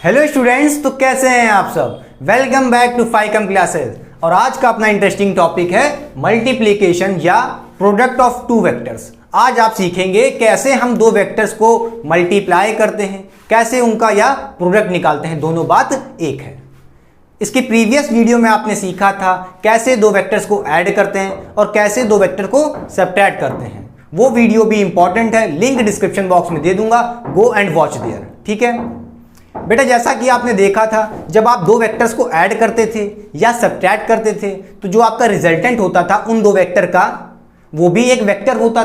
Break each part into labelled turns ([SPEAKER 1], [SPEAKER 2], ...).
[SPEAKER 1] Hello students, तो कैसे हैं आप सब। वेलकम बैक टू फाइकम क्लासेस। और आज का अपना इंटरेस्टिंग टॉपिक है मल्टीप्लिकेशन या प्रोडक्ट ऑफ टू वेक्टर्स। आज आप सीखेंगे कैसे हम दो वेक्टर्स को मल्टीप्लाई करते हैं, कैसे उनका या प्रोडक्ट निकालते हैं, दोनों बात एक है। इसकी प्रीवियस वीडियो में आपने सीखा था कैसे दो वेक्टर्स को ऐड करते हैं और कैसे दो वेक्टर को सब्ट्रैक्ट करते हैं। वो वीडियो भी इंपॉर्टेंट है, लिंक डिस्क्रिप्शन बॉक्स में दे दूंगा, गो एंड वॉच देयर। ठीक है बेटा, जैसा कि आपने देखा था जब आप दो वेक्टर्स को ऐड करते थे या सब्ट्रैक्ट करते थे तो जो आपका रिजल्टेंट होता था उन दो वेक्टर का, वो भी एक वेक्टर होता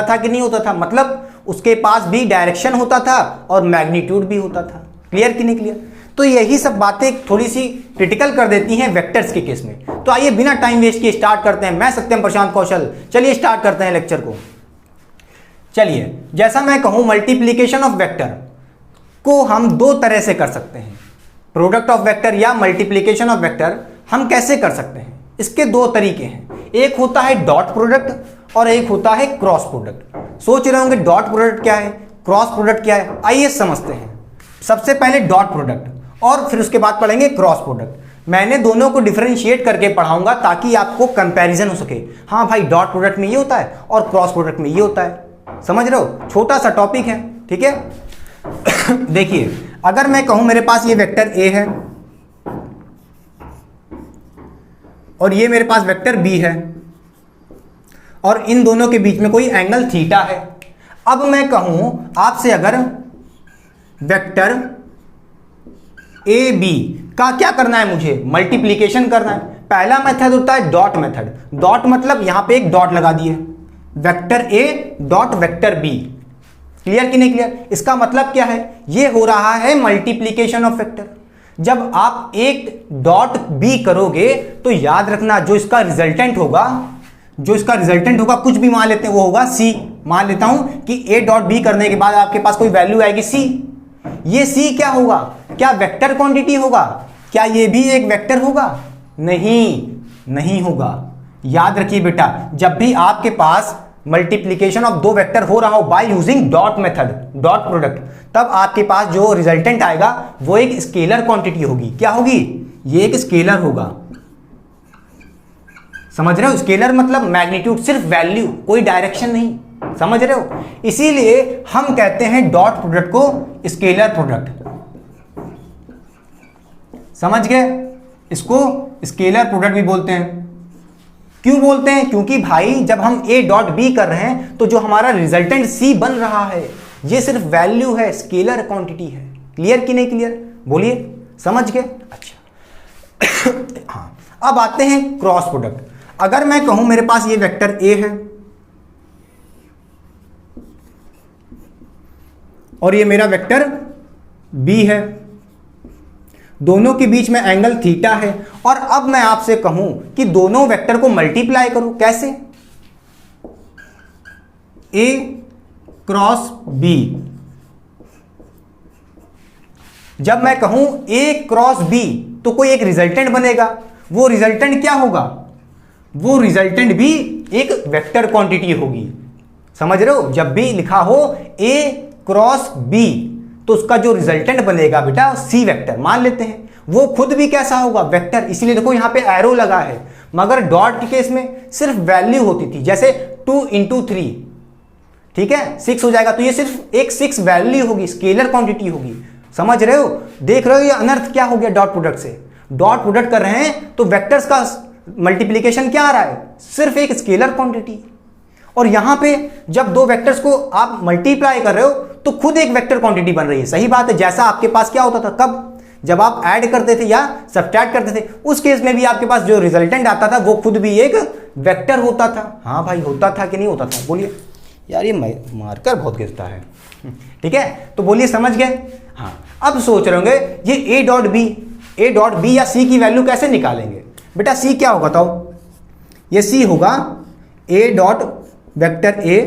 [SPEAKER 1] था कि नहीं होता था। मतलब उसके पास भी डायरेक्शन होता था और मैग्नीट्यूड भी होता था। क्लियर कि नहीं क्लियर। तो यही सब बातें थोड़ी सी क्रिटिकल कर देती हैं वेक्टर्स के केस में। तो आइए बिना टाइम वेस्ट किए स्टार्ट करते हैं। मैं सत्यम प्रशांत कौशल, चलिए स्टार्ट करते हैं लेक्चर को। चलिए, जैसा मैं कहूं मल्टीप्लीकेशन ऑफ वेक्टर को हम दो तरह से कर सकते हैं। प्रोडक्ट ऑफ वेक्टर या मल्टीप्लीकेशन ऑफ वेक्टर हम कैसे कर सकते हैं, इसके दो तरीके हैं। एक होता है डॉट प्रोडक्ट और एक होता है क्रॉस प्रोडक्ट। सोच रहे होंगे डॉट प्रोडक्ट क्या है, क्रॉस प्रोडक्ट क्या है। आइए समझते हैं। सबसे पहले डॉट प्रोडक्ट और फिर उसके बाद पढ़ेंगे क्रॉस प्रोडक्ट। मैंने दोनों को डिफरेंशिएट करके पढ़ाऊंगा ताकि आपको कंपैरिजन हो सके। हाँ भाई, डॉट प्रोडक्ट में ये होता है और क्रॉस प्रोडक्ट में ये होता है। समझ रहे हो, छोटा सा टॉपिक है। ठीक है देखिए, अगर मैं कहूं मेरे पास ये वेक्टर ए है और ये मेरे पास वेक्टर बी है और इन दोनों के बीच में कोई एंगल थीटा है। अब मैं कहूं आपसे, अगर वेक्टर ए बी का क्या करना है, मुझे मल्टीप्लीकेशन करना है। पहला मेथड होता है डॉट मेथड। डॉट मतलब यहां पे एक डॉट लगा दिए, vector A dot vector B. Clear कि नहीं क्लियर। इसका मतलब क्या है, ये हो रहा है मल्टीप्लीकेशन ऑफ वेक्टर। जब आप एक डॉट बी करोगे तो याद रखना जो इसका रिजल्टेंट होगा कुछ भी मान लेते हैं, वो होगा सी। मान लेता हूं कि ए डॉट बी करने के बाद आपके पास कोई वैल्यू आएगी सी। ये सी क्या होगा, क्या वेक्टर क्वांटिटी होगा, क्या ये भी एक वेक्टर होगा? नहीं होगा। याद रखिए बेटा, जब भी आपके पास मल्टीप्लीकेशन ऑफ दो वेक्टर हो रहा हो by using dot method, dot product, तब आपके पास जो रिजल्टेंट आएगा वो एक स्केलर क्वांटिटी होगी। क्या होगी? ये एक स्केलर होगा। समझ रहे हो, स्केलर मतलब मैग्नीट्यूड, सिर्फ वैल्यू, कोई डायरेक्शन नहीं। समझ रहे हो, इसीलिए हम कहते हैं डॉट प्रोडक्ट को स्केलर प्रोडक्ट। समझ गए, इसको स्केलर प्रोडक्ट भी बोलते हैं। क्यों बोलते हैं? क्योंकि भाई जब हम ए डॉट बी कर रहे हैं तो जो हमारा रिजल्टेंट सी बन रहा है ये सिर्फ वैल्यू है, स्केलर क्वांटिटी है। क्लियर कि नहीं क्लियर, बोलिए, समझ गए। अच्छा हाँ, अब आते हैं क्रॉस प्रोडक्ट। अगर मैं कहूं मेरे पास ये वेक्टर ए है और ये मेरा वेक्टर बी है, दोनों के बीच में एंगल थीटा है, और अब मैं आपसे कहूं कि दोनों वेक्टर को मल्टीप्लाई करो। कैसे? ए क्रॉस बी। जब मैं कहूं ए क्रॉस बी तो कोई एक रिजल्टेंट बनेगा। वो रिजल्टेंट क्या होगा? वो रिजल्टेंट भी एक वेक्टर क्वांटिटी होगी। समझ रहे हो, जब भी लिखा हो ए क्रॉस बी तो उसका जो रिजल्टेंट बनेगा बेटा सी वेक्टर मान लेते हैं। वो खुद भी कैसा होगा? वेक्टर। इसीलिए देखो यहां पे एरो लगा है। मगर डॉट के केस में सिर्फ वैल्यू होती थी, जैसे 2 × 3, ठीक है, 6 हो जाएगा। तो ये सिर्फ एक 6 वैल्यू होगी, स्केलर क्वांटिटी होगी। समझ रहे हो, देख रहे हो ये अनर्थ क्या हो गया डॉट प्रोडक्ट से। डॉट प्रोडक्ट कर रहे हैं तो वेक्टर्स का मल्टीप्लीकेशन क्या आ रहा है? सिर्फ एक स्केलर क्वांटिटी। और यहां पे जब दो वेक्टर्स को आप मल्टीप्लाई कर रहे हो तो खुद एक वेक्टर क्वांटिटी बन रही है। सही बात है, जैसा आपके पास क्या होता था, कब? जब आप ऐड करते थे या सब्ट्रैक्ट करते थे, उस केस में भी आपके पास जो रिजल्टेंट आता था वो खुद भी एक वेक्टर होता था। हाँ भाई, होता था कि नहीं होता था, बोलिए। यार ये मार्कर बहुत गिरता है। ठीक है, तो बोलिए, समझ गए। हाँ, अब सोच रहे होंगे ये ए डॉट बी या सी की वैल्यू कैसे निकालेंगे। बेटा सी क्या होगा बताओ? ये सी होगा A dot vector A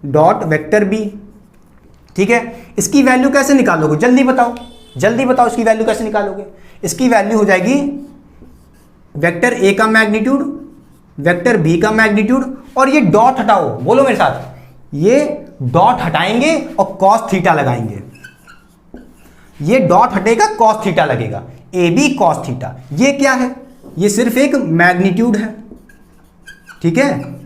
[SPEAKER 1] dot vector B. ठीक है, इसकी वैल्यू कैसे निकालोगे? जल्दी बताओ इसकी वैल्यू कैसे निकालोगे। इसकी वैल्यू हो जाएगी वेक्टर ए का मैग्नीट्यूड, वेक्टर बी का मैग्नीट्यूड, और ये डॉट हटाओ, बोलो मेरे साथ, ये डॉट हटाएंगे और कॉस थीटा लगाएंगे। ये डॉट हटेगा, कॉस थीटा लगेगा, ए बी कॉस थीटा। ये क्या है? ये सिर्फ एक मैग्नीट्यूड है, ठीक है।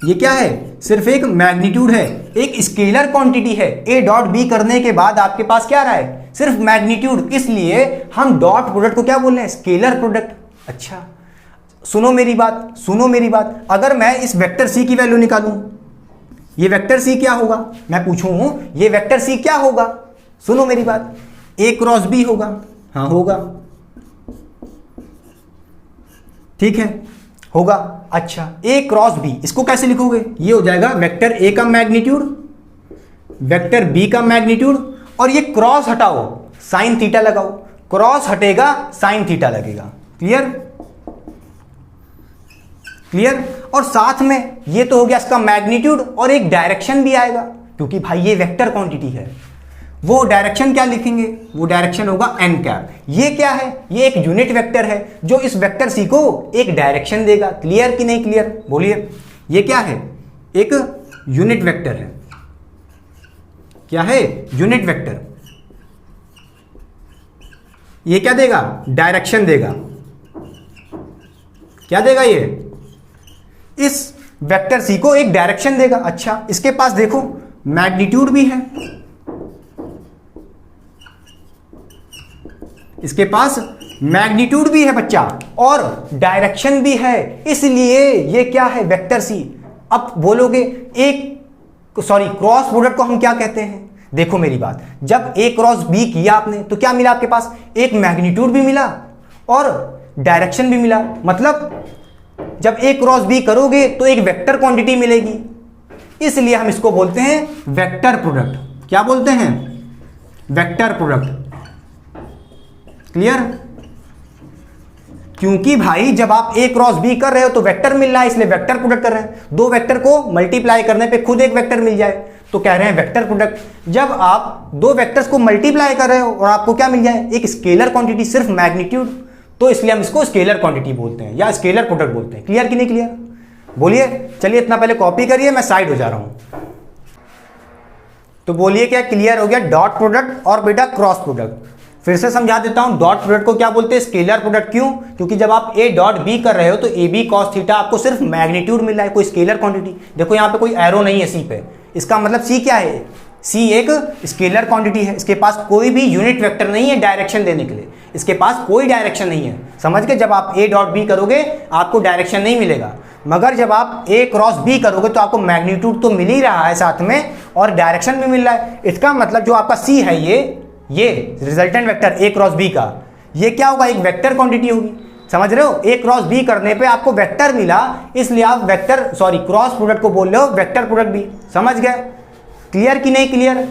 [SPEAKER 1] ये क्या है? सिर्फ एक मैग्नीट्यूड है, एक स्केलर क्वांटिटी है। ए डॉट बी करने के बाद आपके पास क्या रहा है? सिर्फ मैग्नीट्यूड। इसलिए हम डॉट प्रोडक्ट को क्या बोल रहे हैं? Scalar product. अच्छा सुनो मेरी बात, सुनो मेरी बात। अगर मैं इस वेक्टर सी की वैल्यू निकालूं, ये वेक्टर सी क्या होगा? मैं पूछूं ये वेक्टर सी क्या होगा? सुनो मेरी बात, ए क्रॉस बी होगा। हाँ होगा, ठीक है, होगा। अच्छा ए क्रॉस बी, इसको कैसे लिखोगे? ये हो जाएगा वेक्टर ए का मैग्नीट्यूड, वेक्टर बी का मैग्नीट्यूड, और ये क्रॉस हटाओ, साइन थीटा लगाओ। क्रॉस हटेगा, साइन थीटा लगेगा। क्लियर? क्लियर? और साथ में ये तो हो गया इसका मैग्नीट्यूड, और एक डायरेक्शन भी आएगा, क्योंकि भाई ये वेक्टर क्वांटिटी है। वो डायरेक्शन क्या लिखेंगे? वो डायरेक्शन होगा एन कैप। ये क्या है? ये एक यूनिट वेक्टर है जो इस वेक्टर सी को एक डायरेक्शन देगा। क्लियर कि नहीं क्लियर? बोलिए। ये क्या है? एक यूनिट वेक्टर है। क्या है? Unit vector. ये क्या देगा? डायरेक्शन देगा। क्या देगा? ये इस वेक्टर सी को एक डायरेक्शन देगा। अच्छा इसके पास देखो मैग्नीट्यूड भी है, इसके पास मैग्नीट्यूड भी है बच्चा, और डायरेक्शन भी है। इसलिए ये क्या है? Vector C. अब बोलोगे एक सॉरी क्रॉस प्रोडक्ट को हम क्या कहते हैं? देखो मेरी बात, जब ए क्रॉस बी किया आपने तो क्या मिला आपके पास? एक मैग्नीट्यूड भी मिला और डायरेक्शन भी मिला। मतलब जब ए क्रॉस बी करोगे तो एक वेक्टर क्वांटिटी मिलेगी, इसलिए हम इसको बोलते हैं वेक्टर प्रोडक्ट। क्या बोलते हैं? Vector product. क्लियर? क्योंकि भाई जब आप ए क्रॉस बी कर रहे हो तो वेक्टर मिल रहा है, इसलिए वेक्टर प्रोडक्ट कर रहे हैं। दो वेक्टर को मल्टीप्लाई करने पे खुद एक वेक्टर मिल जाए तो कह रहे हैं वेक्टर प्रोडक्ट। जब आप दो वेक्टर्स को मल्टीप्लाई कर रहे हो और आपको क्या मिल जाए? एक स्केलर क्वांटिटी, सिर्फ मैग्नीट्यूड, तो इसलिए हम इसको स्केलर क्वांटिटी बोलते हैं या स्केलर प्रोडक्ट बोलते हैं। क्लियर कि नहीं क्लियर? बोलिए। चलिए इतना पहले कॉपी करिए, मैं साइड हो जा रहा हूं। तो बोलिए क्या क्लियर हो गया? डॉट प्रोडक्ट और बेटा क्रॉस प्रोडक्ट। फिर से समझा देता हूं, डॉट प्रोडक्ट को क्या बोलते हैं? Scalar product. क्यों? क्योंकि जब आप ए डॉट बी कर रहे हो तो ए बी कॉस थीटा आपको सिर्फ मैग्नीट्यूड मिल रहा है, कोई स्केलर क्वांटिटी। देखो यहां पे कोई एरो नहीं है सी पे, इसका मतलब सी क्या है? सी एक स्केलर क्वांटिटी है, इसके पास कोई भी यूनिट वेक्टर नहीं है डायरेक्शन देने के लिए, इसके पास कोई डायरेक्शन नहीं है। समझ के? जब आप ए डॉट बी करोगे आपको डायरेक्शन नहीं मिलेगा, मगर जब आप ए क्रॉस बी करोगे तो आपको मैग्नीट्यूड तो मिल ही रहा है साथ में, और डायरेक्शन भी मिल रहा है। इसका मतलब जो आपका सी है, ये resultant vector A cross B का, ये क्या होगा? एक वेक्टर क्वांटिटी होगी। समझ रहे हो? ए क्रॉस बी करने पे आपको वेक्टर मिला, इसलिए आप वेक्टर सॉरी क्रॉस प्रोडक्ट को बोल रहे हो वेक्टर प्रोडक्ट भी। समझ गए? क्लियर कि नहीं क्लियर?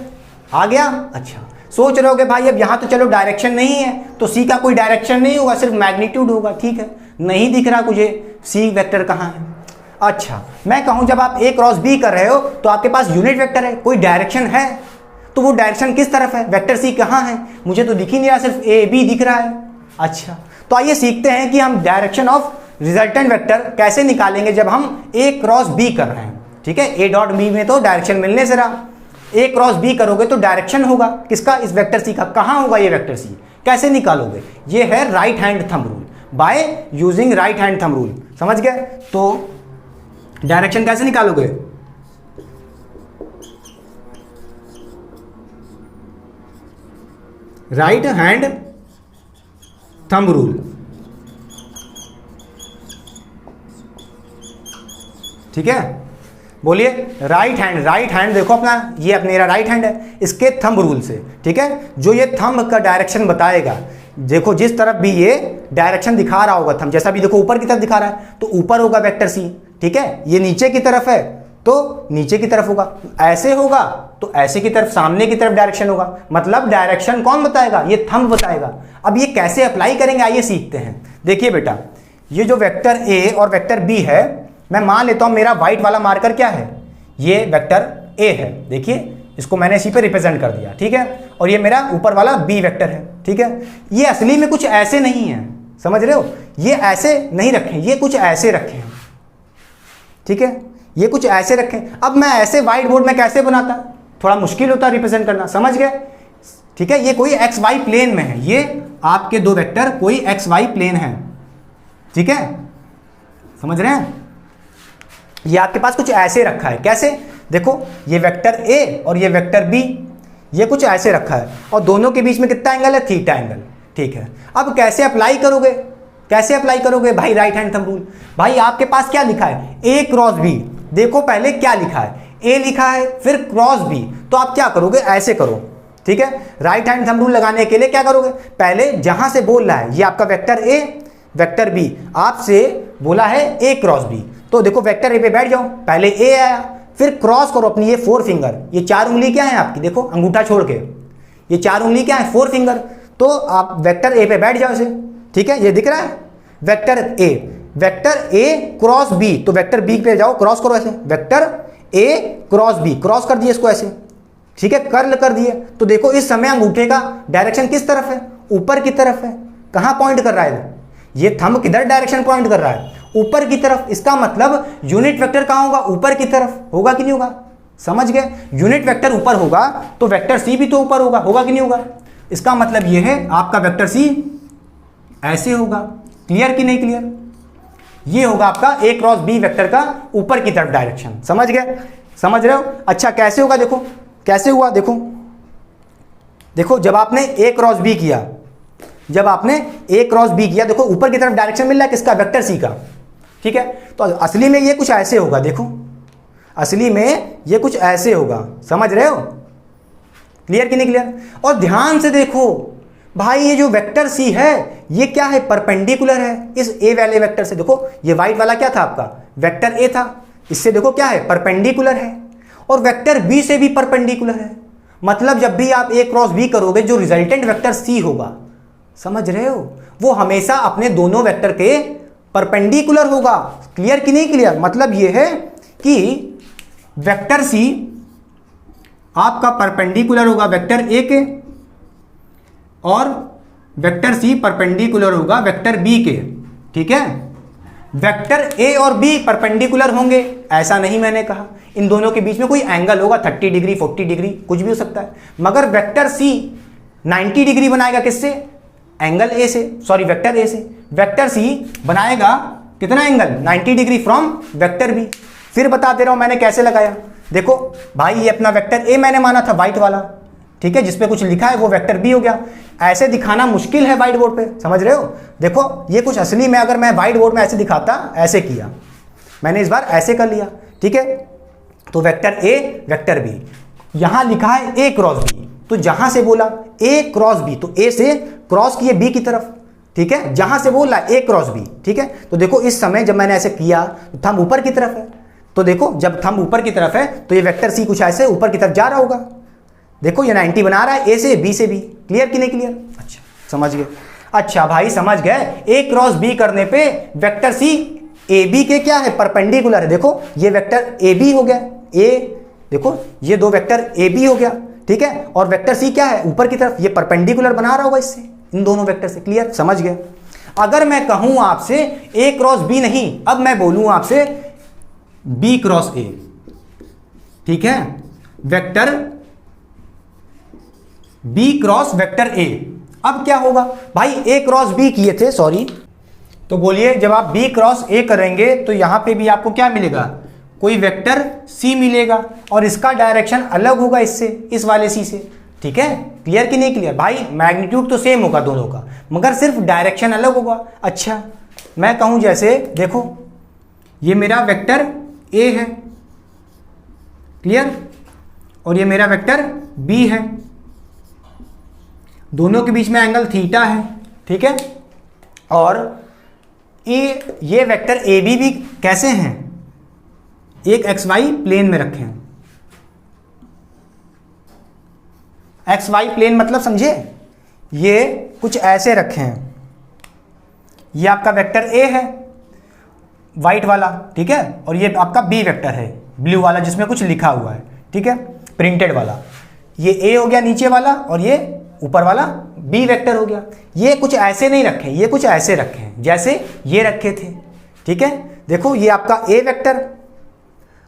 [SPEAKER 1] आ गया? अच्छा सोच रहे होगे भाई अब यहां तो चलो डायरेक्शन नहीं है तो सी का कोई डायरेक्शन नहीं होगा, सिर्फ मैग्नीट्यूड होगा। ठीक है, नहीं दिख रहा मुझे सी वेक्टर कहाँ है। अच्छा मैं कहूं जब आप ए क्रॉस बी कर रहे हो तो आपके पास यूनिट वेक्टर है, कोई डायरेक्शन है, तो वो डायरेक्शन किस तरफ है? वेक्टर सी कहाँ है? मुझे तो दिख ही नहीं रहा, सिर्फ ए बी दिख रहा है। अच्छा तो आइए सीखते हैं कि हम डायरेक्शन ऑफ रिजल्टेंट वेक्टर कैसे निकालेंगे जब हम ए क्रॉस बी कर रहे हैं। ठीक है, ए डॉट बी में तो डायरेक्शन मिलने से रहा, ए क्रॉस बी करोगे तो डायरेक्शन होगा किसका? इस वेक्टर सी का। कहाँ होगा ये वेक्टर सी? कैसे निकालोगे? ये है right hand thumb rule, by using right hand thumb rule. समझ गए? तो डायरेक्शन कैसे निकालोगे? Right hand thumb rule. ठीक है, बोलिए राइट हैंड देखो अपना, ये अपना मेरा राइट हैंड है, इसके थंब रूल से। ठीक है, जो ये थंब का डायरेक्शन बताएगा, देखो जिस तरफ भी ये डायरेक्शन दिखा रहा होगा थंब, जैसा भी देखो ऊपर की तरफ दिखा रहा है तो ऊपर होगा वेक्टर सी। ठीक है, ये नीचे की तरफ है तो नीचे की तरफ होगा, ऐसे होगा तो ऐसे की तरफ, सामने की तरफ डायरेक्शन होगा। मतलब डायरेक्शन कौन बताएगा? ये थंब बताएगा। अब ये कैसे अप्लाई करेंगे आइए सीखते हैं। देखिए बेटा, ये जो वेक्टर ए और वेक्टर बी है, मैं मान लेता हूं मेरा व्हाइट वाला मार्कर क्या है? ये वेक्टर ए है। देखिए इसको मैंने इसी पे रिप्रेजेंट कर दिया। ठीक है, और ये मेरा ऊपर वाला बी वेक्टर है। ठीक है, ये असली में कुछ ऐसे नहीं है, समझ रहे हो? ये ऐसे नहीं रखे, ये कुछ ऐसे रखे हैं। ठीक है, ये कुछ ऐसे रखें। अब मैं ऐसे व्हाइट बोर्ड में कैसे बनाता? थोड़ा मुश्किल होता रिप्रेजेंट करना। समझ गए? ठीक है, ये कोई एक्स वाई प्लेन में है, ये आपके दो वेक्टर कोई एक्स वाई प्लेन है, ठीक है, समझ रहे हैं। ये आपके पास कुछ ऐसे रखा है, कैसे, देखो ये वेक्टर ए और ये वेक्टर बी, ये कुछ ऐसे रखा है और दोनों के बीच में कितना एंगल है, थीटा एंगल, ठीक है। अब कैसे अप्लाई करोगे, कैसे अप्लाई करोगे भाई, राइट हैंड थंब रूल। भाई आपके पास क्या लिखा है, ए क्रॉस बी, देखो पहले क्या लिखा है, ए लिखा है फिर क्रॉस बी, तो आप क्या करोगे, ऐसे करो, ठीक है। राइट हैंड थंब रूल लगाने के लिए क्या करोगे, पहले जहां से बोल रहा है ये आपका वेक्टर ए वेक्टर बी, आपसे बोला है ए क्रॉस बी, तो देखो वेक्टर ए पे बैठ जाओ, पहले ए आया फिर क्रॉस करो अपनी ये 4 फिंगर, ये 4 उंगली क्या है आपकी, देखो अंगूठा छोड़ के ये 4 उंगली क्या है, 4 फिंगर, तो आप वेक्टर ए पे बैठ जाओ ऐसे, ठीक है, ये दिख रहा है वेक्टर ए क्रॉस बी, तो वेक्टर बी पे जाओ, क्रॉस करो ऐसे, vector A cross B, cross कर दिए इसको ऐसे, ठीक है, कर्ल कर दिए। तो देखो इस समय अंगूठे का डायरेक्शन किस तरफ है, ऊपर की तरफ है, कहां पॉइंट कर रहा है, ये थंब किधर डायरेक्शन पॉइंट कर रहा है, ऊपर की तरफ, इसका मतलब यूनिट वेक्टर कहां होगा, ऊपर की तरफ, होगा कि नहीं होगा, समझ गए, यूनिट वेक्टर ऊपर होगा तो वेक्टर सी भी तो ऊपर होगा, होगा कि नहीं होगा, इसका मतलब ये है आपका वेक्टर सी ऐसे होगा, क्लियर कि नहीं क्लियर, ये होगा आपका ए क्रॉस बी वेक्टर का ऊपर की तरफ डायरेक्शन, समझ गए, समझ रहे हो। अच्छा कैसे होगा, देखो कैसे हुआ, देखो जब आपने ए क्रॉस बी किया, जब आपने ए क्रॉस बी किया, देखो ऊपर की तरफ डायरेक्शन मिल रहा है किसका, वेक्टर सी का, ठीक है। तो असली में ये कुछ ऐसे होगा, देखो असली में ये कुछ ऐसे होगा, समझ रहे हो, क्लियर कि नहीं क्लियर। और ध्यान से देखो भाई ये जो वेक्टर सी है ये क्या है, परपेंडिकुलर है इस ए वाले वेक्टर से, देखो ये वाइट वाला क्या था आपका, वेक्टर ए था, इससे देखो क्या है, परपेंडिकुलर है, और वेक्टर बी से भी परपेंडिकुलर है, मतलब जब भी आप ए क्रॉस बी करोगे जो रिजल्टेंट वेक्टर सी होगा, समझ रहे हो, वो हमेशा अपने दोनों वेक्टर के परपेंडिकुलर होगा, क्लियर कि नहीं क्लियर। मतलब ये है कि वेक्टर सी आपका परपेंडिकुलर होगा वेक्टर ए के, और वेक्टर सी परपेंडिकुलर होगा वेक्टर बी के, ठीक है। वेक्टर ए और बी परपेंडिकुलर होंगे ऐसा नहीं मैंने कहा, इन दोनों के बीच में कोई एंगल होगा 30 डिग्री 40 डिग्री कुछ भी हो सकता है, मगर वेक्टर सी 90 डिग्री बनाएगा किससे, एंगल ए से, सॉरी वेक्टर ए से, वेक्टर सी बनाएगा कितना angle 90 degree from vector B. फिर बता दे रहा हूं मैंने कैसे लगाया, देखो भाई ये अपना वेक्टर ए मैंने माना था व्हाइट वाला, ठीक है, जिसपे कुछ लिखा है वो वेक्टर बी हो गया, ऐसे दिखाना मुश्किल है व्हाइट बोर्ड पे, समझ रहे हो। देखो ये कुछ असली में अगर मैं व्हाइट बोर्ड में ऐसे दिखाता, ऐसे किया मैंने, इस बार ऐसे कर लिया, ठीक है। तो वेक्टर ए वेक्टर बी, यहां लिखा है ए क्रॉस बी, तो जहां से बोला ए क्रॉस बी, तो ए से क्रॉस किए बी की तरफ, ठीक है, जहां से बोल रहा है ए क्रॉस बी, ठीक है। तो देखो इस समय जब मैंने ऐसे किया तो थंब ऊपर की तरफ है, तो देखो जब थंब ऊपर की तरफ है तो ये वेक्टर सी कुछ ऐसे ऊपर की तरफ जा रहा होगा, देखो ये 90 बना रहा है ए से बी से भी, क्लियर कि नहीं क्लियर। अच्छा समझ गए, अच्छा भाई समझ गए, ए क्रॉस बी करने पे वेक्टर सी ए बी के क्या है, परपेंडिकुलर है, देखो ये वेक्टर ए बी हो गया, ए देखो ये दो वेक्टर ए बी हो गया, ठीक है, और वेक्टर सी क्या है ऊपर की तरफ, ये परपेंडिकुलर बना रहा होगा इससे, इन दोनों वेक्टर से, क्लियर समझ गए। अगर मैं कहूं आपसे ए क्रॉस बी नहीं, अब मैं बोलूं आपसे बी क्रॉस ए, ठीक है, vector B cross vector A, अब क्या होगा भाई, ए क्रॉस बी किए थे सॉरी, तो बोलिए जब आप बी क्रॉस ए करेंगे तो यहां पे भी आपको क्या मिलेगा, कोई वेक्टर सी मिलेगा, और इसका डायरेक्शन अलग होगा इससे, इस वाले सी से, ठीक है, क्लियर कि नहीं क्लियर। भाई मैग्नीट्यूड तो सेम होगा दोनों का, मगर सिर्फ डायरेक्शन अलग होगा। अच्छा मैं कहूं जैसे देखो ये मेरा वेक्टर ए है, क्लियर, और ये मेरा वेक्टर बी है, दोनों के बीच में एंगल थीटा है, ठीक है, और ये वेक्टर ए बी भी कैसे हैं, एक एक्स वाई प्लेन में रखे हैं, एक्स वाई प्लेन मतलब समझे, ये कुछ ऐसे रखे हैं, ये आपका वेक्टर ए है वाइट वाला, ठीक है, और ये आपका बी वेक्टर है ब्लू वाला जिसमें कुछ लिखा हुआ है, ठीक है, प्रिंटेड वाला, ये ए हो गया नीचे वाला और ये ऊपर वाला बी वेक्टर हो गया। ये कुछ ऐसे नहीं रखे, ये कुछ ऐसे रखे हैं जैसे ये रखे थे, ठीक है। देखो ये आपका ए वेक्टर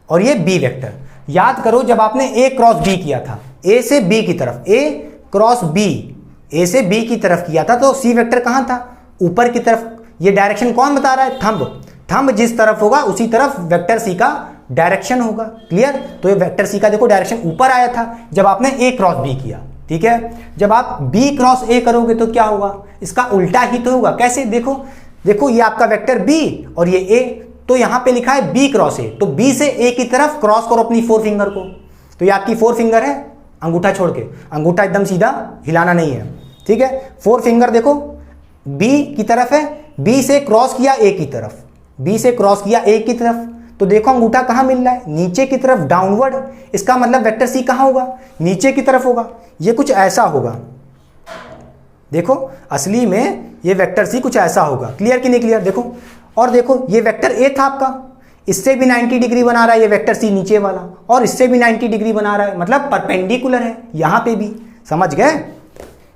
[SPEAKER 1] और ये बी वेक्टर, याद करो जब आपने ए क्रॉस बी किया था, ए से बी की तरफ, ए क्रॉस बी, ए से बी की तरफ किया था, तो सी वेक्टर कहाँ था? ऊपर की तरफ। ये डायरेक्शन कौन बता रहा है? थंब। थंब जिस तरफ होगा उसी तरफ वेक्टर सी का डायरेक्शन होगा। क्लियर? तो ये वेक्टर सी का देखो डायरेक्शन ऊपर आया था जब आपने ए क्रॉस बी किया। ठीक है, जब आप बी क्रॉस ए करोगे तो क्या होगा? इसका उल्टा ही तो होगा। कैसे? देखो देखो, ये आपका वेक्टर बी और ये ए, तो यहां पे लिखा है बी क्रॉस ए, तो बी से ए की तरफ क्रॉस करो अपनी फोर फिंगर को। तो ये आपकी फोर फिंगर है, अंगूठा छोड़ के, अंगूठा एकदम सीधा, हिलाना नहीं है। ठीक है, फोर फिंगर देखो बी की तरफ है, बी से क्रॉस किया ए की तरफ, बी से क्रॉस किया ए की तरफ, तो देखो अंगूठा कहां मिल रहा है? नीचे की तरफ, डाउनवर्ड। इसका मतलब वेक्टर सी कहां होगा? नीचे की तरफ होगा। ये कुछ ऐसा होगा, देखो असली में ये वेक्टर सी कुछ ऐसा होगा। क्लियर कि नहीं क्लियर? देखो, और देखो ये वेक्टर ए था आपका, इससे भी 90 डिग्री बना रहा है ये वेक्टर सी नीचे वाला, और इससे भी 90 डिग्री बना रहा है, मतलब परपेंडिकुलर है यहां पे भी। समझ गए?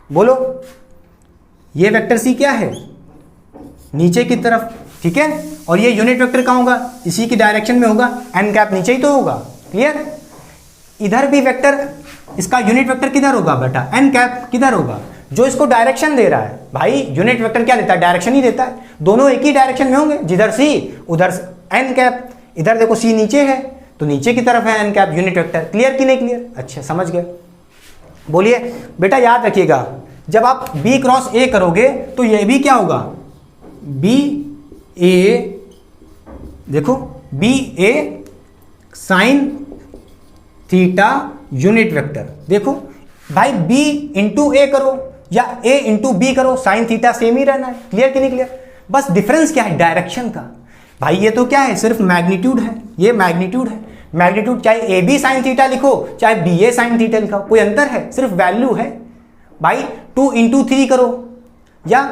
[SPEAKER 1] बोलो, ये वेक्टर सी क्या है? नीचे की तरफ। ठीक है, और ये यूनिट वेक्टर कहां होगा? इसी की डायरेक्शन में होगा, एन कैप नीचे ही तो होगा। क्लियर? इधर भी वेक्टर, इसका यूनिट वेक्टर किधर होगा बेटा? N cap. किधर होगा? जो इसको डायरेक्शन दे रहा है। भाई यूनिट वेक्टर क्या देता है? डायरेक्शन ही देता है। दोनों एक ही डायरेक्शन में होंगे, जिधर सी उधर एन कैप। इधर देखो सी नीचे है तो नीचे की तरफ है N cap, unit vector. Clear कि नहीं क्लियर? अच्छा, समझ गए? बोलिए बेटा, याद रखिएगा जब आप बी क्रॉस ए करोगे तो ये भी क्या होगा? बी ए, देखो बी ए साइन थीटा यूनिट वेक्टर। देखो भाई, बी इंटू ए करो या ए इंटू बी करो, साइन थीटा सेम ही रहना है। क्लियर कि नहीं क्लियर? बस डिफरेंस क्या है? डायरेक्शन का। भाई ये तो क्या है? सिर्फ मैग्नीट्यूड है, ये मैग्नीट्यूड है। मैग्नीट्यूड चाहे ए बी साइन थीटा लिखो चाहे बी ए साइन थीटा लिखो, कोई अंतर है? सिर्फ वैल्यू है। भाई 2 इंटू 3 करो या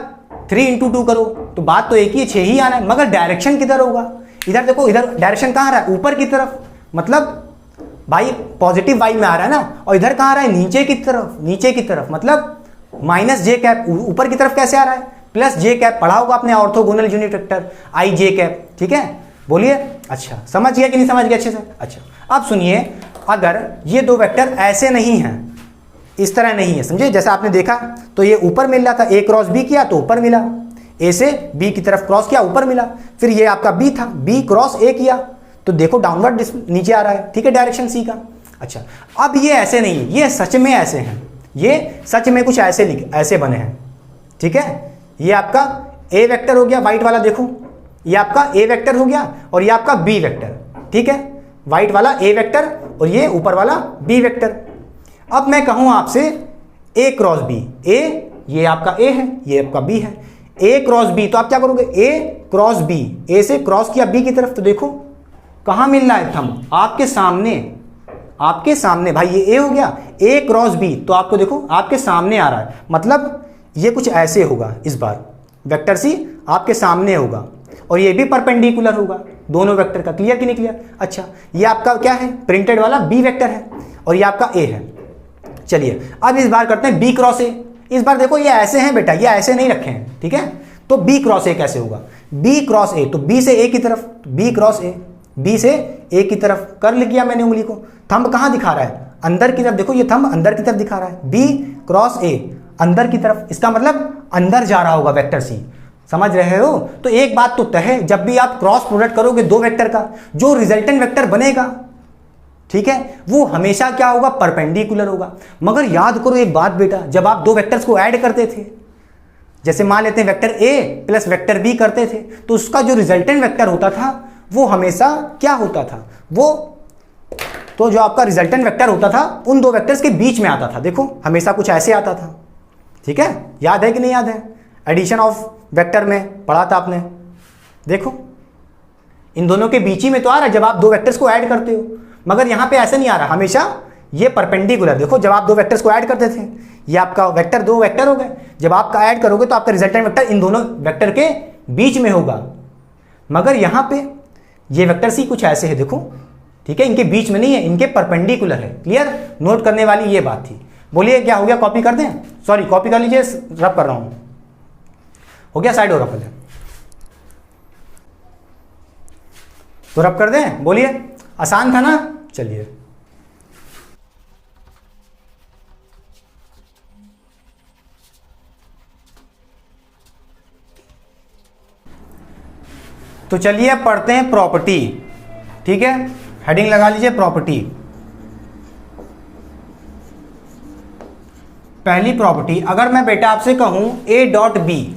[SPEAKER 1] 3 इंटू 2 करो तो बात तो एक ही है, 6 ही आना है, मगर डायरेक्शन किधर होगा? इधर देखो, इधर डायरेक्शन कहाँ रहा है? ऊपर की तरफ, मतलब भाई पॉजिटिव वाई में आ रहा है ना, और इधर कहाँ आ रहा है? नीचे की तरफ। नीचे की तरफ मतलब माइनस जे कैप। ऊपर की तरफ कैसे आ रहा है? प्लस जे कैप। पढ़ा होगा आपने ऑर्थोगोनल यूनिट वेक्टर, आई जे कैप। ठीक है, बोलिए। अच्छा, समझ गया कि नहीं समझ गया अच्छे से? अच्छा, अब सुनिए, अगर ये दो वेक्टर ऐसे नहीं हैं, इस तरह नहीं है, समझे? जैसा आपने देखा तो ये ऊपर मिल रहा था, ए क्रॉस बी किया तो ऊपर मिला, ए से बी की तरफ क्रॉस किया ऊपर मिला, फिर ये आपका बी था, बी क्रॉस ए किया तो देखो डाउनवर्ड नीचे आ रहा है। ठीक है, डायरेक्शन सी का। अच्छा, अब ये ऐसे नहीं है, ये सच में ऐसे हैं, ये सच में कुछ ऐसे बने हैं। ठीक है, ये आपका ए वेक्टर हो गया, वाइट वाला देखो, ये आपका ए वेक्टर हो गया और ये आपका बी वेक्टर। ठीक है, वाइट वाला ए वेक्टर और ये ऊपर वाला बी वेक्टर। अब मैं कहूं आपसे ए क्रॉस बी, ए ये आपका ए है, ये आपका बी है, ए क्रॉस बी, तो आप क्या करोगे? ए क्रॉस बी, ए से क्रॉस किया बी की तरफ, तो देखो कहां मिल रहा है? थंब आपके सामने, आपके सामने। भाई ये ए हो गया, ए क्रॉस बी, तो आपको देखो आपके सामने आ रहा है, मतलब ये कुछ ऐसे होगा। इस बार वेक्टर सी आपके सामने होगा और ये भी परपेंडिकुलर होगा दोनों वेक्टर का। क्लियर कि नहीं क्लियर? अच्छा, ये आपका क्या है? प्रिंटेड वाला बी वेक्टर है और ये आपका ए है। चलिए अब इस बार करते हैं बी क्रॉस ए। इस बार देखो ये ऐसे हैं बेटा, ये ऐसे नहीं रखे हैं। ठीक है, तो बी क्रॉस ए कैसे होगा? बी क्रॉस ए, तो बी से ए की तरफ, बी क्रॉस ए, बी से ए की तरफ कर लिया मैंने उंगली को। थंब कहां दिखा रहा है? अंदर की तरफ। देखो ये थंब अंदर की तरफ दिखा रहा है, बी क्रॉस ए अंदर की तरफ, इसका मतलब अंदर जा रहा होगा वेक्टर सी। समझ रहे हो? तो एक बात तो तय है, जब भी आप क्रॉस प्रोडक्ट करोगे दो वेक्टर का, जो रिजल्टेंट वेक्टर बनेगा, ठीक है, वो हमेशा क्या होगा? परपेंडिकुलर होगा। मगर याद करो एक बात बेटा, जब आप दो वेक्टर्स को ऐड करते थे, जैसे मान लेते हैं vector A plus vector B करते थे, तो उसका जो रिजल्टेंट वेक्टर होता था वो हमेशा क्या होता था? वो तो जो आपका रिजल्टेंट वेक्टर होता था उन दो वेक्टर्स के बीच में आता था। देखो हमेशा कुछ ऐसे आता था। ठीक है, याद है कि नहीं याद है? एडिशन ऑफ वेक्टर में पढ़ा था आपने। देखो इन दोनों के बीच ही में तो आ रहा है जब आप दो वेक्टर्स को ऐड करते हो, मगर यहां पे ऐसे नहीं आ रहा, हमेशा ये परपेंडिकुलर। देखो जब आप दो वेक्टर्स को ऐड करते थे, ये आपका वेक्टर, दो वेक्टर हो गए, जब आपका ऐड करोगे तो आपका रिजल्टेंट वेक्टर इन दोनों वेक्टर के बीच में होगा। मगर यहां पे ये वेक्टर सी कुछ ऐसे है, देखो। ठीक है, इनके बीच में नहीं है, इनके परपेंडिकुलर है। क्लियर? नोट करने वाली ये बात थी। बोलिए क्या हो गया? कॉपी कर दें? सॉरी, कॉपी कर लीजिए, रब कर रहा हूं। हो गया? साइड हो रहा पहले तो रब कर दें। बोलिए, आसान था ना? चलिए तो चलिए अब पढ़ते हैं प्रॉपर्टी। ठीक है, हेडिंग लगा लीजिए प्रॉपर्टी। पहली प्रॉपर्टी, अगर मैं बेटा आपसे कहूं a डॉट बी,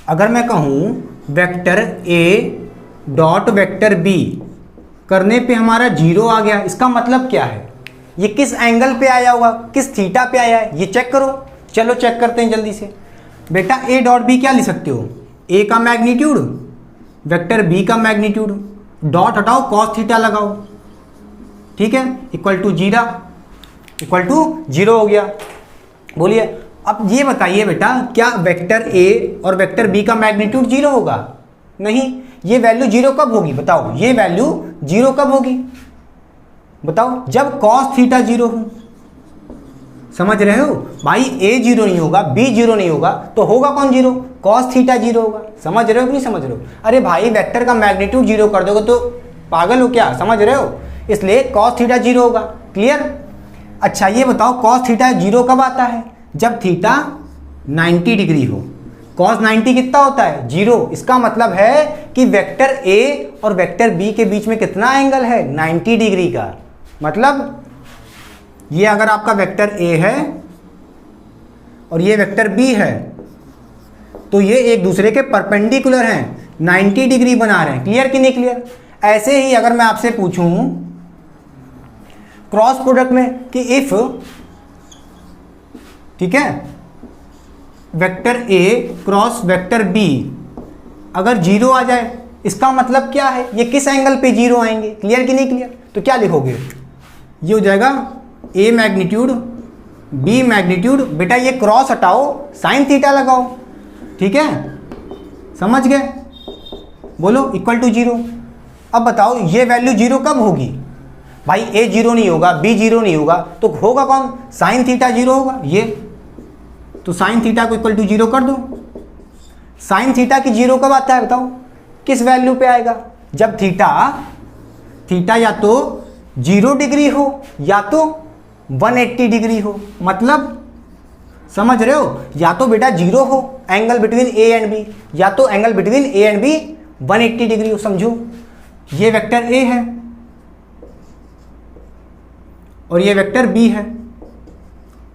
[SPEAKER 1] अगर मैं कहूं vector a dot vector b करने पे हमारा 0 आ गया, इसका मतलब क्या है? ये किस एंगल पे आया होगा, किस थीटा पे आया है, ये चेक करो। चलो चेक करते हैं जल्दी से। बेटा a डॉट b क्या लिख सकते हो? a का मैग्नीट्यूड वेक्टर b का मैग्नीट्यूड, डॉट हटाओ cos थीटा लगाओ, ठीक है, इक्वल टू 0 हो गया। बोलिए अब ये बताइए बेटा, क्या वेक्टर a और वेक्टर b का मैग्नीट्यूड 0 होगा? नहीं। ये वैल्यू 0 कब होगी बताओ? ये वैल्यू 0 कब होगी बताओ? जब cos थीटा 0 हो। समझ रहे हो भाई? a 0 नहीं होगा, b 0 नहीं होगा, तो होगा कौन 0? cos थीटा 0 होगा। समझ रहे हो कि नहीं समझ रहे हो? अरे भाई वेक्टर का मैग्नीट्यूड 0 कर दोगे तो पागल हो क्या? समझ रहे हो? इसलिए cos थीटा 0 होगा। क्लियर? अच्छा ये बताओ cos थीटा 0 कब आता है? जब थीटा 90 डिग्री हो। cos 90 कितना होता है? 0। इसका मतलब है कि वेक्टर a और वेक्टर b के बीच में कितना एंगल है? 90 डिग्री का। मतलब ये अगर आपका वेक्टर a है और ये वेक्टर b है तो ये एक दूसरे के परपेंडिकुलर हैं, 90 डिग्री बना रहे हैं। क्लियर कि नहीं क्लियर? ऐसे ही अगर मैं आपसे पूछूं क्रॉस प्रोडक्ट में कि इफ, ठीक है, vector a cross vector b अगर 0 आ जाए, इसका मतलब क्या है? ये किस एंगल पे 0 आएंगे? क्लियर कि नहीं क्लियर? तो क्या लिखोगे? ये हो जाएगा a मैग्नीट्यूड b मैग्नीट्यूड, बेटा ये क्रॉस हटाओ साइन थीटा लगाओ, ठीक है, समझ गए? बोलो इक्वल टू 0। अब बताओ ये वैल्यू 0 कब होगी? भाई a 0 नहीं होगा, b 0 नहीं होगा, तो होगा कौन? साइन थीटा 0 होगा ये। तो साइन थीटा को इक्वल टू 0 कर दो। साइन थीटा की 0 कब आता है बताओ? किस वैल्यू पे आएगा? जब थीटा या तो 0 डिग्री हो या तो 180 डिग्री हो। मतलब समझ रहे हो? या तो बेटा 0 हो angle between a and b, या तो angle between a and b 180 degree हो। समझो, ये वेक्टर a है और ये वेक्टर b है।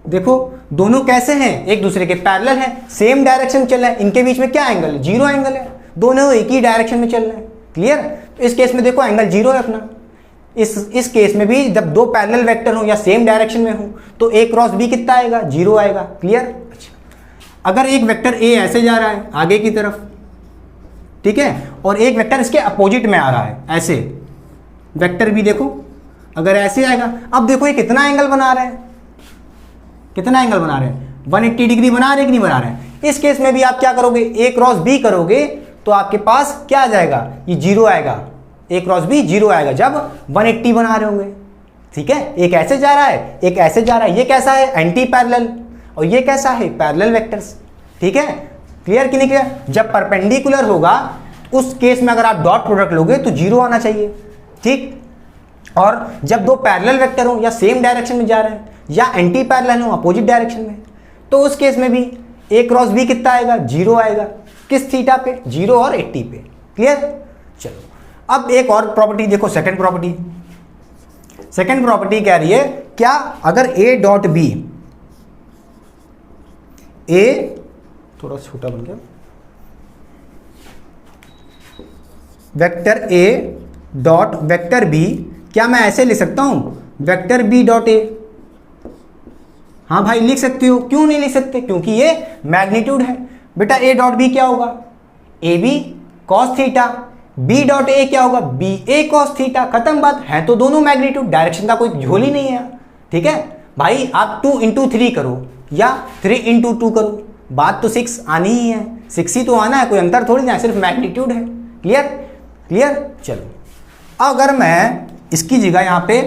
[SPEAKER 1] देखो दोनों कैसे हैं? एक दूसरे के पैरेलल हैं, सेम डायरेक्शन चल रहे हैं। इनके बीच में क्या एंगल है? 0 एंगल है। दोनों एक ही डायरेक्शन में चल रहे हैं। क्लियर? इस केस में देखो एंगल 0 है अपना। इस केस में भी जब दो पैरेलल वेक्टर हो या सेम डायरेक्शन में हो तो a क्रॉस b कितना आएगा? 0 आएगा। क्लियर? अच्छा, अगर एक वेक्टर a ऐसे जा रहा है आगे की तरफ, ठीक है, और एक वेक्टर इसके अपोजिट में आ रहा है ऐसे, वेक्टर b देखो अगर ऐसे आएगा, अब देखो ये कितना एंगल बना रहे हैं? कितना एंगल बना रहे हैं? 180 डिग्री बना रहे हैं कि नहीं बना रहे हैं? इस केस में भी आप क्या करोगे? a क्रॉस b करोगे तो आपके पास क्या आ जाएगा? ये 0 आएगा। a क्रॉस b 0 आएगा जब 180 बना रहे होंगे। ठीक है, एक ऐसे जा रहा है, एक ऐसे जा रहा है। ये कैसा है? Anti parallel. और ये कैसा है? Parallel vectors. ठीक है, क्लियर कि नहीं क्लियर? जब परपेंडिकुलर होगा उस केस में अगर आप डॉट प्रोडक्ट लोगे तो 0 आना चाहिए। ठीक, और जब दो पैरेलल वेक्टर हो या सेम डायरेक्शन में जा रहे हैं या एंटी पैरेलल हो अपोजिट डायरेक्शन में, तो उस केस में भी a क्रॉस b कितना आएगा? 0 आएगा। किस थीटा पे? 0 और 80 पे। क्लियर? चलो अब एक और प्रॉपर्टी देखो, सेकंड प्रॉपर्टी। सेकंड प्रॉपर्टी कह रही है क्या, अगर a डॉट b, a थोड़ा छोटा बन गया, vector a dot vector b, क्या मैं ऐसे लिख सकता हूं? Vector b dot a। हाँ भाई लिख सकते हो। क्यों नहीं लिख सकते? क्योंकि ये मैग्नीट्यूड है। बेटा a डॉट b क्या होगा? A B cos theta. b dot a क्या होगा? B A cos theta. खत्म बात है। तो दोनों मैग्नीट्यूड, डायरेक्शन का कोई झोल ही नहीं है। ठीक है भाई, आप 2 इंटू 3 करो या 3 इंटू 2 करो, बात तो 6 आनी ही है। 6 ही तो आना है, कोई अंतर थोड़ी ना, सिर्फ मैग्नीट्यूड है। क्लियर? क्लियर? चलो अगर मैं इसकी जगह यहाँ पे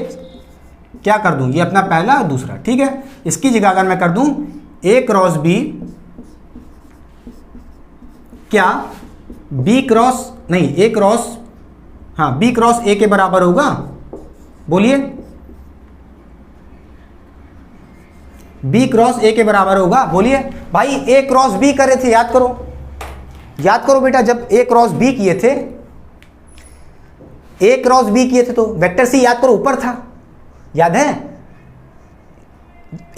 [SPEAKER 1] क्या कर दूं, ये अपना पहला और दूसरा, ठीक है, इसकी जगह अगर मैं कर दूं a क्रॉस b, क्या b क्रॉस नहीं a क्रॉस, हाँ b क्रॉस a के बराबर होगा? बोलिए, b क्रॉस a के बराबर होगा? बोलिए भाई, a क्रॉस b करे थे, याद करो, याद करो बेटा, जब a क्रॉस b किए थे ए क्रॉस बी किए थे तो वेक्टर सी याद करो ऊपर था, याद है,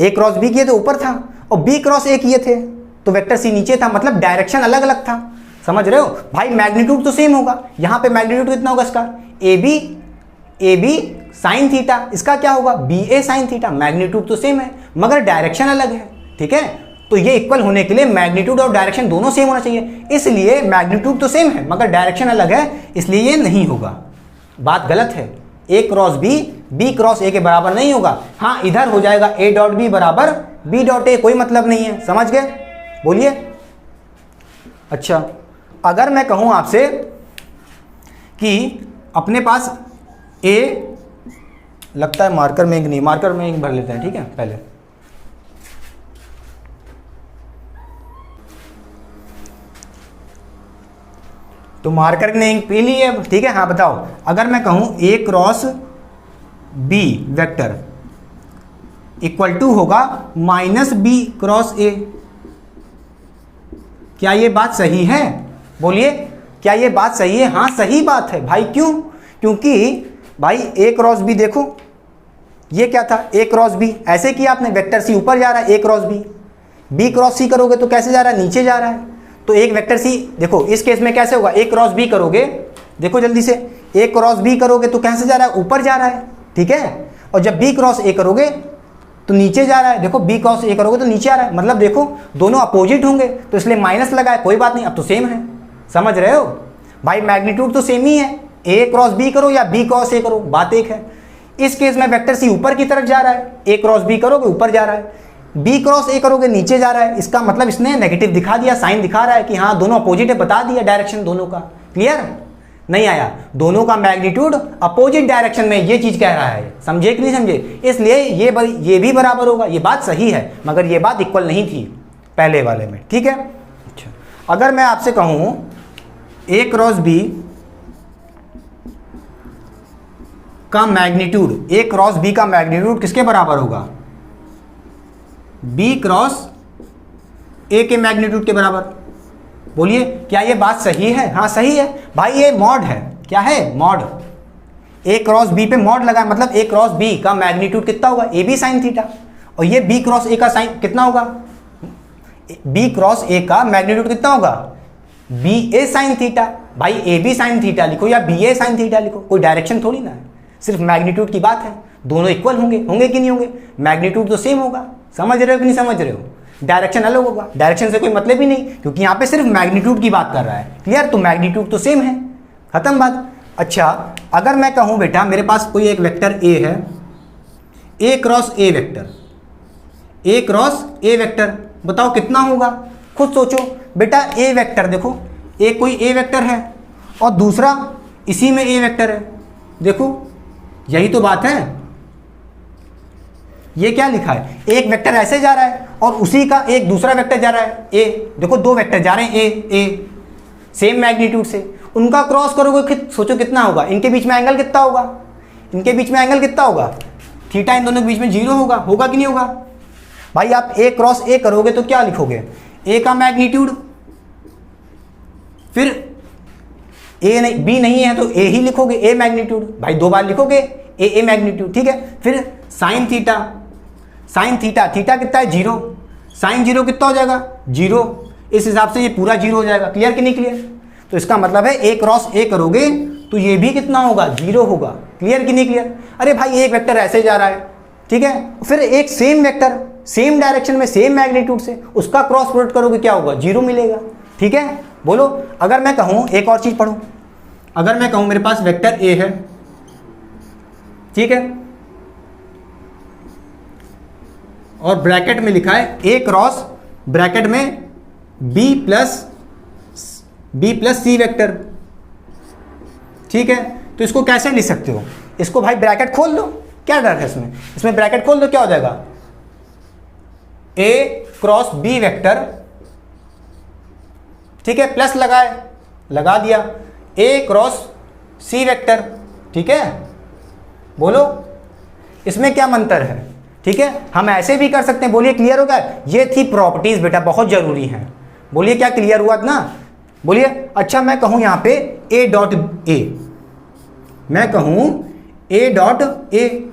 [SPEAKER 1] ए क्रॉस बी किए थे ऊपर था, और बी क्रॉस ए किए थे तो वेक्टर सी नीचे था, मतलब डायरेक्शन अलग अलग था। समझ रहे हो भाई, मैग्नीट्यूड तो सेम होगा, यहां पे मैग्नीट्यूड कितना होगा इसका, ए बी साइन थीटा, इसका क्या होगा बी ए साइन थीटा, मैग्नीट्यूड तो सेम है मगर डायरेक्शन अलग है। ठीक है, तो ये इक्वल होने के लिए मैग्नीट्यूड और डायरेक्शन दोनों सेम होना चाहिए, इसलिए मैग्नीट्यूड तो सेम है मगर डायरेक्शन अलग है, इसलिए ये नहीं होगा। बात गलत है, ए क्रॉस बी क्रॉस ए के बराबर नहीं होगा। हाँ, इधर हो जाएगा ए डॉट बी बराबर बी डॉट ए, कोई मतलब नहीं है। समझ गए, बोलिए। अच्छा, अगर मैं कहूं आपसे कि अपने पास ए, लगता है मार्कर में इंक नहीं, मार्कर में इंक भर लेते हैं। ठीक है, पहले तो मार्कर ने इंक पी ली है। ठीक है, हाँ बताओ, अगर मैं कहूं A cross B vector equal to होगा माइनस बी क्रॉस ए, क्या ये बात सही है? बोलिए, क्या ये बात सही है? हाँ सही बात है भाई। क्यों? क्योंकि भाई ए क्रॉस बी देखो, ये क्या था, ए क्रॉस बी, ऐसे किया आपने, वेक्टर सी ऊपर जा रहा है, ए क्रॉस बी क्रॉस सी करोगे तो कैसे जा रहा है, नीचे जा रहा है। तो एक वेक्टर सी देखो, इस केस में कैसे होगा, ए क्रॉस बी करोगे, देखो जल्दी से, ए क्रॉस बी करोगे तो कैसे जा रहा है, ऊपर जा रहा है। ठीक है, और जब बी क्रॉस ए करोगे तो नीचे जा रहा है, देखो बी क्रॉस ए करोगे तो नीचे आ रहा है, मतलब देखो दोनों अपोजिट होंगे तो इसलिए माइनस लगा है, कोई बात नहीं, अब तो सेम है। समझ रहे हो भाई, मैग्नीट्यूड तो सेम ही है, ए क्रॉस बी करो या बी क्रॉस ए करो, बात एक है। इस केस में वेक्टर सी ऊपर की तरफ जा रहा है, ए क्रॉस बी करोगे ऊपर जा रहा है, बी क्रॉस ए करोगे नीचे जा रहा है, इसका मतलब इसने नेगेटिव दिखा दिया, साइन दिखा रहा है कि हाँ दोनों अपोजिट है, बता दिया डायरेक्शन दोनों का। क्लियर? नहीं आया, दोनों का मैग्नीट्यूड अपोजिट डायरेक्शन में, ये चीज कह रहा है, समझे कि नहीं समझे? इसलिए ये भी बराबर होगा, ये बात सही है, मगर ये बात इक्वल नहीं थी पहले वाले में। ठीक है, अच्छा, अगर मैं आपसे कहूं ए क्रॉस बी का मैग्नीट्यूड, ए क्रॉस बी का मैग्नीट्यूड किसके बराबर होगा, बी क्रॉस ए के मैग्नीट्यूड के बराबर। बोलिए, क्या ये बात सही है? हाँ सही है भाई, ये मॉड है, क्या है, मॉड, ए क्रॉस बी पे मॉड लगा, मतलब ए क्रॉस बी का मैग्नीट्यूड कितना होगा, ए बी साइन थीटा, और ये बी क्रॉस ए का साइन कितना होगा, बी क्रॉस ए का मैग्नीट्यूड कितना होगा, बी ए साइन थीटा। भाई ए बी साइन थीटा लिखो या बी ए साइन थीटा लिखो, कोई डायरेक्शन थोड़ी ना है, सिर्फ मैग्नीट्यूड की बात है, दोनों इक्वल होंगे कि नहीं होंगे, मैग्नीट्यूड तो सेम होगा। समझ रहे हो कि नहीं समझ रहे हो? डायरेक्शन अलग होगा, डायरेक्शन से कोई मतलब ही नहीं, क्योंकि यहाँ पे सिर्फ मैग्नीट्यूड की बात कर रहा है। क्लियर? तो मैग्नीट्यूड तो सेम है, खत्म बात। अच्छा, अगर मैं कहूँ बेटा मेरे पास कोई एक वेक्टर ए है, A cross A vector, A cross A vector, बताओ कितना होगा, खुद सोचो बेटा। ए वेक्टर देखो, एक कोई ए वेक्टर है और दूसरा इसी में ए वेक्टर है, देखो यही तो बात है। ये क्या लिखा है, एक वेक्टर ऐसे जा रहा है और उसी का एक दूसरा वेक्टर जा रहा है ए, देखो दो वेक्टर जा रहे हैं ए सेम मैग्नीट्यूड से, उनका क्रॉस करोगे सोचो कितना होगा, इनके बीच में एंगल कितना होगा, इनके बीच में एंगल कितना होगा, थीटा इन दोनों के बीच में 0 होगा कि नहीं होगा? भाई आप ए क्रॉस ए करोगे तो क्या लिखोगे, ए का मैग्नीट्यूड, फिर ए नहीं बी नहीं है तो ए ही लिखोगे, ए मैग्नीट्यूड, भाई दो बार लिखोगे ए मैग्नीट्यूड। ठीक है, फिर साइन थीटा कितना है 0, साइन 0 कितना हो जाएगा 0, इस हिसाब से ये पूरा 0 हो जाएगा। क्लियर कि नहीं क्लियर? तो इसका मतलब है ए क्रॉस ए करोगे तो ये भी कितना होगा 0 होगा। क्लियर कि नहीं क्लियर? अरे भाई एक वेक्टर ऐसे जा रहा है, ठीक है, फिर एक सेम वेक्टर सेम डायरेक्शन में सेम मैग्नीट्यूड से उसका क्रॉस प्रोडक्ट करोगे क्या होगा, 0 मिलेगा। ठीक है, बोलो। अगर मैं कहूं एक और चीज पढ़ो, अगर मैं कहूं मेरे पास वेक्टर ए है, ठीक है, और ब्रैकेट में लिखा है ए क्रॉस ब्रैकेट में बी प्लस सी वेक्टर, ठीक है, तो इसको कैसे लिख सकते हो, इसको भाई ब्रैकेट खोल दो, क्या डर है इसमें ब्रैकेट खोल दो, क्या हो जाएगा ए क्रॉस बी वेक्टर, ठीक है, प्लस लगा दिया ए क्रॉस सी वेक्टर, ठीक है। बोलो इसमें क्या मंतर है? ठीक है, हम ऐसे भी कर सकते हैं। बोलिए क्लियर होगा? ये थी प्रॉपर्टीज बेटा, बहुत जरूरी है। बोलिए क्या क्लियर हुआ ना? बोलिए। अच्छा मैं कहूं यहां पे ए डॉट ए, मैं कहूँ ए डॉट ए,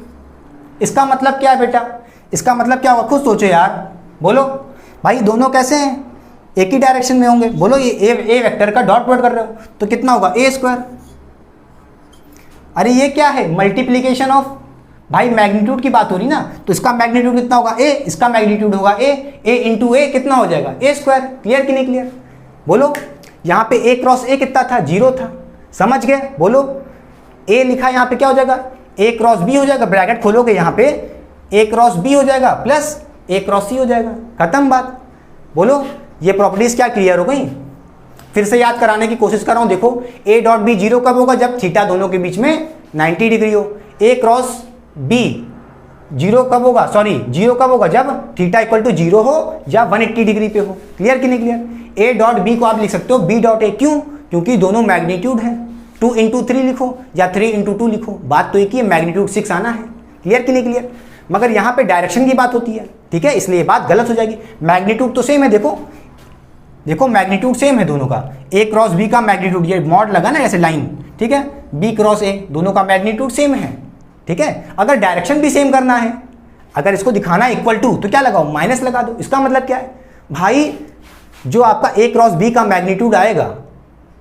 [SPEAKER 1] इसका मतलब क्या है बेटा? इसका मतलब क्या होगा? खुद सोचो यार, बोलो भाई, दोनों कैसे हैं? एक ही डायरेक्शन में होंगे। बोलो ये ए वेक्टर का डॉट प्रोडक्ट कर रहे हो तो कितना होगा? ए स्क्वायर। अरे ये क्या है? मल्टीप्लीकेशन ऑफ, भाई मैग्नीट्यूड की बात हो रही ना, तो इसका मैग्नीट्यूड कितना होगा? ए, इसका मैग्नीट्यूड होगा ए इंटू ए कितना हो जाएगा? ए स्क्वायर। क्लियर कि नहीं क्लियर? बोलो यहाँ पे ए क्रॉस ए कितना था? 0 था। समझ गए? बोलो ए लिखा यहाँ पे क्या हो जाएगा? ए क्रॉस बी हो जाएगा, ब्रैकेट खोलोगे यहाँ पे ए क्रॉस बी हो जाएगा प्लस ए क्रॉस सी हो जाएगा। खत्म बात। बोलो ये प्रॉपर्टीज क्या क्लियर हो गई? फिर से याद कराने की कोशिश कर रहा हूं। देखो ए डॉट बी 0 कब होगा? जब थीटा दोनों के बीच में 90 डिग्री हो। ए क्रॉस बी 0 कब होगा? सॉरी 0 कब होगा? जब थीटा इक्वल टू 0 हो या 180 डिग्री पे हो। क्लियर कि नहीं क्लियर? ए डॉट बी को आप लिख सकते हो बी डॉट ए। क्यों? क्योंकि दोनों मैग्नीट्यूड है। 2 इंटू 3 लिखो या 3 इंटू 2 लिखो, बात तो एक ही है, मैग्नीट्यूड 6 आना है। क्लियर कि नहीं क्लियर? मगर यहाँ पे डायरेक्शन की बात होती है, ठीक है, इसलिए बात गलत हो जाएगी। मैग्नीट्यूड तो सेम है। देखो मैग्नीट्यूड सेम है दोनों का। ए क्रॉस बी का मैग्नीट्यूड, ये मॉड लगा ना ऐसे लाइन, ठीक है, बी क्रॉस ए, दोनों का मैग्नीट्यूड सेम है। ठीक है, अगर डायरेक्शन भी सेम करना है, अगर इसको दिखाना है इक्वल टू, तो क्या लगाओ? माइनस लगा दो। इसका मतलब क्या है भाई? जो आपका ए क्रॉस बी का मैग्नीट्यूड आएगा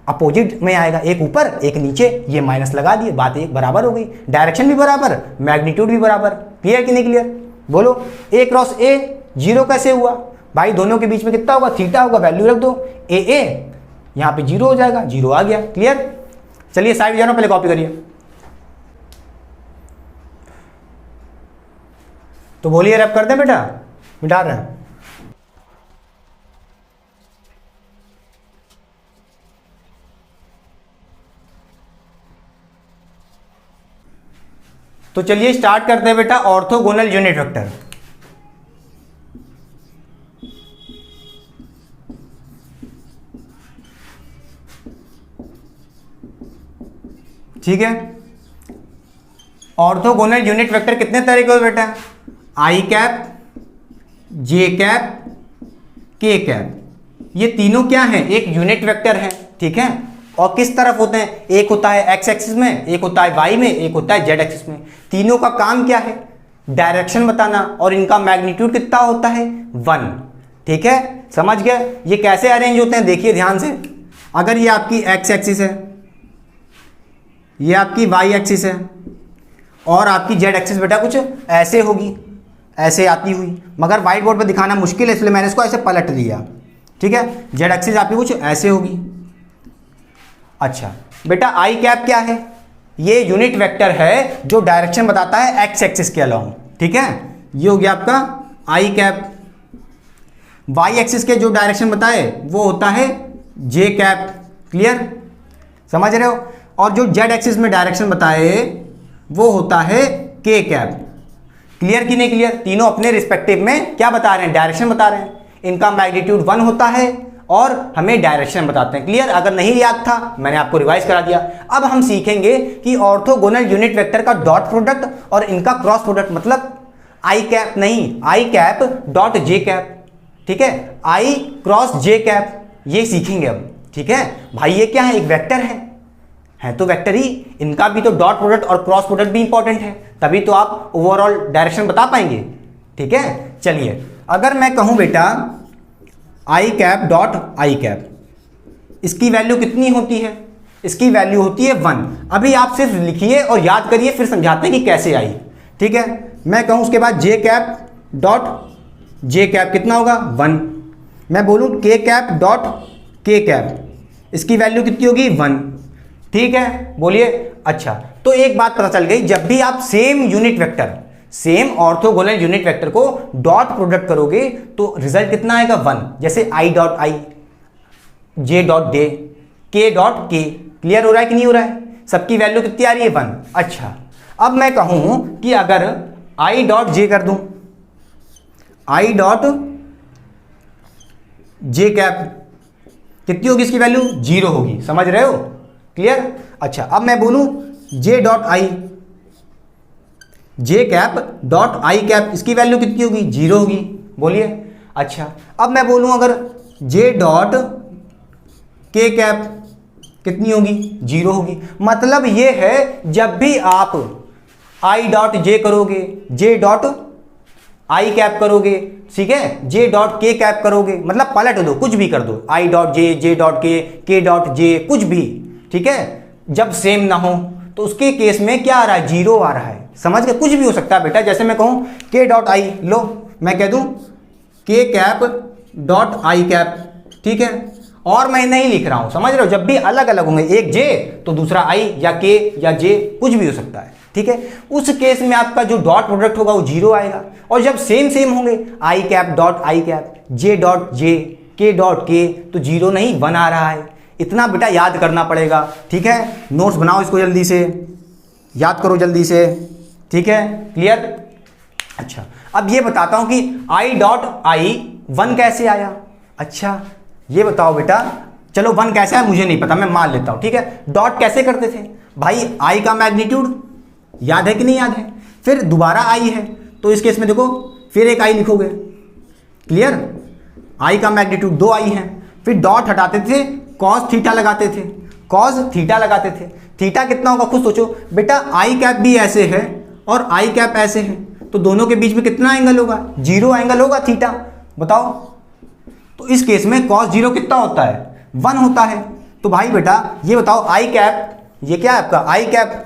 [SPEAKER 1] अपोजिट में आएगा, एक ऊपर एक नीचे, ये माइनस लगा दिए, बात एक बराबर हो गई। डायरेक्शन भी बराबर, मैग्नीट्यूड भी बराबर। क्लियर कि नहीं क्लियर? बोलो ए क्रॉस ए 0 कैसे हुआ? भाई दोनों के बीच में कितना होगा? थीटा होगा, वैल्यू रख दो ए यहाँ पे 0 हो जाएगा, 0 आ गया। क्लियर? चलिए साइड जानो, पहले कॉपी करिए। तो बोलिए रैप कर दें बेटा, मिटा रहे हैं। तो चलिए स्टार्ट करते हैं बेटा ऑर्थोगोनल यूनिट वेक्टर। ठीक है, ऑर्थोगोनल यूनिट वेक्टर कितने तरह के हो बेटा? आई कैप, जे कैप, के कैप। ये तीनों क्या है? एक यूनिट वेक्टर है। ठीक है, और किस तरफ होते हैं? एक होता है एक्स एक्सिस में, एक होता है वाई में, एक होता है जेड एक्सिस में। तीनों का काम क्या है? डायरेक्शन बताना, और इनका मैग्नीट्यूड कितना होता है? 1। ठीक है, समझ गए? ये कैसे अरेंज होते हैं देखिए ध्यान से। अगर ये आपकी एक्स एक्सिस है, ये आपकी वाई एक्सिस है, और आपकी जेड एक्सिस बेटा कुछ ऐसे होगी, ऐसे आती हुई, मगर व्हाइट बोर्ड पर दिखाना मुश्किल है इसलिए मैंने इसको ऐसे पलट दिया। ठीक है, जेड एक्सिस आपकी कुछ ऐसे होगी। अच्छा बेटा आई कैप क्या है? ये यूनिट वेक्टर है जो डायरेक्शन बताता है एक्स एक्सिस के अलाउंग। ठीक है, ये हो गया आपका आई कैप। वाई एक्सिस के जो डायरेक्शन बताए वो होता है जे कैप। क्लियर, समझ रहे हो? और जो जेड एक्सिस में डायरेक्शन बताए वो होता है के कैप। क्लियर कि नहीं क्लियर? तीनों अपने रिस्पेक्टिव में क्या बता रहे हैं? डायरेक्शन बता रहे हैं। इनका मैग्नीट्यूड 1 होता है और हमें डायरेक्शन बताते हैं। क्लियर? अगर नहीं याद था मैंने आपको रिवाइज करा दिया। अब हम सीखेंगे कि ऑर्थोगोनल यूनिट वेक्टर का डॉट प्रोडक्ट और इनका क्रॉस प्रोडक्ट, मतलब आई कैप नहीं, आई कैप डॉट जे कैप। ठीक है, आई क्रॉस जे कैप, ये सीखेंगे अब। ठीक है भाई, ये क्या है? एक वेक्टर है तो वेक्टर ही, इनका भी तो डॉट प्रोडक्ट और क्रॉस प्रोडक्ट भी इंपॉर्टेंट है, तभी तो आप ओवरऑल डायरेक्शन बता पाएंगे। ठीक है, चलिए अगर मैं कहूं बेटा आई कैप डॉट आई कैप, इसकी वैल्यू कितनी होती है? इसकी वैल्यू होती है 1। अभी आप सिर्फ लिखिए और याद करिए, फिर समझाते हैं कि कैसे आई। ठीक है, मैं कहूं उसके बाद जे कैप डॉट जे कैप कितना होगा? 1। मैं बोलूं के कैप डॉट के कैप, इसकी वैल्यू कितनी होगी? 1। ठीक है, बोलिए। अच्छा, तो एक बात पता चल गई, जब भी आप same unit vector, same orthogonal unit vector co dot product करोगे तो रिजल्ट कितना आएगा? 1। जैसे I dot I, J dot J, K dot के। क्लियर हो रहा है कि नहीं हो रहा है? सबकी वैल्यू कितनी आ रही है? 1। अच्छा, अब मैं कहूं कि अगर आई डॉट जे कर दूं, आई डॉट जे कैप कितनी होगी? इसकी वैल्यू 0 होगी। समझ रहे हो? क्लियर? अच्छा, अब मैं बोलूं J dot I, J cap dot I cap, इसकी वैल्यू कितनी होगी? 0 होगी। बोलिए। अच्छा, अब मैं बोलूं अगर जे डॉट के कैप, कितनी होगी? 0 होगी। मतलब ये है जब भी आप आई डॉट जे करोगे, जे डॉट आई कैप करोगे, ठीक है, जे डॉट के कैप करोगे, मतलब पलट दो, कुछ भी कर दो, आई डॉट जे डॉट के डॉट जे, कुछ भी, ठीक है, जब सेम ना हो तो उसके केस में क्या आ रहा है? 0 आ रहा है। समझ गए? कुछ भी हो सकता है बेटा। जैसे मैं कहूं के डॉट आई, लो मैं कह दूं के कैप डॉट आई कैप, ठीक है, और मैं नहीं लिख रहा हूं, समझ रहे हो? जब भी अलग अलग होंगे, एक जे तो दूसरा आई, या के या जे, कुछ भी हो सकता है, ठीक है। उस केस में आपका जो डॉट प्रोडक्ट होगा वो 0 आएगा। और जब सेम सेम होंगे, I cap dot I cap, J dot J, K dot के, तो 0 नहीं 1 आ रहा है। इतना बेटा याद करना पड़ेगा, ठीक है। नोट्स बनाओ इसको जल्दी से, याद करो जल्दी से, ठीक है, क्लियर? अच्छा, अब ये बताता हूं कि आई डॉट आई 1 कैसे आया। अच्छा ये बताओ बेटा, चलो 1 कैसे आया मुझे नहीं पता, मैं मान लेता हूं, ठीक है। डॉट कैसे करते थे भाई? आई का मैग्नीट्यूड याद है कि नहीं याद है? फिर दोबारा आई है तो इस केस में देखो फिर एक आई लिखोगे, क्लियर? आई का मैग्नीट्यूड 2 आई है। फिर डॉट हटाते थे, कॉस थीटा लगाते थे, कॉस थीटा लगाते थे। थीटा कितना होगा खुद सोचो बेटा। आई कैप भी ऐसे है और आई कैप ऐसे है, तो दोनों के बीच में कितना एंगल होगा? 0 एंगल होगा थीटा, बताओ। तो इस केस में कॉस 0 कितना होता है? 1 होता है। तो भाई बेटा ये बताओ, आई कैप, ये क्या है आपका आई कैप,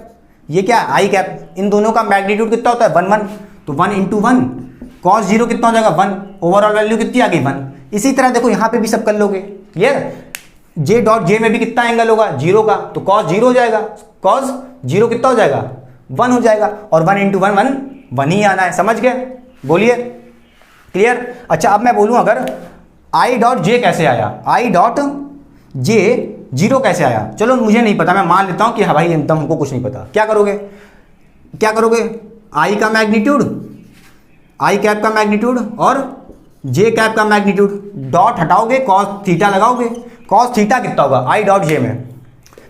[SPEAKER 1] ये क्या है आई कैप, इन दोनों का मैग्नीट्यूड कितना होता है? 1 1, तो 1 इंटू 1, कॉस 0 कितना हो जाएगा? 1, ओवरऑल वैल्यू कितनी आ गई? 1। इसी तरह देखो यहाँ पे भी सब कर लोगे, क्लियर? जे डॉट जे में भी कितना एंगल होगा? 0 का, तो कॉस 0 हो जाएगा, कॉस 0 कितना हो जाएगा? 1 हो जाएगा। और 1 इंटू 1 1, 1 ही आना है, समझ गए? बोलिए, क्लियर? अच्छा अब मैं बोलूं अगर आई डॉट जे कैसे आया, आई डॉट जे 0 कैसे आया? चलो मुझे नहीं पता, मैं मान लेता हूं कि हाँ भाई एकदम हमको कुछ नहीं पता। क्या करोगे, क्या करोगे? आई का मैग्नीट्यूड, आई कैप का मैग्नीट्यूड और जे कैप का मैग्नीट्यूड, डॉट हटाओगे, कॉस थीटा लगाओगे। कॉस थीटा कितना होगा आई डॉट जे में?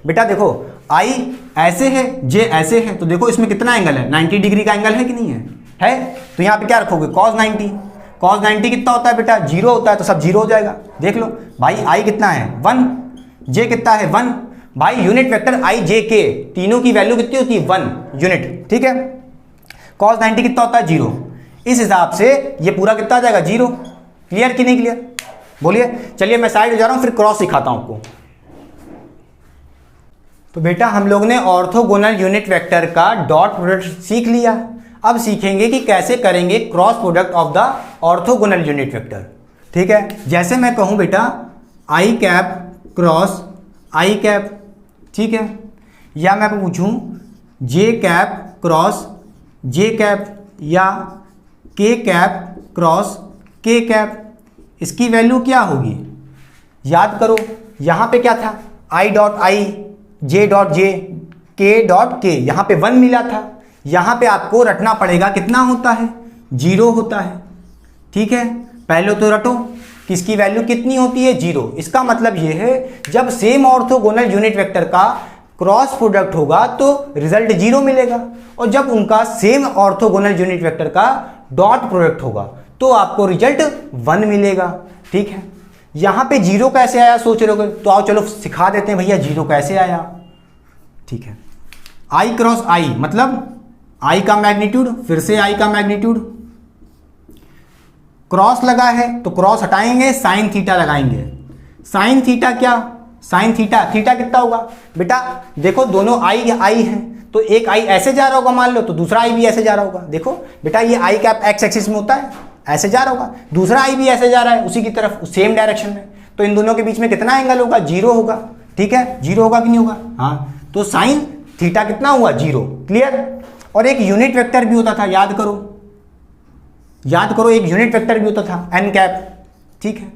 [SPEAKER 1] बेटा देखो आई ऐसे है, जे ऐसे है, तो देखो इसमें कितना एंगल है? 90 डिग्री का एंगल है कि नहीं है? है। तो यहाँ पे क्या रखोगे? कॉस 90। कॉस 90 कितना होता है बेटा? 0 होता है, तो सब 0 हो जाएगा। देख लो भाई, आई कितना है? 1, जे कितना है? 1। भाई यूनिट वेक्टर आई जे के तीनों की वैल्यू कितनी होती है? 1 यूनिट, ठीक है। कॉस 90 कितना होता है? 0। इस हिसाब से ये पूरा कितना आ जाएगा? 0। क्लियर कि नहीं क्लियर? बोलिए। चलिए मैं साइड हो जा रहा हूं, फिर क्रॉस सिखाता हूं आपको। तो बेटा हम लोग ने ऑर्थोगोनल यूनिट वेक्टर का डॉट प्रोडक्ट सीख लिया। अब सीखेंगे कि कैसे करेंगे cross product of the orthogonal unit vector, ठीक है। जैसे मैं कहूं बेटा आई कैप क्रॉस आई कैप, ठीक है, या मैं पूछूं जे कैप क्रॉस जे कैप या के कैप क्रॉस के कैप, इसकी वैल्यू क्या होगी? याद करो, यहां पे क्या था? I dot I, J dot J, K dot के, यहां पे 1 मिला था। यहां पे आपको रटना पड़ेगा, कितना होता है? 0 होता है, ठीक है। पहले तो रटो कि इसकी वैल्यू कितनी होती है? 0। इसका मतलब यह है जब सेम ऑर्थोगोनल यूनिट वेक्टर का क्रॉस प्रोडक्ट होगा तो रिजल्ट 0 मिलेगा, और जब उनका सेम ऑर्थोगोनल यूनिट वेक्टर का डॉट प्रोडक्ट होगा तो आपको रिजल्ट 1 मिलेगा, ठीक है। यहां पे 0 कैसे आया सोच रहे हो? तो आओ चलो सिखा देते हैं भैया 0 कैसे आया, ठीक है। आई क्रॉस आई मतलब आई का मैग्नीट्यूड, फिर से आई का मैग्नीट्यूड, क्रॉस लगा है तो क्रॉस हटाएंगे, साइन थीटा लगाएंगे। साइन थीटा क्या? साइन थीटा, थीटा कितना होगा बेटा? देखो दोनों आई आई है, तो एक आई ऐसे जा रहा होगा मान लो, तो दूसरा आई भी ऐसे जा रहा होगा। देखो बेटा ये आई कैप एक्स एक्सिस में होता है, ऐसे जा रहा होगा, दूसरा आई भी ऐसे जा रहा है उसी की तरफ, सेम डायरेक्शन में, तो इन दोनों के बीच में कितना एंगल होगा? 0 होगा, ठीक है। 0 होगा कि नहीं होगा? हाँ, तो साइन थीटा कितना हुआ? 0, क्लियर। और एक यूनिट वेक्टर भी होता था, याद करो, याद करो, एक यूनिट वेक्टर भी होता था एन कैप, ठीक है।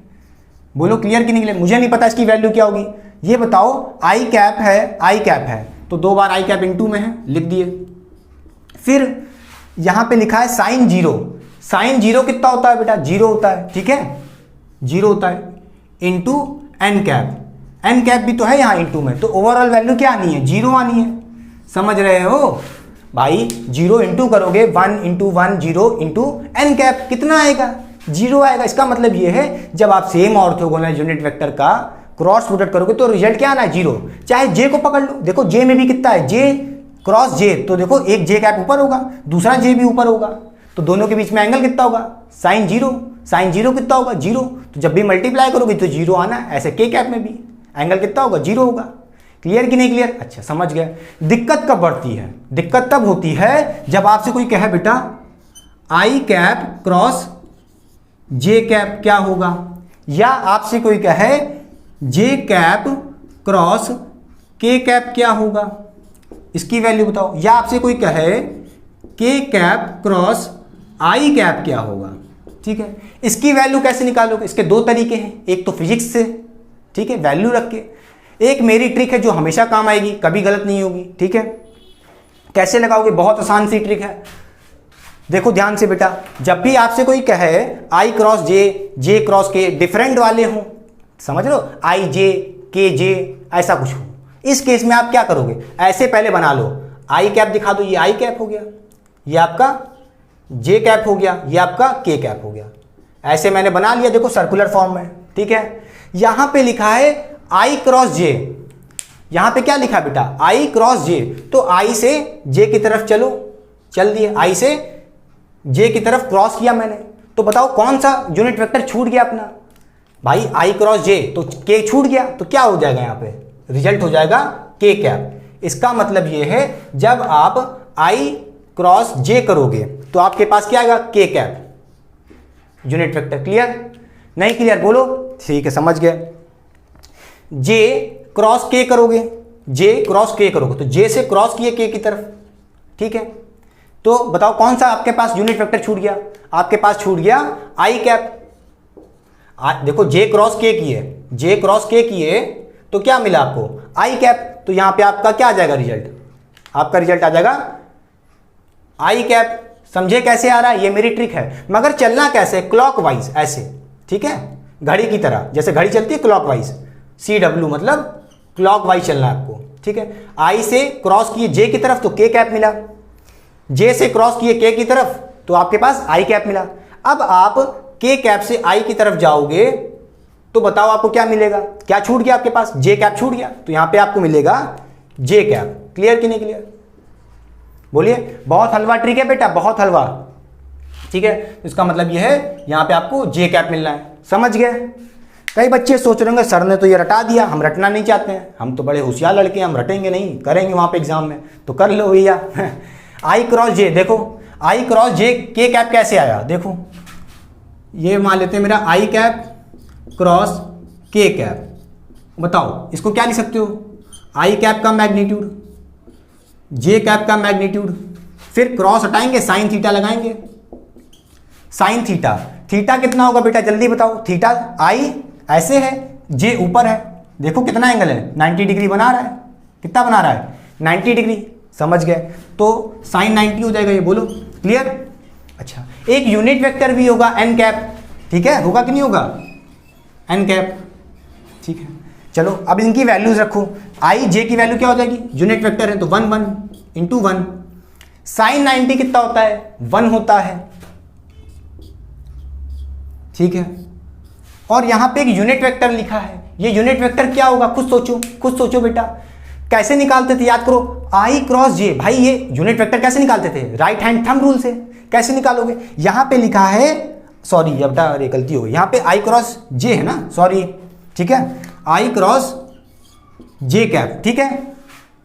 [SPEAKER 1] बोलो क्लियर कि नहीं क्लियर? मुझे नहीं पता इसकी वैल्यू क्या होगी। ये बताओ आई कैप है, आई कैप है, तो 2 बार आई कैप इनटू में है, लिख दिए। फिर यहां पे लिखा है साइन 0। साइन 0 कितना होता है बेटा? 0 होता है, ठीक है, 0 होता है, into n cap. N cap भी तो है यहाँ इंटू में, तो ओवरऑल वैल्यू क्या आनी है? 0 आनी है, समझ रहे हो भाई? 0 इंटू करोगे 1 इंटू 1 0 इंटू एन कैप, कितना आएगा? 0 आएगा। इसका मतलब ये है जब आप सेम ऑर्थोगोनल यूनिट वेक्टर का क्रॉस प्रोडक्ट करोगे तो रिजल्ट क्या आना है, 0। चाहे जे को पकड़ लो, देखो जे में भी कितना है, जे क्रॉस जे, तो देखो एक जे कैप ऊपर होगा, दूसरा जे भी ऊपर होगा, तो दोनों के बीच में एंगल कितना होगा, साइन 0। साइन 0 कितना होगा, 0। तो जब भी मल्टीप्लाई करोगे तो 0 आना है। ऐसे के कैप में भी एंगल कितना होगा, 0 होगा। क्लियर कि नहीं क्लियर? अच्छा, समझ गए। दिक्कत कब बढ़ती है? दिक्कत तब होती है जब आपसे कोई कहे बेटा आई कैप क्रॉस जे कैप क्या होगा, या आपसे कोई कहे जे कैप क्रॉस के कैप क्या होगा, इसकी वैल्यू बताओ। या आपसे कोई कहे के कैप क्रॉस आई कैप क्या होगा, ठीक है। इसकी वैल्यू कैसे निकालोगे? इसके दो तरीके हैं, एक तो फिजिक्स से, ठीक है, वैल्यू रख के, एक मेरी ट्रिक है जो हमेशा काम आएगी, कभी गलत नहीं होगी, ठीक है। कैसे लगाओगे? बहुत आसान सी ट्रिक है, देखो ध्यान से बेटा। जब भी आपसे कोई कहे आई क्रॉस जे क्रॉस के डिफरेंट वाले हों, समझ लो, आई जे के जे ऐसा कुछ हो, इस केस में आप क्या करोगे, ऐसे पहले बना लो, आई कैप दिखा दो, ये आई कैप हो गया, ये आपका जे कैप हो गया, ये आपका के कैप हो गया। ऐसे मैंने बना लिया, देखो सर्कुलर फॉर्म में, ठीक है। यहां पे लिखा है आई क्रॉस जे, यहां पे क्या लिखा बेटा, आई क्रॉस जे, तो आई से जे की तरफ चल दिए, आई से जे की तरफ क्रॉस किया मैंने, तो बताओ कौन सा यूनिट वेक्टर छूट गया अपना, भाई आई क्रॉस जे, तो के छूट गया, तो क्या हो जाएगा यहाँ पे, रिजल्ट हो जाएगा के कैप। इसका मतलब ये है जब आप आई क्रॉस जे करोगे तो आपके पास क्या आएगा, के कैप यूनिट वेक्टर। क्लियर? नहीं क्लियर बोलो? ठीक है, समझ गए। जे क्रॉस के करोगे, जे क्रॉस के करोगे तो जे से क्रॉस किए के की तरफ, ठीक है। तो बताओ कौन सा आपके पास यूनिट वेक्टर छूट गया, आपके पास छूट गया आई कैप। देखो जे क्रॉस के किए, जे क्रॉस के किए तो क्या मिला आपको, आई कैप। तो यहां पे आपका क्या आ जाएगा रिजल्ट, आपका रिजल्ट आ जाएगा आई कैप। समझे कैसे आ रहा है? ये मेरी ट्रिक है, मगर चलना कैसे, क्लॉकवाइज ऐसे, ठीक है, घड़ी की तरह, जैसे घड़ी चलती है क्लॉकवाइज, CW मतलब क्लॉकवाइज चलना है आपको, ठीक है। आई से क्रॉस किए जे की तरफ तो के कैप मिला, जे से क्रॉस किए के की तरफ तो आपके पास आई कैप मिला। अब आप के कैप से आई की तरफ जाओगे तो बताओ आपको क्या मिलेगा, क्या छूट गया आपके पास, जे कैप छूट गया, तो यहां पे आपको मिलेगा जे कैप। क्लियर कि नहीं क्लियर? बोलिए। बहुत हलवा ट्रिक है बेटा, बहुत हलवा, ठीक है। इसका मतलब यह है यहां पे आपको जे कैप मिलना है, समझ गए। कई बच्चे सोच रहे होंगे सर ने तो ये रटा दिया, हम रटना नहीं चाहते हैं, हम तो बड़े होशियार लड़के हैं, हम रटेंगे नहीं, करेंगे वहां पे एग्जाम में, तो कर लो भैया। आई क्रॉस जे, देखो आई क्रॉस जे के कैप कैसे आया, देखो ये मान लेते हैं मेरा आई कैप क्रॉस के कैप। बताओ इसको क्या लिख सकते हो, आई कैप का मैग्नीट्यूड, जे कैप का मैग्नीट्यूड, फिर क्रॉस हटाएंगे, साइन थीटा लगाएंगे, साइन थीटा, थीटा कितना होगा बेटा जल्दी बताओ, थीटा आई ऐसे है, जे ऊपर है, देखो कितना एंगल है, 90 डिग्री बना रहा है, कितना बना रहा है, 90 डिग्री, समझ गए। तो साइन 90 हो जाएगा ये, बोलो क्लियर। अच्छा, एक यूनिट वेक्टर भी होगा एन कैप, ठीक है, होगा कि नहीं होगा, एन कैप, ठीक है। चलो अब इनकी वैल्यूज रखो, आई जे की वैल्यू क्या हो जाएगी, यूनिट वेक्टर है तो 1 1 इंटू 1, साइन 90 कितना होता है, 1 होता है, ठीक है। और यहां पे एक यूनिट वेक्टर लिखा है, ये यूनिट वेक्टर क्या होगा, खुद सोचो बेटा, कैसे निकालते थे, याद करो, आई क्रॉस जे, भाई ये यूनिट वेक्टर कैसे निकालते थे, राइट हैंड थंब रूल से। कैसे निकालोगे, यहां पे लिखा है, सॉरी ये बेटा अरे गलती हो गई, यहां पे आई क्रॉस जे है ना, सॉरी, ठीक है, आई क्रॉस जे कैप, ठीक है,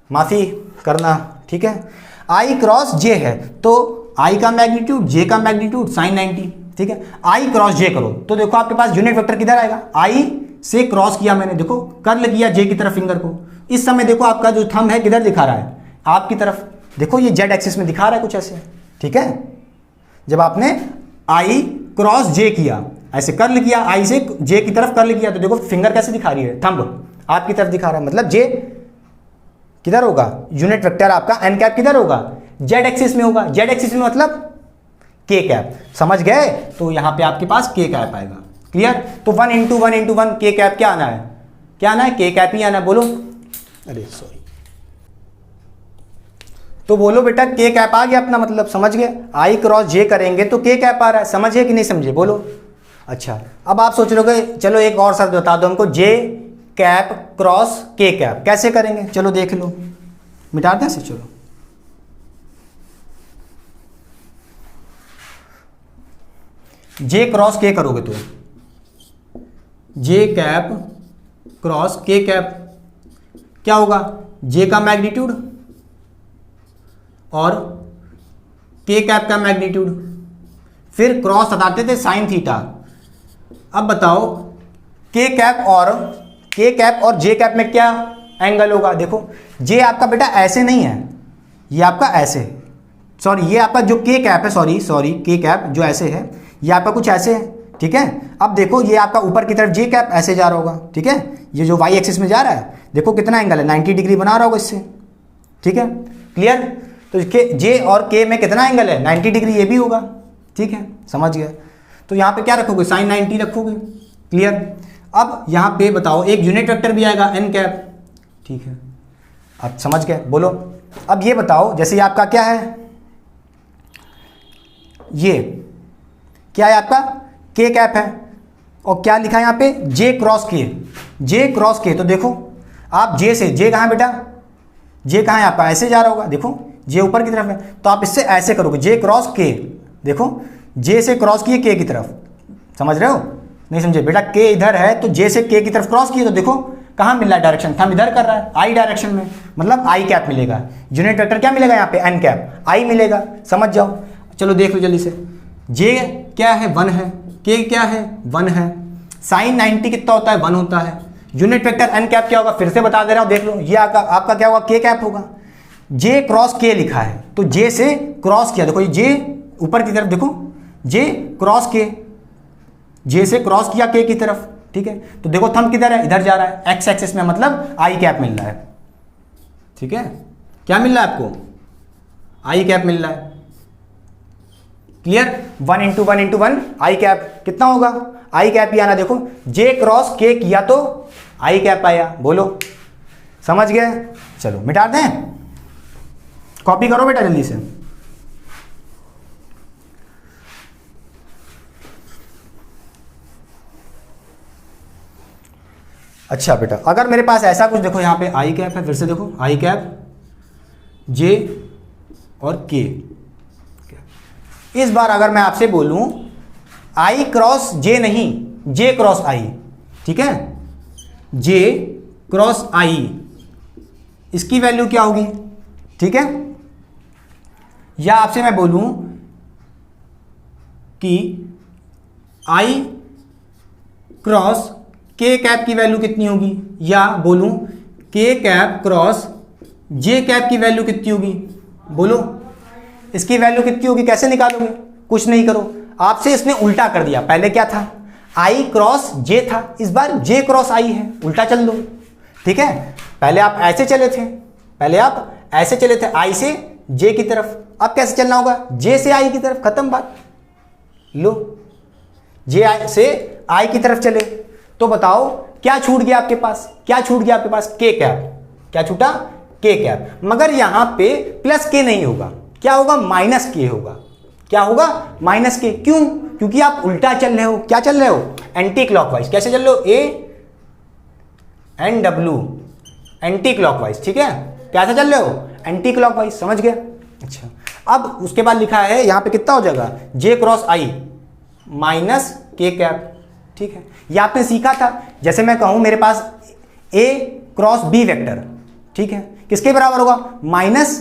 [SPEAKER 1] माफी करना, ठीक है। आई क्रॉस जे है तो आई का मैग्नीट्यूड, जे का मैग्नीट्यूड साइन 90, ठीक है। आई क्रॉस जे करो तो देखो आपके पास यूनिट वेक्टर किधर आएगा, आई से क्रॉस किया मैंने, देखो कर्ल किया जे की तरफ फिंगर को, इस समय देखो आपका जो थंब है किधर दिखा रहा है, आपकी तरफ, देखो ये जेड एक्सिस में दिखा रहा है कुछ ऐसे, ठीक है। जब आपने आई क्रॉस जे किया, ऐसे कर्ल किया, आई से जे की तरफ कर्ल किया, तो देखो फिंगर कैसे दिखा रही है, थंब आपकी तरफ दिखा रहा है, मतलब जे किधर होगा, यूनिट वेक्टर आपका एन कैप किधर होगा, जेड एक्सिस में होगा, जेड एक्सिस में मतलब के कैप, समझ गए। तो यहां पे आपके पास के कैप आएगा, क्लियर। तो 1 इंटू 1 इंटू 1 के कैप क्या आना है, क्या आना है, के कैप ही आना है, बोलो, अरे सॉरी, तो बोलो बेटा के कैप आ गया अपना, मतलब समझ गए, आई क्रॉस जे करेंगे तो के कैप आ रहा है, समझे कि नहीं समझे, बोलो। अच्छा अब आप सोच रहे हो चलो एक और शब्द बता दो हमको, जे कैप क्रॉस के कैप कैसे करेंगे, चलो देख लो, मिटा दें इसे। चलो जे क्रॉस के करोगे तो जे कैप क्रॉस के कैप क्या होगा, जे का मैग्नीट्यूड और के कैप का मैग्नीट्यूड, फिर क्रॉस हटाते थे साइन थीटा। अब बताओ के कैप और जे कैप में क्या एंगल होगा। देखो जे आपका बेटा ऐसे नहीं है, ये आपका ऐसे, सॉरी ये आपका जो के कैप है, सॉरी के कैप जो ऐसे है ये आपका कुछ ऐसे है, ठीक है। अब देखो ये आपका ऊपर की तरफ जे कैप ऐसे जा रहा होगा, ठीक है, ये जो वाई एक्सिस में जा रहा है, देखो कितना एंगल है, 90 डिग्री बना रहा होगा इससे, ठीक है, क्लियर। तो जे और के में कितना एंगल है, 90 डिग्री, ये भी होगा, ठीक है, समझ गया। तो यहाँ पे क्या रखोगे, साइन 90 रखोगे, क्लियर। अब यहाँ पे बताओ एक यूनिट वेक्टर भी आएगा एन कैप, ठीक है, आप समझ गए, बोलो। अब ये बताओ जैसे ये आपका क्या है, ये क्या है आपका के कैप है, और क्या लिखा है यहाँ पे जे क्रॉस के। तो देखो आप जे से, जे कहाँ बेटा, जे कहाँ है आपका, ऐसे जा रहा होगा, देखो जे ऊपर की तरफ है, तो आप इससे ऐसे करोगे जे क्रॉस के, देखो जे से क्रॉस किए के की तरफ, समझ रहे हो, नहीं समझे बेटा, के इधर है तो जे से के की तरफ क्रॉस किए, तो देखो कहाँ मिल रहा है डायरेक्शन, थंब इधर कर रहा है, आई डायरेक्शन में, मतलब आई कैप मिलेगा, यूनिट वेक्टर क्या मिलेगा यहाँ पे, एन कैप, आई मिलेगा, समझ जाओ। चलो देख लो जल्दी से, जे क्या है 1 है, के क्या है 1 है, साइन 90 कितना होता है 1 होता है, यूनिट वेक्टर एन कैप क्या होगा, फिर से बता दे रहा हूँ, देख लो, ये आपका क्या होगा, के कैप होगा। जे क्रॉस के लिखा है तो जे से क्रॉस किया, देखो ये जे ऊपर की तरफ, देखो जे क्रॉस के, जे से क्रॉस किया के की तरफ, ठीक है। तो देखो थंब किधर है, इधर जा रहा है, एक्स एक्सिस में, मतलब आई कैप मिल रहा है, ठीक है, क्या मिल रहा है आपको, आई कैप मिल रहा है, क्लियर। 1 × 1 × 1 आई कैप कितना होगा, आई कैप ही आना, देखो जे क्रॉस के किया तो आई कैप आया, बोलो, समझ गए। चलो मिटा दें, कॉपी करो बेटा जल्दी से। अच्छा बेटा, अगर मेरे पास ऐसा कुछ, देखो यहाँ पे आई कैप है, फिर से देखो आई कैप, जे और के, इस बार अगर मैं आपसे बोलूं आई क्रॉस जे नहीं, जे क्रॉस आई, ठीक है, जे क्रॉस आई, इसकी वैल्यू क्या होगी, ठीक है। या आपसे मैं बोलूं कि आई क्रॉस के कैप की वैल्यू कितनी होगी, या बोलूं के कैप क्रॉस जे कैप की वैल्यू कितनी होगी, बोलो इसकी वैल्यू कितनी होगी, कैसे निकालोगे, कुछ नहीं करो, आपसे इसने उल्टा कर दिया, पहले क्या था आई क्रॉस जे था, इस बार जे क्रॉस आई है, उल्टा चल दो, ठीक है। पहले आप ऐसे चले थे, आई से जे की तरफ, अब कैसे चलना होगा, जे से आई की तरफ, खत्म बात, लो जे से आई की तरफ चले। तो बताओ क्या छूट गया आपके पास, के कैप, क्या छूटा, के कैप, मगर यहां पे प्लस के नहीं होगा, क्या होगा, माइनस के होगा, क्या होगा, माइनस के, क्यों, क्योंकि आप उल्टा चल रहे हो, क्या चल रहे हो, एंटी क्लॉकवाइज, कैसे चल रहे हो, A N W, anti clockwise, ठीक है, कैसे चल रहे हो, एंटी क्लॉकवाइज, समझ गए। अच्छा, अब उसके बाद लिखा है यहाँ पे कितना हो जाएगा, जे क्रॉस आई माइनस के कैप, ठीक है। ये आपने सीखा था, जैसे मैं कहूं मेरे पास ए क्रॉस बी वेक्टर, ठीक है, किसके बराबर होगा, माइनस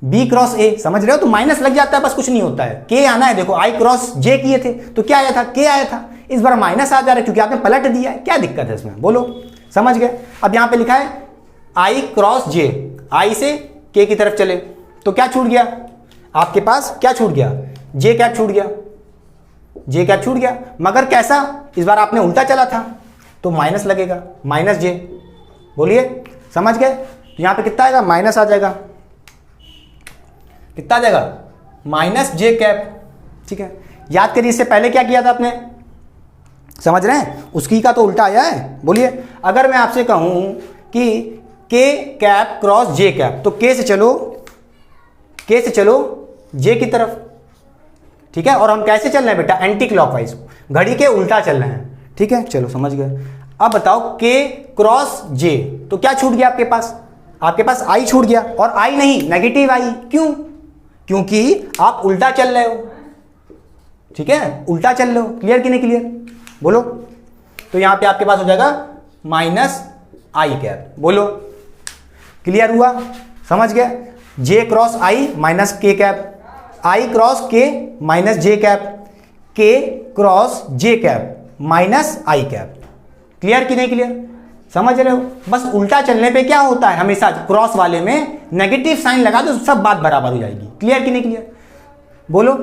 [SPEAKER 1] बी क्रॉस ए, समझ रहे हो, तो माइनस लग जाता है, बस कुछ नहीं होता है, के आना है, देखो आई क्रॉस जे किए थे तो क्या आया था, के आया था, इस बार माइनस आ जा रहा है क्योंकि आपने पलट दिया है, क्या दिक्कत है इसमें, बोलो, समझ गए। अब यहां पे लिखा है आई क्रॉस जे, आई से के की तरफ चले तो क्या छूट गया आपके पास, क्या छूट गया, जे कैप छूट गया, जे कैप छूट गया, मगर कैसा, इस बार आपने उल्टा चला था तो माइनस लगेगा, माइनस जे, बोलिए, समझ गए। तो यहां पे कितना आएगा, माइनस आ जाएगा, कितना आ जाएगा, माइनस जे कैप, ठीक है। याद करिए इससे पहले क्या किया था आपने, समझ रहे हैं, उसकी का तो उल्टा आया है, बोलिए। अगर मैं आपसे कहूं कि के कैप क्रॉस जे कैप, तो के से चलो जे की तरफ, ठीक है, और हम कैसे चल रहे हैं बेटा, एंटी क्लॉकवाइज, घड़ी के उल्टा चल रहे हैं, ठीक है, चलो समझ गए। अब बताओ k क्रॉस j, तो क्या छूट गया आपके पास? आपके पास i छूट गया, और i नहीं, नेगेटिव i। क्यों? क्योंकि आप उल्टा चल रहे हो, ठीक है, उल्टा चल रहे हो। क्लियर कि नहीं क्लियर? बोलो। तो यहां पे आपके पास हो जाएगा माइनस आई कैप। बोलो, क्लियर हुआ? समझ गए? जे क्रॉस आई माइनस के कैप, आई क्रॉस के माइनस जे कैप, के क्रॉस जे कैप माइनस आई कैप। क्लियर कि नहीं क्लियर? समझ रहे हो? बस उल्टा चलने पे क्या होता है, हमेशा क्रॉस वाले में नेगेटिव साइन लगा दो, सब बात बराबर हो जाएगी। क्लियर कि नहीं क्लियर? बोलो,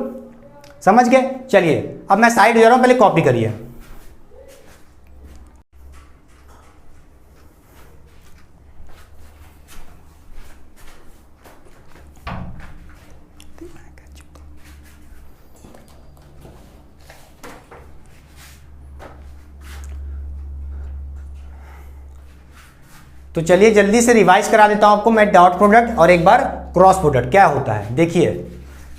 [SPEAKER 1] समझ गए? चलिए अब मैं साइड जा रहा हूं, पहले कॉपी करिए। तो चलिए जल्दी से रिवाइज करा देता हूं आपको मैं डॉट प्रोडक्ट और एक बार क्रॉस प्रोडक्ट क्या होता है। देखिए,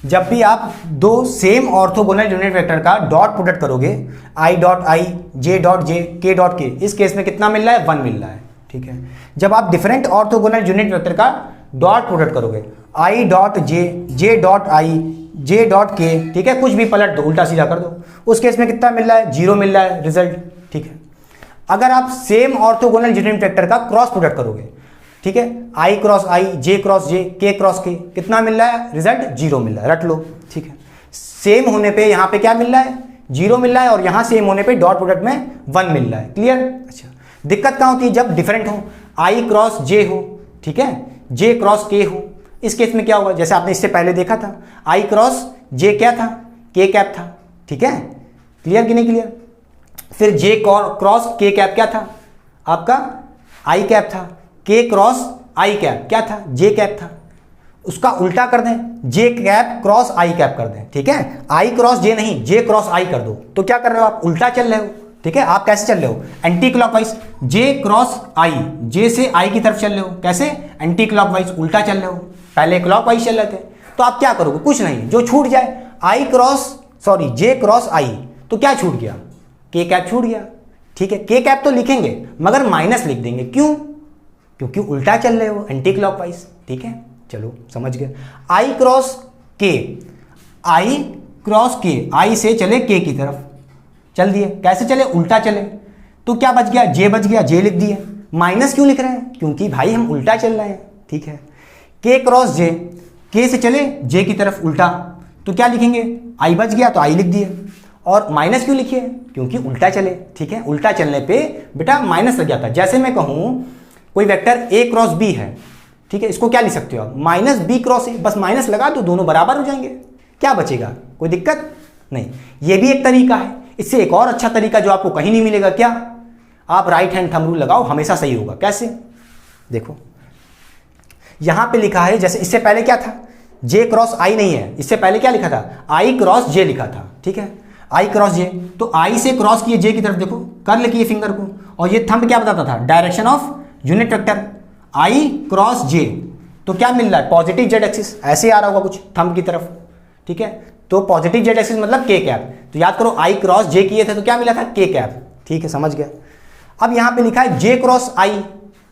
[SPEAKER 1] जब भी आप दो सेम ऑर्थोगोनल यूनिट वेक्टर का डॉट प्रोडक्ट करोगे, I dot I, J dot J, K dot के, इस केस में कितना मिल रहा है? 1 मिल रहा है, ठीक है। जब आप डिफरेंट ऑर्थोगोनल यूनिट वेक्टर का डॉट प्रोडक्ट करोगे, I dot J, J dot I, J dot के, ठीक है, कुछ भी पलट दो, उल्टा सीधा कर दो, उस केस में कितना मिल रहा है? 0 मिल रहा है रिजल्ट, ठीक है। अगर आप सेम ऑर्थोगोनल यूनिट वेक्टर का क्रॉस प्रोडक्ट करोगे, ठीक है, आई क्रॉस आई, जे क्रॉस जे, के क्रॉस के, कितना मिल रहा है? रिजल्ट 0 मिल रहा है, रट लो, ठीक है। सेम होने पे यहां पे क्या मिल रहा है? 0 मिल रहा है, और यहां सेम होने पे डॉट प्रोडक्ट में 1 मिल रहा है। क्लियर? अच्छा, दिक्कत कहां होती है? जब डिफरेंट हो, आई क्रॉस जे हो, ठीक है, जे क्रॉस के हो, इस केस में क्या होगा? जैसे आपने इससे पहले देखा था, आई क्रॉस जे क्या था? के कैप था, ठीक है। क्लियर कि नहीं क्लियर? फिर जे क्रॉस के कैप क्या था? आपका आई कैप था। के क्रॉस आई कैप क्या था? जे कैप था। उसका उल्टा कर दें, जे कैप क्रॉस आई कैप कर दें, ठीक है। आई क्रॉस जे नहीं, जे क्रॉस आई कर दो, तो क्या कर रहे हो आप? उल्टा चल रहे हो, ठीक है। आप कैसे चल रहे हो? Anticlockwise. J cross I, J से आई की तरफ चल रहे हो, कैसे? एंटी क्लॉकवाइज, उल्टा चल रहे हो। पहले क्लॉकवाइज चल रहे थे, तो आप क्या करोगे? कुछ नहीं, जो छूट जाए, आई क्रॉस सॉरी जे क्रॉस आई, तो क्या छूट गया? के कैप छूट गया, ठीक है। के कैप तो लिखेंगे मगर माइनस लिख देंगे, क्यों? क्योंकि उल्टा चल रहे हो, एंटी क्लॉकवाइज, ठीक है। चलो समझ गए। आई क्रॉस के, आई क्रॉस के, आई से चले के की तरफ, चल दिए, कैसे चले? उल्टा चले, तो क्या बच गया? जे बच गया, जे लिख दिए। माइनस क्यों लिख रहे हैं? क्योंकि भाई हम उल्टा चल रहे हैं, ठीक है। के क्रॉस जे, के से चले जे की तरफ उल्टा, तो क्या लिखेंगे? आई बच गया, तो आई लिख दिए। और माइनस क्यों लिखिए? क्योंकि उल्टा चले, ठीक है। उल्टा चलने पे बेटा माइनस लग जाता है। जैसे मैं कहूं कोई वेक्टर ए क्रॉस बी है, ठीक है, इसको क्या लिख सकते हो आप? माइनस बी क्रॉस ए, बस माइनस लगा दो, दोनों बराबर हो जाएंगे, क्या बचेगा? कोई दिक्कत नहीं। ये भी एक तरीका है। इससे एक और अच्छा तरीका जो आपको कहीं नहीं मिलेगा, क्या? आप राइट हैंड थंब रूल लगाओ, हमेशा सही होगा। कैसे? देखो, यहां पे लिखा है, जैसे इससे पहले क्या था? जे क्रॉस आई नहीं है, इससे पहले क्या लिखा था? आई क्रॉस जे लिखा था, ठीक है। आई क्रॉस जे, तो आई से क्रॉस किए जे की तरफ, देखो कर लिखिए फिंगर को, और ये थंब क्या बताता था? Direction of unit vector. I cross J, तो क्या मिल रहा है? पॉजिटिव जेड एक्सिस, ऐसे आ रहा होगा कुछ थंब की तरफ, ठीक है। तो पॉजिटिव जेड एक्सिस मतलब के कैप, तो याद करो आई क्रॉस जे किए थे तो क्या मिला था? के कैप, ठीक है, समझ गया। अब यहां पे लिखा है जे क्रॉस आई,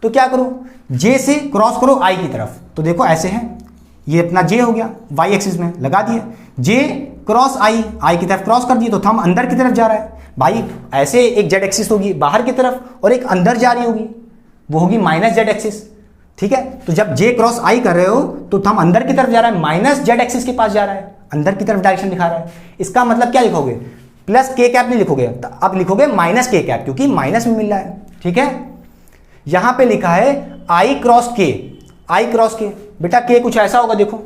[SPEAKER 1] तो क्या करो? जे से क्रॉस करो आई की तरफ, तो देखो ऐसे है, ये अपना जे हो गया, वाई एक्सिस में लगा दिए, जे क्रॉस आई, आई की तरफ क्रॉस कर दिए, तो थंब अंदर की तरफ जा रहा है भाई। ऐसे एक जेड एक्सिस होगी बाहर की तरफ, और एक अंदर जा रही होगी, वो होगी माइनस जेड एक्सिस, ठीक है। तो जब जे क्रॉस आई कर रहे हो तो थंब अंदर की तरफ जा रहा है, माइनस जेड एक्सिस के पास जा रहा है, अंदर की तरफ डायरेक्शन दिखा रहा है। इसका मतलब क्या लिखोगे? प्लस के कैप नहीं लिखोगे, अब लिखोगे माइनस के कैप, क्योंकि माइनस में मिल रहा है, ठीक है। यहां पे लिखा है आई क्रॉस के, आई क्रॉस के, बेटा के कुछ ऐसा होगा, देखो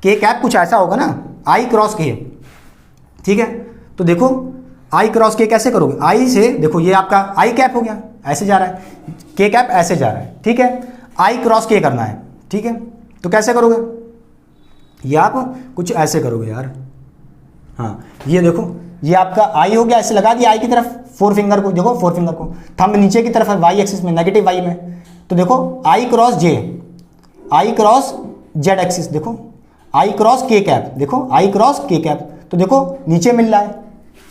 [SPEAKER 1] के कैप कुछ ऐसा होगा ना, आई क्रॉस के, ठीक है। तो देखो आई क्रॉस के कैसे करोगे? आई से देखो, ये आपका आई कैप हो गया, ऐसे जा रहा है, के कैप ऐसे जा रहा है, ठीक है। आई क्रॉस के करना है, ठीक है। तो कैसे करोगे? ये आप कुछ ऐसे करोगे यार, हाँ, ये देखो, ये आपका आई हो गया, ऐसे लगा दिया आई की तरफ, फोर फिंगर को, देखो फोर फिंगर को, थंब नीचे की तरफ है वाई एक्सिस में, नेगेटिव वाई में, तो देखो आई क्रॉस जे, आई क्रॉस जेड एक्सिस, देखो आई क्रॉस के कैप, देखो आई क्रॉस के कैप, तो देखो नीचे मिल रहा है,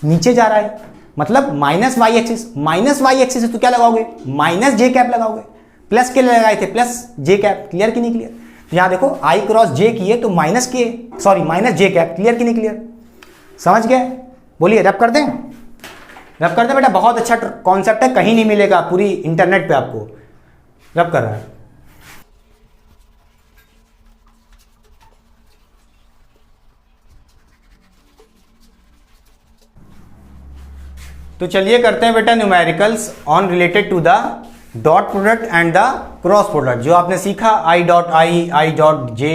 [SPEAKER 1] नीचे जा रहा है, मतलब माइनस वाई एक्सिस है तो क्या लगाओगे, माइनस जे कैप लगाओगे। प्लस के लिए लगाए थे प्लस जे कैप, क्लियर कि नहीं क्लियर। तो यहां देखो आई क्रॉस जे किए तो माइनस जे कैप, क्लियर कि नहीं क्लियर, समझ गए। बोलिए रब कर दें, रब कर दें बेटा, बहुत अच्छा कॉन्सेप्ट है, कहीं नहीं मिलेगा पूरी इंटरनेट पे आपको। रब कर रहा है। तो चलिए करते हैं बेटा numericals on related to the dot product and the cross product. जो आपने सीखा आई डॉट जे,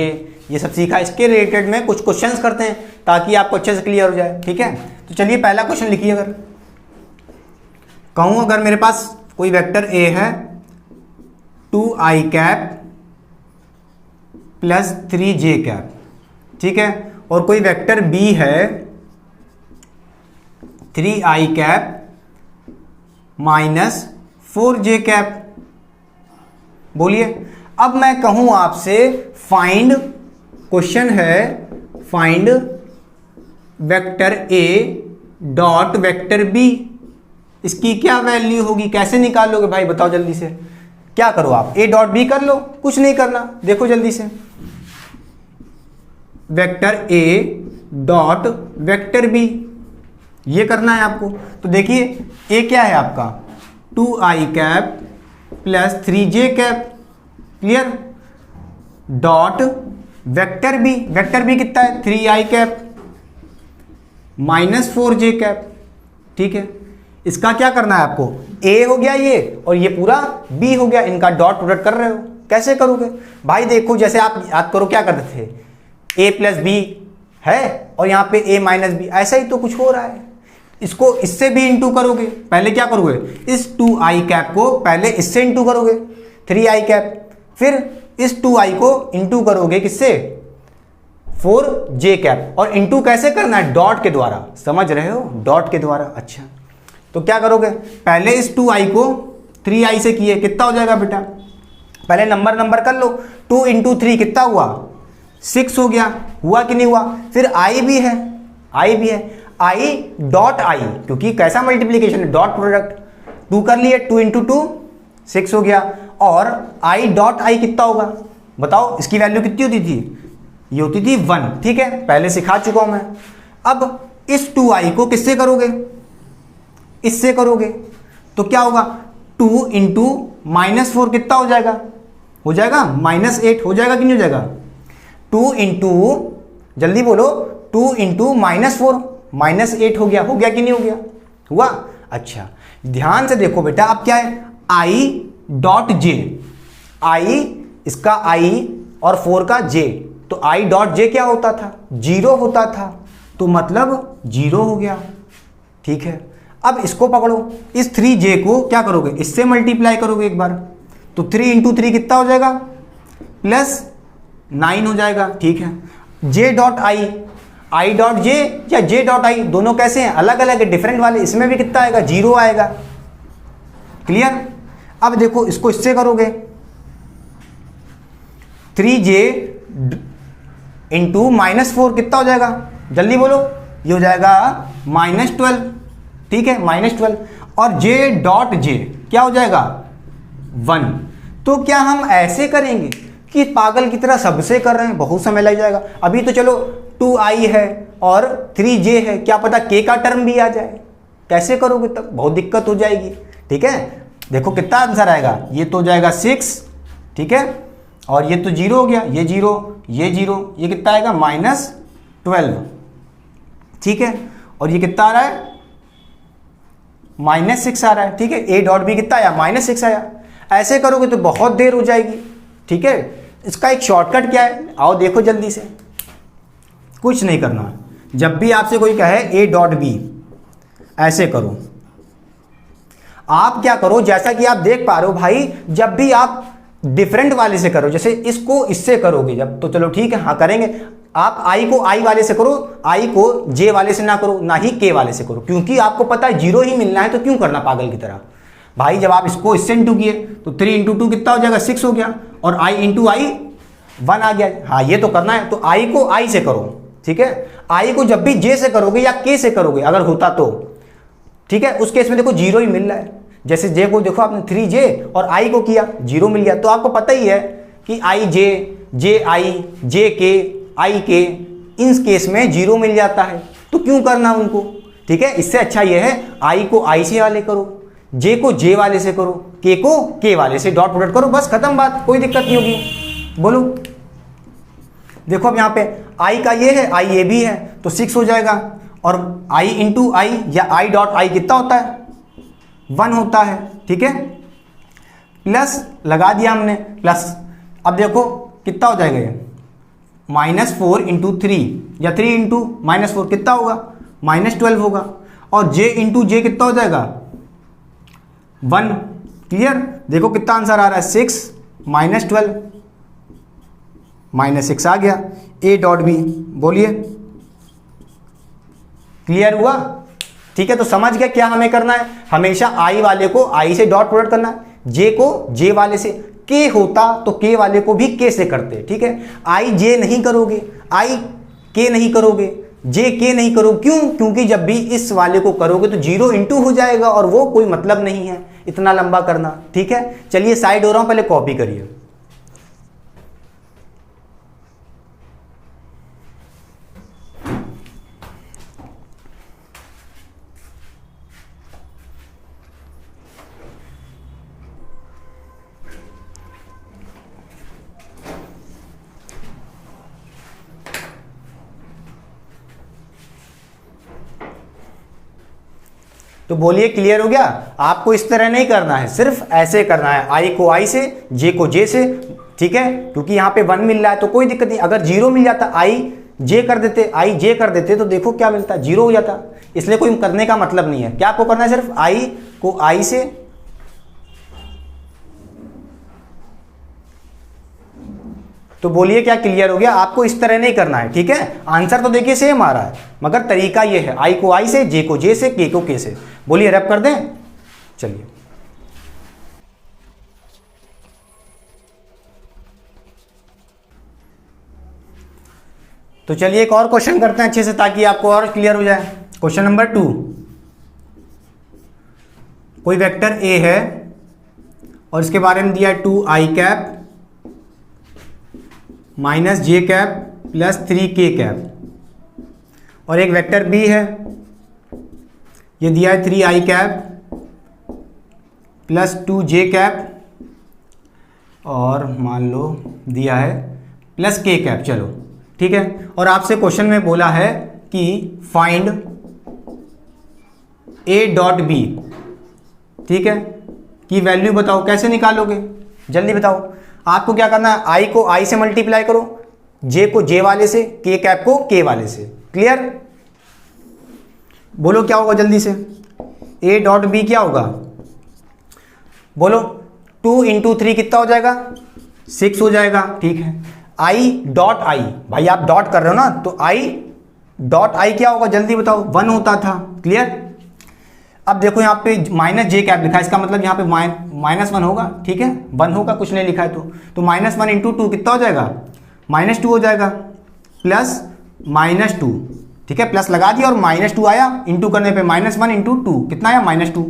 [SPEAKER 1] ये सब सीखा, इसके रिलेटेड में कुछ क्वेश्चंस करते हैं ताकि आपको अच्छे से क्लियर हो जाए, ठीक है। तो चलिए पहला क्वेश्चन लिखिए। अगर कहूं अगर मेरे पास कोई वेक्टर ए है 2i cap plus 3j cap, ठीक है, और कोई वेक्टर बी है 3i cap minus 4j cap. बोलिए अब मैं कहूं आपसे फाइंड, क्वेश्चन है find vector A dot vector B, इसकी क्या वैल्यू होगी, कैसे निकालोगे भाई बताओ जल्दी से। क्या करो आप, ए डॉट बी कर लो, कुछ नहीं करना, देखो जल्दी से। Vector A dot vector B ये करना है आपको। तो देखिए ए क्या है आपका 2i cap plus 3j cap, clear, dot vector B कितना है 3i cap minus 4j cap, ठीक है। इसका क्या करना है आपको, ए हो गया ये और ये पूरा बी हो गया, इनका डॉट प्रोडक्ट कर रहे हो। कैसे करोगे भाई, देखो जैसे आप याद करो क्या करते थे, ए प्लस बी है और यहाँ पे ए माइनस बी, ऐसा ही तो कुछ हो रहा है। इसको इससे भी इंटू करोगे, पहले क्या करोगे, इस 2i कैप को पहले इससे इंटू करोगे 3i कैप, फिर इस 2i को इंटू करोगे किससे 4j कैप, और इंटू कैसे करना है, डॉट के द्वारा, समझ रहे हो, डॉट के द्वारा। अच्छा तो क्या करोगे, पहले इस 2i को 3i से किए, कितना हो जाएगा बेटा, पहले नंबर कर लो, 2 इंटू 3 कितना हुआ 6 हो गया, हुआ कि नहीं हुआ। फिर i भी है i डॉट आई, क्योंकि कैसा मल्टीप्लीकेशन है, डॉट प्रोडक्ट, 2 कर लिए, 2 इंटू 2 6 हो गया, और i डॉट आई कितना होगा बताओ, इसकी वैल्यू कितनी होती थी, ये होती थी 1, ठीक है, पहले सिखा चुका हूं मैं। अब इस 2i को किससे करोगे, इससे करोगे, तो क्या होगा 2 इंटू माइनस 4 कितना हो जाएगा माइनस 8 हो जाएगा कि नहीं हो जाएगा। 2 इंटू, जल्दी बोलो, 2 इंटू माइनस 4 माइनस 8 हो गया कि नहीं हो गया, हुआ। अच्छा ध्यान से देखो बेटा, अब क्या है i डॉट जे, i इसका i और 4 का j, तो i डॉट जे क्या होता था 0 होता था, तो मतलब 0 हो गया, ठीक है। अब इसको पकड़ो, इस 3j को क्या करोगे, इससे मल्टीप्लाई करोगे एक बार, तो 3 इंटू 3 कितना हो जाएगा प्लस 9 हो जाएगा, ठीक है। j dot I dot J या जे डॉट आई दोनों कैसे हैं, अलग अलग है, डिफरेंट वाले, इसमें भी कितना आएगा 0 आएगा, क्लियर। अब देखो इसको इससे करोगे, 3j इंटू माइनस 4 कितना हो जाएगा, जल्दी बोलो, ये हो जाएगा -12, ठीक है, -12, और j डॉट जे क्या हो जाएगा 1। तो क्या हम ऐसे करेंगे कि पागल की तरह सबसे कर रहे हैं, बहुत समय लग जाएगा। अभी तो चलो 2i है और 3j है, क्या पता k का टर्म भी आ जाए, कैसे करोगे तब, बहुत दिक्कत हो जाएगी, ठीक है। देखो कितना आंसर आएगा, ये तो हो जाएगा 6, ठीक है, और ये तो 0 हो गया, ये 0, ये 0, ये कितना आएगा -12, ठीक है, और ये कितना आ रहा है -6 आ रहा है, ठीक है। a डॉट बी कितना आया -6 आया। ऐसे करोगे तो बहुत देर हो जाएगी, ठीक है। इसका एक शॉर्टकट क्या है, आओ देखो जल्दी से, कुछ नहीं करना, जब भी आपसे कोई कहे a डॉट बी, ऐसे करो, आप क्या करो, जैसा कि आप देख पा रहे हो भाई, जब भी आप डिफरेंट वाले से करो, जैसे इसको इससे करोगे जब, तो चलो ठीक है, हाँ करेंगे, आप i को i वाले से करो, i को j वाले से ना करो, ना ही k वाले से करो, क्योंकि आपको पता है 0 ही मिलना है, तो क्यों करना पागल की तरह भाई। जब आप इसको इससे इंटू किए तो 3 इंटू 2 कितना हो जाएगा 6 हो गया, और i इंटू आई 1 आ गया, हाँ ये तो करना है। तो i को i से करो, ठीक है, i को जब भी j से करोगे या k से करोगे अगर होता ठीक है, उस केस में देखो जीरो ही मिल रहा है। जैसे जे को देखो आपने 3j और आई को किया, जीरो मिल गया। तो आपको पता ही है कि आई जे, जे आई, जे के, आई के, इन केस में जीरो मिल जाता है, तो क्यों करना उनको। ठीक है, इससे अच्छा यह है आई को आई से वाले करो, जे को जे वाले से करो, के को के वाले से डॉट प्रोडक्ट करो, बस खत्म बात, कोई दिक्कत नहीं होगी। बोलो, देखो अब यहाँ पे आई का ये है, आई ये भी है, तो 6 हो जाएगा। और आई इंटू आई या आई डॉट आई कितना होता है, 1 होता है। ठीक है, प्लस लगा दिया हमने, प्लस अब देखो कितना हो जाएगा ये, -4 इंटू 3 या 3 इंटू -4 कितना होगा, -12 होगा। और j इंटू जे कितना हो जाएगा, 1। क्लियर, देखो कितना आंसर आ रहा है, 6 -12 -6 आ गया। a डॉट बी, बोलिए क्लियर हुआ। ठीक है, तो समझ गया क्या हमें करना है, हमेशा आई वाले को आई से डॉट प्रोडक्ट करना है, जे को जे वाले से। के होता तो के वाले को भी के से करते। ठीक है, आई जे नहीं करोगे, आई के नहीं करोगे, जे के नहीं करोगे, क्यों, क्योंकि जब भी इस वाले को करोगे तो 0 इंटू हो जाएगा और वो कोई मतलब नहीं है इतना लंबा करना। ठीक है, चलिए साइड हो रहा हूं, पहले कॉपी करिए। तो बोलिए क्लियर हो गया। आपको इस तरह नहीं करना है, सिर्फ ऐसे करना है, आई को आई से, जे को जे से। ठीक है, क्योंकि यहाँ पे 1 मिल रहा है तो कोई दिक्कत नहीं। अगर 0 मिल जाता, आई जे कर देते, आई जे कर देते, तो देखो क्या मिलता, 0 हो जाता। इसलिए कोई करने का मतलब नहीं है। क्या आपको करना है, सिर्फ आई को आई से, तो बोलिए क्या क्लियर हो गया। आपको इस तरह नहीं करना है। ठीक है, आंसर तो देखिए सेम आ रहा है, मगर तरीका ये है, आई को आई से, जे को जे से, के को के से। बोलिए रैप कर दें, चलिए। तो चलिए एक और क्वेश्चन करते हैं अच्छे से, ताकि आपको और क्लियर हो जाए। क्वेश्चन नंबर 2, कोई वेक्टर ए है और इसके बारे में दिया है 2i cap -j cap plus 3k cap. और एक वेक्टर बी है, ये दिया है 3i cap plus 2j cap और मान लो दिया है प्लस k कैप। चलो ठीक है, और आपसे क्वेश्चन में बोला है कि फाइंड a डॉट बी। ठीक है, की वैल्यू बताओ, कैसे निकालोगे, जल्दी बताओ। आपको क्या करना है, आई को आई से मल्टीप्लाई करो, जे को जे वाले से, के कैप को के वाले से। क्लियर, बोलो क्या होगा जल्दी से। ए डॉट बी क्या होगा, बोलो। 2 इंटू 3 कितना हो जाएगा, 6 हो जाएगा। ठीक है, आई डॉट आई, भाई आप डॉट कर रहे हो ना, तो आई डॉट आई क्या होगा जल्दी बताओ, 1 होता था। क्लियर, अब देखो यहाँ पे -j कैप लिखा है, इसका मतलब यहाँ पे -1 होगा। ठीक है, 1 होगा, कुछ नहीं लिखा है तो -1 इंटू 2 कितना हो जाएगा, -2 हो जाएगा, प्लस -2। ठीक है, प्लस लगा दिया और -2 आया, इंटू करने पे -1 इंटू 2 कितना आया, -2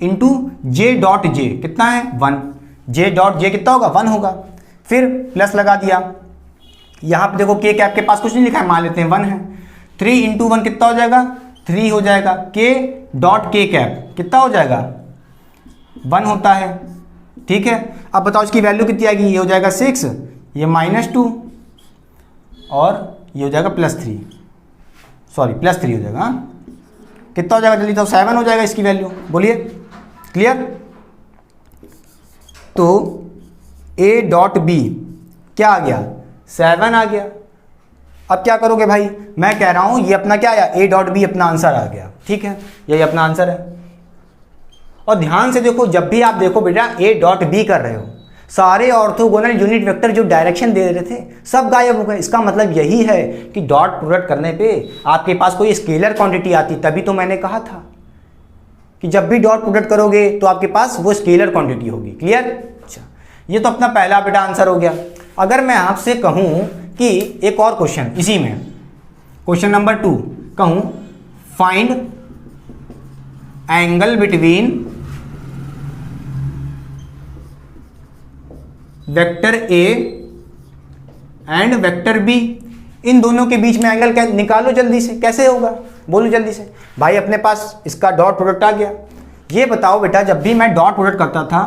[SPEAKER 1] इंटू जे डॉट जे कितना है, 1। जे डॉट जे कितना होगा, 1 होगा। फिर प्लस लगा दिया, यहाँ पे देखो के कैप के पास कुछ नहीं लिखा है, मान लेते हैं 1 है। 3 इंटू 1 कितना हो जाएगा, 3 हो जाएगा। के डॉट के कैप कितना हो जाएगा, 1 होता है। ठीक है, अब बताओ इसकी वैल्यू कितनी आएगी, ये हो जाएगा 6, ये -2 और ये हो जाएगा +3, सॉरी +3 हो जाएगा। हाँ, कितना हो जाएगा जल्दी तो, 7 हो जाएगा इसकी वैल्यू। बोलिए क्लियर। तो ए डॉट बी क्या आ गया, 7 आ गया। अब क्या करोगे भाई, मैं कह रहा हूं ये अपना क्या आया, ए डॉट बी अपना आंसर आ गया। ठीक है, यही अपना आंसर है। और ध्यान से देखो, जब भी आप देखो बेटा ए डॉट बी कर रहे हो, सारे ऑर्थोगोनल यूनिट वेक्टर जो डायरेक्शन दे रहे थे सब गायब हो गए। इसका मतलब यही है कि डॉट प्रोडक्ट करने पे आपके पास कोई स्केलर क्वांटिटी आती, तभी तो मैंने कहा था कि जब भी डॉट प्रोडक्ट करोगे तो आपके पास वो स्केलर क्वांटिटी होगी। क्लियर, अच्छा, ये तो अपना पहला बेटा आंसर हो गया। अगर मैं आपसे कहूं कि एक और क्वेश्चन इसी में, क्वेश्चन नंबर 2 कहूं find angle between vector A and vector B, इन दोनों के बीच में एंगल निकालो जल्दी से। कैसे होगा बोलो जल्दी से। भाई अपने पास इसका डॉट प्रोडक्ट आ गया। ये बताओ बेटा, जब भी मैं डॉट प्रोडक्ट करता था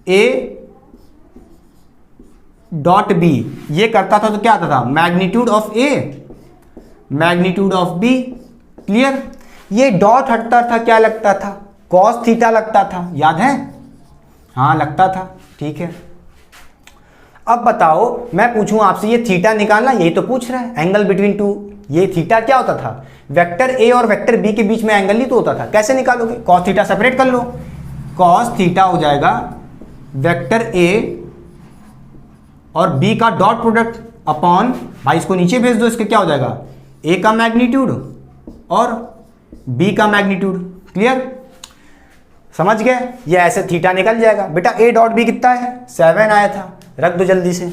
[SPEAKER 1] ए डॉट बी, ये करता था तो क्या आता था, magnitude of A magnitude of B. Clear. ये डॉट हटता था, क्या लगता था, कॉस थीटा लगता था, याद है? हाँ लगता था। ठीक है, अब बताओ मैं पूछूं आपसे, ये थीटा निकालना, यही तो पूछ रहा है, एंगल बिटवीन टू। ये थीटा क्या होता था, वेक्टर ए और वेक्टर बी के बीच में एंगल ही तो होता था। कैसे निकालोगे, कॉस थीटा सेपरेट कर लो, कॉस थीटा हो जाएगा वेक्टर ए और बी का डॉट प्रोडक्ट अपॉन, भाई इसको नीचे भेज दो, इसके क्या हो जाएगा, ए का मैग्नीट्यूड और बी का मैग्नीट्यूड। क्लियर, समझ गए? ये ऐसे थीटा निकल जाएगा। बेटा ए डॉट बी कितना है, 7 आया था, रख दो जल्दी से,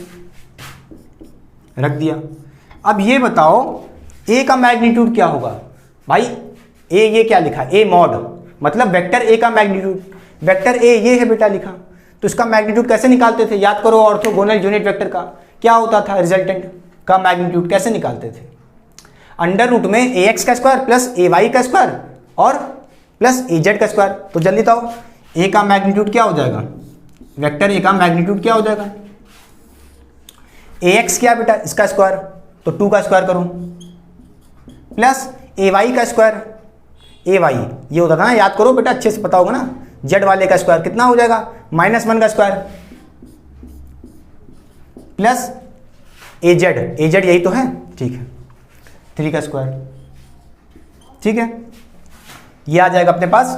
[SPEAKER 1] रख दिया। अब ये बताओ ए का मैग्नीट्यूड क्या होगा। भाई ए, ये क्या लिखा, ए मॉड, मतलब वेक्टर ए का मैग्नीट्यूड। वेक्टर ए ये है बेटा लिखा, तो इसका मैग्नीट्यूड कैसे निकालते थे, याद करो। ऑर्थोगोनल यूनिट वेक्टर का क्या होता था, रिजल्टेंट का मैग्नीट्यूड कैसे निकालते थे, अंडर रूट में ए एक्स का स्क्वायर प्लस ए वाई का स्क्वायर और प्लस ए जेड का स्क्वायर। तो जल्दी बताओ ए का मैग्नीट्यूड क्या हो जाएगा, वेक्टर ए का मैग्नीट्यूड क्या हो जाएगा, ए एक्स क्या बेटा, इसका स्क्वायर, तो 2 का स्क्वायर करो प्लस ए वाई का स्क्वायर, ए वाई ये होता था ना, याद करो बेटा, अच्छे से पता होगा ना। जेड वाले का स्क्वायर कितना हो जाएगा, -1 का स्क्वायर प्लस ए जेड यही तो है। ठीक है, 3 का स्क्वायर। ठीक है, ये आ जाएगा अपने पास।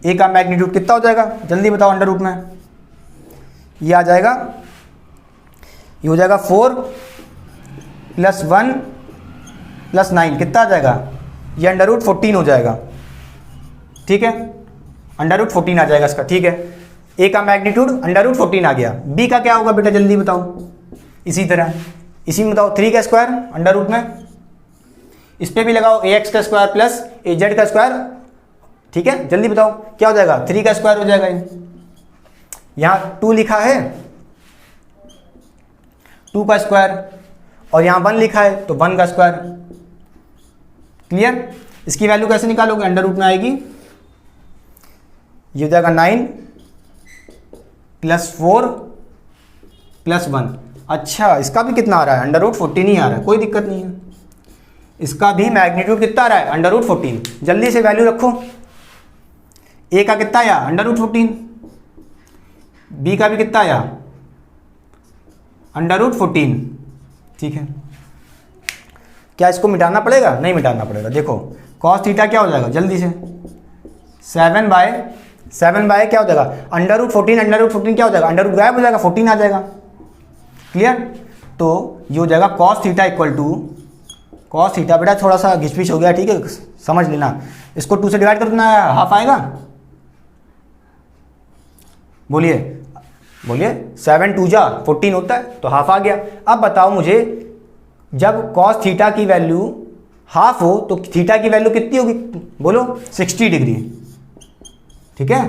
[SPEAKER 1] ए का मैग्नीट्यूड कितना हो जाएगा, जल्दी बताओ, अंडर रूट में ये आ जाएगा, ये हो जाएगा 4 + 1 + 9, कितना आ जाएगा, ये अंडर रूट 14 हो जाएगा। ठीक है, अंडर रूट 14 आ जाएगा इसका। ठीक है, ए का मैग्नीट्यूड अंडर रूट 14 आ गया। बी का क्या होगा बेटा, जल्दी बताओ। इसी तरह इसी में बताओ, 3 का स्क्वायर अंडर रूट में, इस पर भी लगाओ ए एक्स का स्क्वायर प्लस ए जेड का स्क्वायर। ठीक है, जल्दी बताओ क्या हो जाएगा, 3 का स्क्वायर हो जाएगा। यहाँ 2 लिखा है, 2 का स्क्वायर, और यहाँ 1 लिखा है तो 1 का स्क्वायर। क्लियर। इसकी वैल्यू कैसे निकालोगे, अंडर रूट में आएगी, ये हो जाएगा 9 + 4 + 1। अच्छा, इसका भी कितना आ रहा है, अंडर रूट 14 ही आ रहा है, कोई दिक्कत नहीं है। इसका भी मैग्नीट्यूड कितना आ रहा है, अंडर रूट 14। जल्दी से वैल्यू रखो, ए का कितना आया, अंडर रूट 14, बी का भी कितना आया, अंडर रूट 14। ठीक है, क्या इसको मिटाना पड़ेगा, नहीं मिटाना पड़ेगा। देखो कॉस थीटा क्या हो जाएगा, जल्दी से 7 बाय क्या हो जाएगा, अंडर रूट 14 क्या हो जाएगा, अंडर रूट गायब हो जाएगा, 14 आ जाएगा। क्लियर। तो ये हो जाएगा cos theta equal to, cos theta बेटा थोड़ा सा घिचपिच हो गया, ठीक है, समझ लेना। इसको 2 से डिवाइड कर देना, हाफ आएगा, बोलिए बोलिए, 7 2 जा 14 होता है, तो हाफ आ गया। अब बताओ मुझे, जब कॉस थीटा की वैल्यू हाफ हो तो थीटा की वैल्यू कितनी होगी, बोलो, 60 डिग्री। ठीक है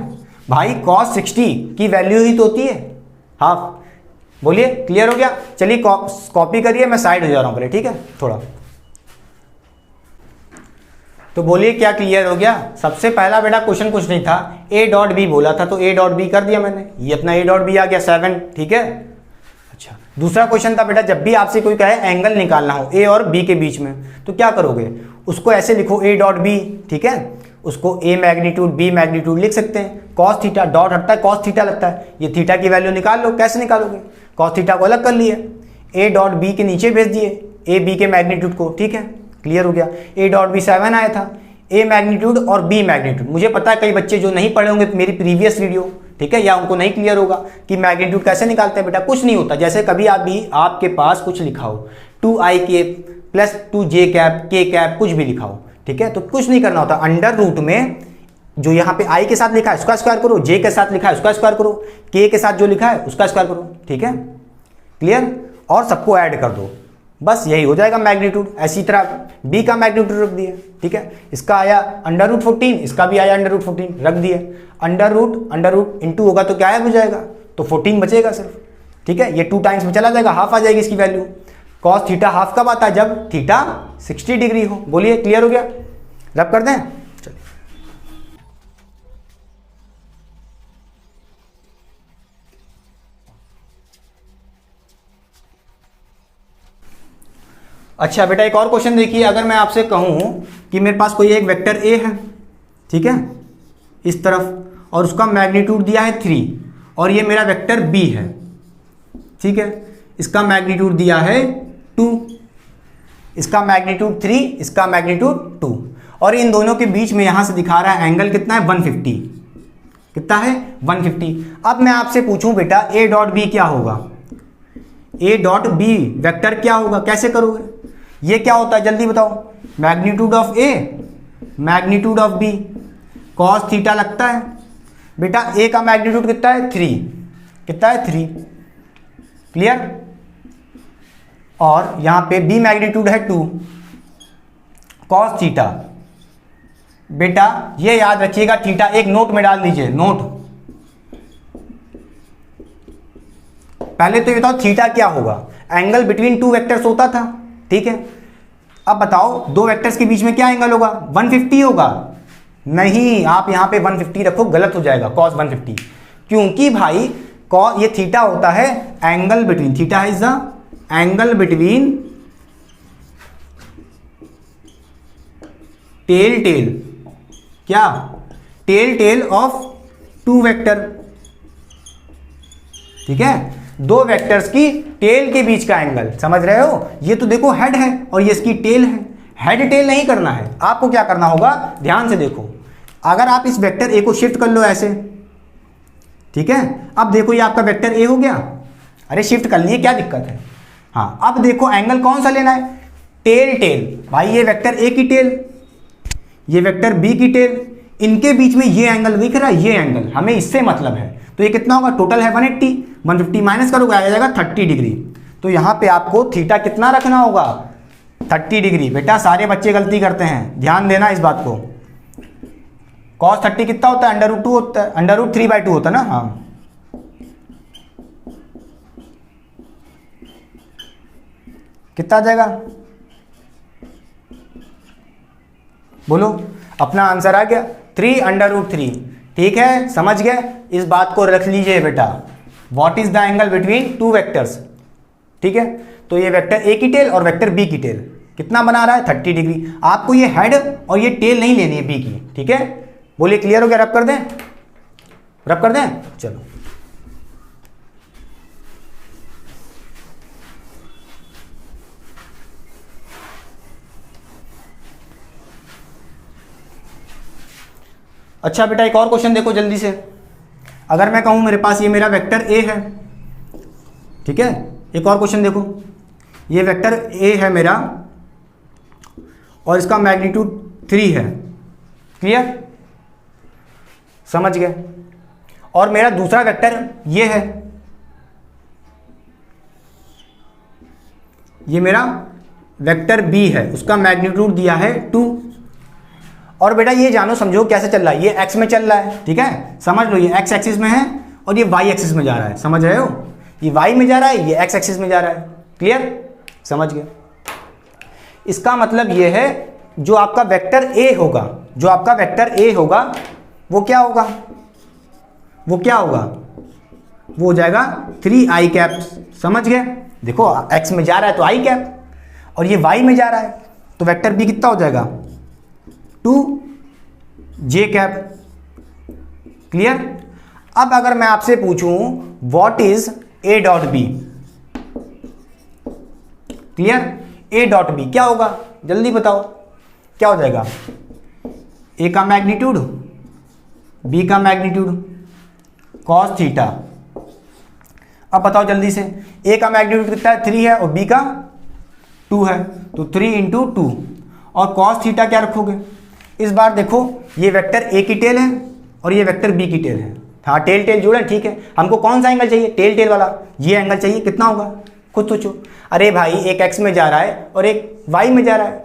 [SPEAKER 1] भाई, कॉस 60 की वैल्यू ही तो होती है हाफ। बोलिए, क्लियर हो गया। चलिए कॉपी करिए, मैं साइड हो जा रहा हूं पहले, ठीक है थोड़ा। तो बोलिए क्या क्लियर हो गया। सबसे पहला बेटा क्वेश्चन कुछ नहीं था, ए डॉट बी बोला था तो ए डॉट बी कर दिया मैंने, ये अपना ए डॉट बी आ गया 7। ठीक है, अच्छा दूसरा क्वेश्चन था बेटा, जब भी आपसे कोई कहे एंगल निकालना हो ए और बी के बीच में, तो क्या करोगे, उसको ऐसे लिखो ए डॉट बी। ठीक है, उसको ए मैग्नीट्यूड बी मैग्नीट्यूड लिख सकते हैं। कॉस थीटा डॉट हटता है, कॉस थीटा लगता है, ये थीटा की वैल्यू निकाल लो। कैसे निकालोगे, कॉस थीटा को अलग कर लिए, ए डॉट बी के नीचे भेज दिए ए बी के मैग्नीट्यूड को। ठीक है, क्लियर हो गया। ए डॉट बी 7 आया था, ए मैग्नीट्यूड और बी मैग्नीट्यूड। मुझे पता है कई बच्चे जो नहीं पढ़े होंगे मेरी प्रीवियस वीडियो, ठीक है, या उनको नहीं क्लियर होगा कि मैग्नीट्यूड कैसे निकालते हैं। बेटा कुछ नहीं होता, जैसे कभी आप भी आपके पास कुछ लिखा हो 2i + 2j k कुछ भी लिखा हो, ठीक है, तो कुछ नहीं करना होता। अंडर रूट में जो यहाँ पे i के साथ लिखा है उसका स्क्वायर करो, j के साथ लिखा है उसका स्क्वायर करो, k के साथ जो लिखा है उसका स्क्वायर करो। ठीक है, क्लियर। और सबको ऐड कर दो, बस यही हो जाएगा मैग्नीट्यूड। ऐसी तरह बी का मैग्नीट्यूड रख दिया, ठीक है, इसका आया √14, इसका भी आया √14, रख दिया। अंडर रूट इंटू होगा तो क्या हो जाएगा, तो 14 बचेगा सिर्फ, ठीक है। ये 2 टाइम्स में चला जाएगा, हाफ आ जाएगी इसकी वैल्यू। कॉस थीटा हाफ कब आता है, जब थीटा 60 डिग्री हो। बोलिए क्लियर हो गया, रब कर दें। चलिए अच्छा बेटा, एक और क्वेश्चन देखिए। अगर मैं आपसे कहूं कि मेरे पास कोई एक वेक्टर ए है, ठीक है, इस तरफ, और उसका मैग्नीट्यूड दिया है 3, और ये मेरा वेक्टर बी है, ठीक है, इसका मैग्नीट्यूड दिया है 2, इसका मैग्नीट्यूड 3, इसका मैग्नीट्यूड 2, और इन दोनों के बीच में यहां से दिखा रहा है एंगल कितना है, 150। कितना है, 150। अब मैं आपसे पूछूं बेटा ए डॉट बी क्या होगा, ए डॉट बी वेक्टर क्या होगा, कैसे करोगे? ये क्या होता है जल्दी बताओ, magnitude of A magnitude of B, cos theta लगता है बेटा। ए का मैग्नीट्यूड कितना है, 3, कितना है, 3, क्लियर। और यहां पे बी मैग्नीट्यूड है 2, कॉस थीटा। बेटा ये याद रखिएगा, थीटा एक नोट में डाल दीजिए, नोट। पहले तो ये बताओ थीटा क्या होगा, एंगल बिटवीन 2 वेक्टर्स होता था, ठीक है। अब बताओ 2 वेक्टर्स के बीच में क्या एंगल होगा, 150 होगा। नहीं, आप यहां पे 150 रखो, गलत हो जाएगा, cos 150, क्योंकि भाई cos ये थीटा होता है angle between, theta is the angle between tell क्या, टेल ऑफ 2 वेक्टर, ठीक है, 2 वेक्टर्स की टेल के बीच का एंगल, समझ रहे हो। ये तो देखो हेड है और ये इसकी टेल है, हेड टेल नहीं करना है आपको, क्या करना होगा, ध्यान से देखो। अगर आप इस वेक्टर ए को शिफ्ट कर लो ऐसे, ठीक है, अब देखो ये आपका वेक्टर ए हो गया, अरे शिफ्ट कर लिए, क्या दिक्कत है। हाँ, अब देखो एंगल कौन सा लेना है, टेल भाई, ये वेक्टर ए की टेल, ये वेक्टर बी की टेल, इनके बीच में ये एंगल दिख रहा है, ये एंगल, हमें इससे मतलब है। तो ये कितना होगा, टोटल है 180, 150 माइनस करोगे आ जाएगा 30 डिग्री। तो यहां पे आपको थीटा कितना रखना होगा, 30 डिग्री। बेटा सारे बच्चे गलती करते हैं, ध्यान देना इस बात को। cos 30 कितना होता है, √2 होता है, √3/2 होता है ना। हाँ, कितना आ जाएगा, बोलो, अपना आंसर आ गया 3/3। ठीक है, समझ गए, इस बात को रख लीजिए बेटा। What is the angle between 2 vectors, ठीक है। तो ये वेक्टर ए की टेल और वेक्टर बी की टेल कितना बना रहा है, 30 डिग्री। आपको ये हेड और ये टेल नहीं लेनी है बी की, ठीक है। बोलिए क्लियर हो गया, रब कर दें, रब कर दें, चलो। अच्छा बेटा, एक और क्वेश्चन देखो जल्दी से। अगर मैं कहूं मेरे पास ये मेरा वेक्टर ए है, ठीक है, एक और क्वेश्चन देखो, ये वेक्टर ए है मेरा और इसका मैग्नीट्यूड 3 है, क्लियर, समझ गए। और मेरा दूसरा वेक्टर ये है, ये मेरा वेक्टर बी है, उसका मैग्नीट्यूड दिया है 2। और बेटा ये जानो समझो कैसे चल रहा है, ये एक्स में चल रहा है, ठीक है, समझ लो, ये एक्स एक्सिस में है और ये वाई एक्सिस में जा रहा है, समझ रहे हो, ये वाई में जा रहा है, ये एक्स एक्सिस में जा रहा है, क्लियर, समझ गए। इसका मतलब ये है जो आपका वेक्टर ए होगा, जो आपका वेक्टर ए होगा वो क्या होगा, वो क्या होगा, वो हो जाएगा 3i कैप, समझ गए। देखो एक्स में जा रहा है तो i कैप, और ये वाई में जा रहा है तो वेक्टर बी कितना हो जाएगा, 2j कैप, क्लियर। अब अगर मैं आपसे पूछूं what is a dot B, clear, a dot B क्या होगा, जल्दी बताओ, क्या हो जाएगा, a का मैग्नीट्यूड, b का मैग्नीट्यूड, cos थीटा। अब बताओ जल्दी से, a का मैग्नीट्यूड कितना है, 3 है, और b का 2 है, तो 3 × 2, और cos थीटा क्या रखोगे। इस बार देखो ये वेक्टर ए की टेल है और ये वेक्टर बी की टेल है, हाँ टेल टेल जुड़ा है, ठीक है। हमको कौन सा एंगल चाहिए, टेल टेल वाला, ये एंगल चाहिए, कितना होगा, खुद सोचो, अरे भाई एक एक्स में जा रहा है और एक वाई में जा रहा है,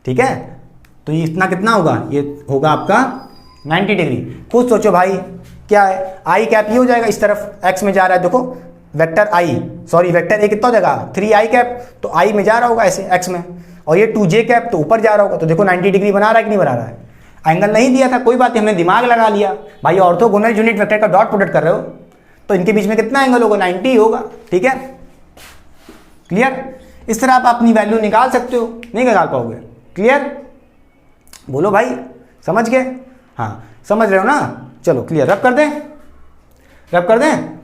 [SPEAKER 1] ठीक है, तो ये इतना कितना होगा, ये होगा आपका 90 डिग्री। खुद सोचो भाई क्या है, आई कैप ये हो जाएगा, इस तरफ एक्स में जा रहा है, देखो vector I, sorry vector A कितना हो जाएगा 3 आई कैप, तो आई में जा रहा होगा ऐसे एक्स में, और ये 2 जे कैप तो ऊपर जा रहा होगा, तो देखो 90 डिग्री बना रहा है कि नहीं बना रहा है। एंगल नहीं दिया था, कोई बात नहीं, हमने दिमाग लगा लिया भाई, ऑर्थोगोनल यूनिट वेक्टर का डॉट प्रोडक्ट कर रहे हो तो इनके बीच में कितना एंगल होगा, 90 होगा, ठीक है, क्लियर। इस तरह आप अपनी वैल्यू निकाल सकते हो, नहीं निकाल पाओगे, क्लियर, बोलो भाई, समझ गए, हाँ समझ रहे हो ना, चलो क्लियर, रब कर दें, रब कर दें।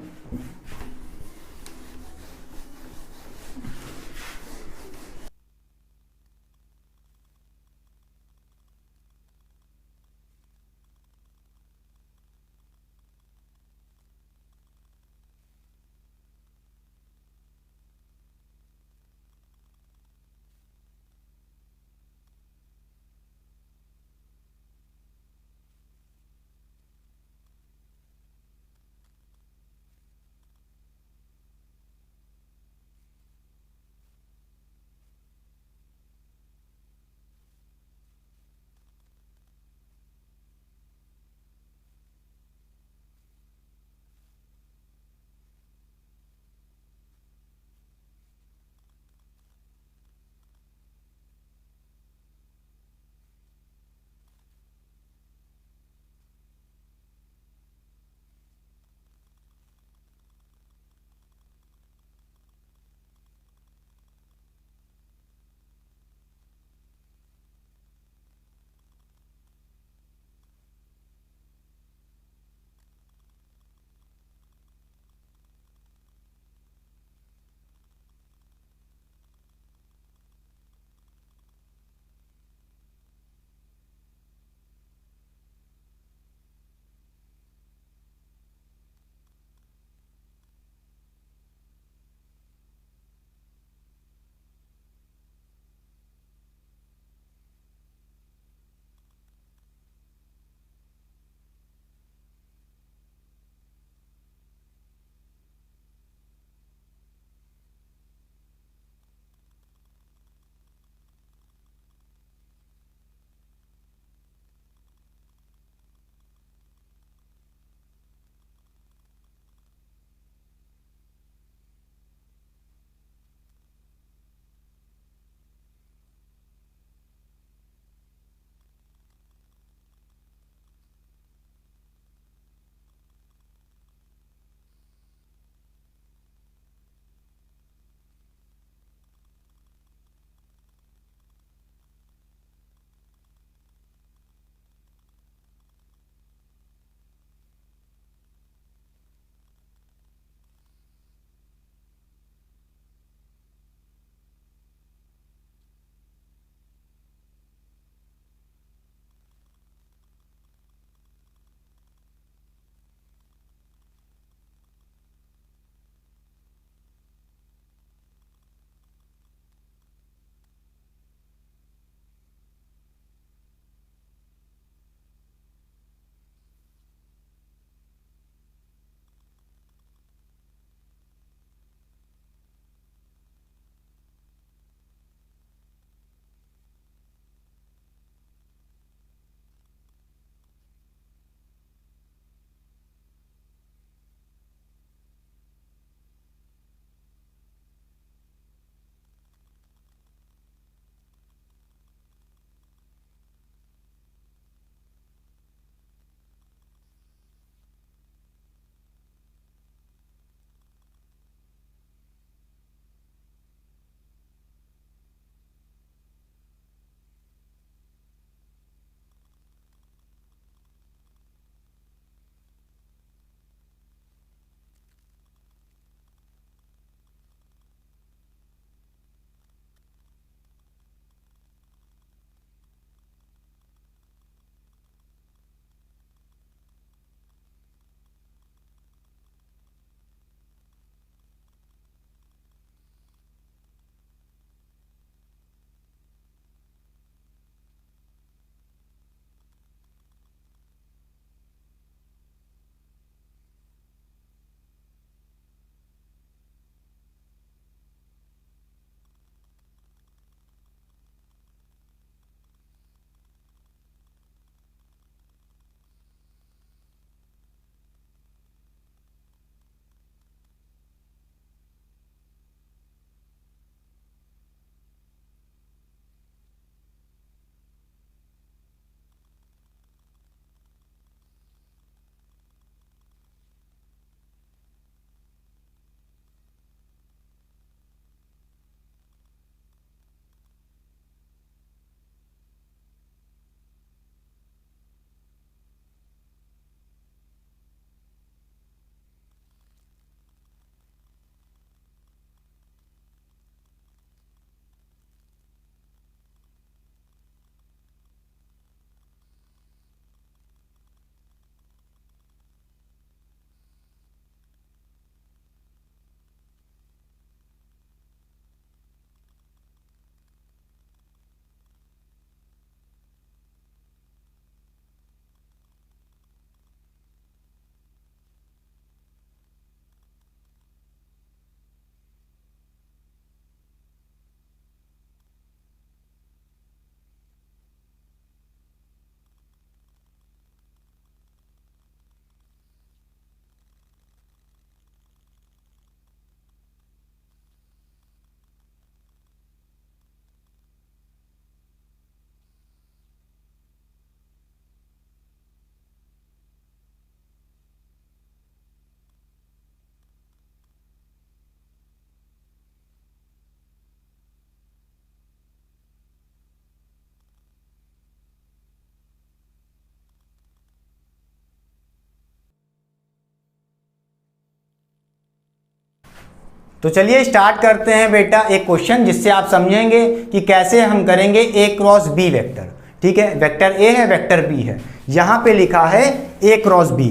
[SPEAKER 1] तो चलिए स्टार्ट करते हैं बेटा एक क्वेश्चन जिससे आप समझेंगे कि कैसे हम करेंगे ए क्रॉस बी वेक्टर। ठीक है, वेक्टर ए है, वेक्टर बी है, यहां पे लिखा है ए क्रॉस बी।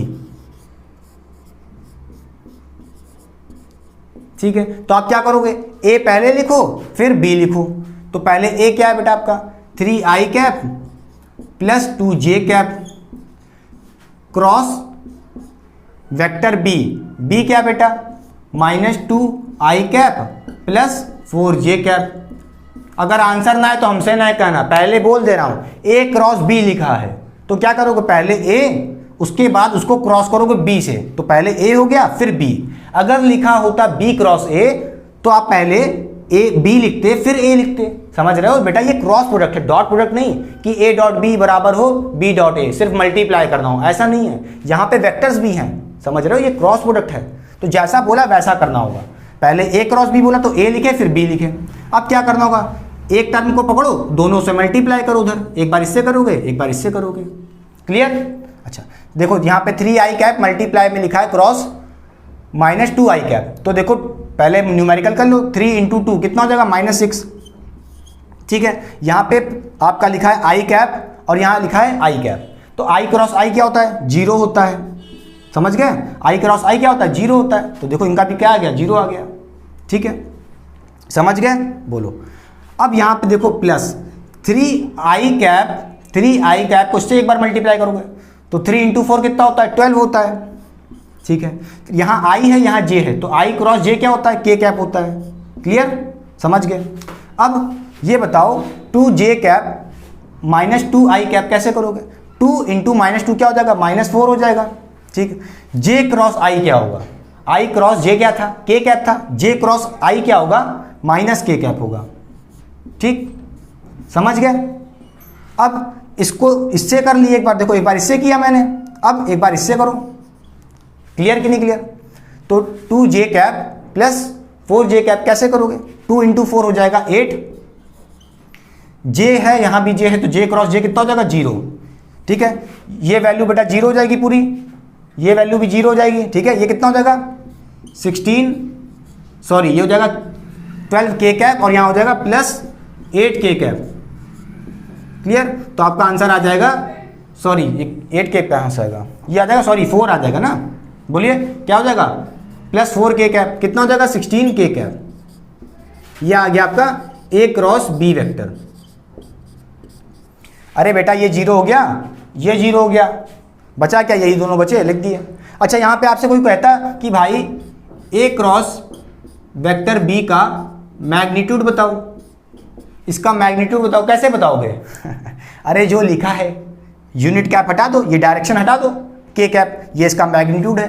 [SPEAKER 1] ठीक है, तो आप क्या करोगे, ए पहले लिखो फिर बी लिखो। तो पहले ए क्या है बेटा आपका 3i cap plus 2j cap cross vector B, B क्या बेटा -2i cap plus 4j cap. अगर आंसर ना है तो हमसे ना कहना, पहले बोल दे रहा हूं ए क्रॉस बी लिखा है तो क्या करोगे, पहले ए उसके बाद उसको क्रॉस करोगे बी से, तो पहले ए हो गया फिर बी। अगर लिखा होता बी क्रॉस ए तो आप पहले ए बी लिखते फिर ए लिखते। समझ रहे हो बेटा, ये क्रॉस प्रोडक्ट है, डॉट प्रोडक्ट नहीं कि ए डॉट बी बराबर हो बी डॉट ए, सिर्फ मल्टीप्लाई करना हो, ऐसा नहीं है। यहां पे वेक्टर्स भी हैं, समझ रहे हो, ये क्रॉस प्रोडक्ट है। तो जैसा बोला वैसा करना होगा, पहले ए क्रॉस बी बोला तो ए लिखे फिर बी लिखे। अब क्या करना होगा, एक टर्म को पकड़ो, दोनों से मल्टीप्लाई करो, उधर एक बार इससे करोगे एक बार इससे करोगे। क्लियर? अच्छा देखो यहाँ पे 3i कैप मल्टीप्लाई में लिखा है क्रॉस -2i कैप, तो देखो पहले न्यूमेरिकल कर लो, 3 × 2 कितना हो जाएगा -6। ठीक है, यहाँ पे आपका लिखा है i कैप और यहाँ लिखा है i कैप, तो i क्रॉस i क्या होता है, 0 होता है। समझ गए, i क्रॉस i क्या होता है, 0 होता है। तो देखो इनका भी क्या आ गया, 0 आ गया। ठीक है, समझ गए, बोलो। अब यहाँ पे देखो प्लस 3i कैप को इससे एक बार मल्टीप्लाई करोगे तो 3 × 4 कितना होता है, 12 होता है। ठीक है, यहाँ i है यहाँ j है, तो i क्रॉस j क्या होता है, k कैप होता है। क्लियर? समझ गए। अब ये बताओ 2j कैप -2i कैप कैसे करोगे, 2 × -2 क्या हो जाएगा, -4 हो जाएगा। ठीक है, j क्रॉस i क्या होगा, i क्रॉस j क्या था, k कैप था, j क्रॉस i क्या होगा, -k कैप होगा। ठीक, समझ गए। अब इसको इससे कर लिए एक बार, देखो एक बार इससे किया मैंने, अब एक बार इससे करो। क्लियर कि नहीं क्लियर? तो 2j cap plus 4j cap कैसे करोगे, 2 × 4 हो जाएगा 8, j है यहाँ भी j है तो j क्रॉस j कितना हो जाएगा, 0। ठीक है, ये वैल्यू बेटा 0 हो जाएगी पूरी, ये वैल्यू भी 0 हो जाएगी। ठीक है, ये कितना हो जाएगा 16 ये हो जाएगा 12k कैप और यहाँ हो जाएगा प्लस 8k कैप। क्लियर? तो आपका आंसर आ जाएगा, 8k कहाँ से आएगा, ये आ जाएगा 4 आ जाएगा ना, बोलिए क्या हो जाएगा, प्लस 4k कैप कितना हो जाएगा, 16k कैप। ये आ गया आपका ए क्रॉस बी वेक्टर। अरे बेटा ये 0 हो गया, ये 0 हो गया, बचा क्या, यही दोनों बचे, लिख दिए। अच्छा यहाँ पे आपसे कोई कहता कि भाई ए क्रॉस वेक्टर बी का मैग्नीट्यूड बताओ, इसका मैग्नीट्यूड बताओ, कैसे बताओगे अरे जो लिखा है यूनिट कैप हटा दो, ये डायरेक्शन हटा दो, के कैप, ये इसका मैग्नीट्यूड है,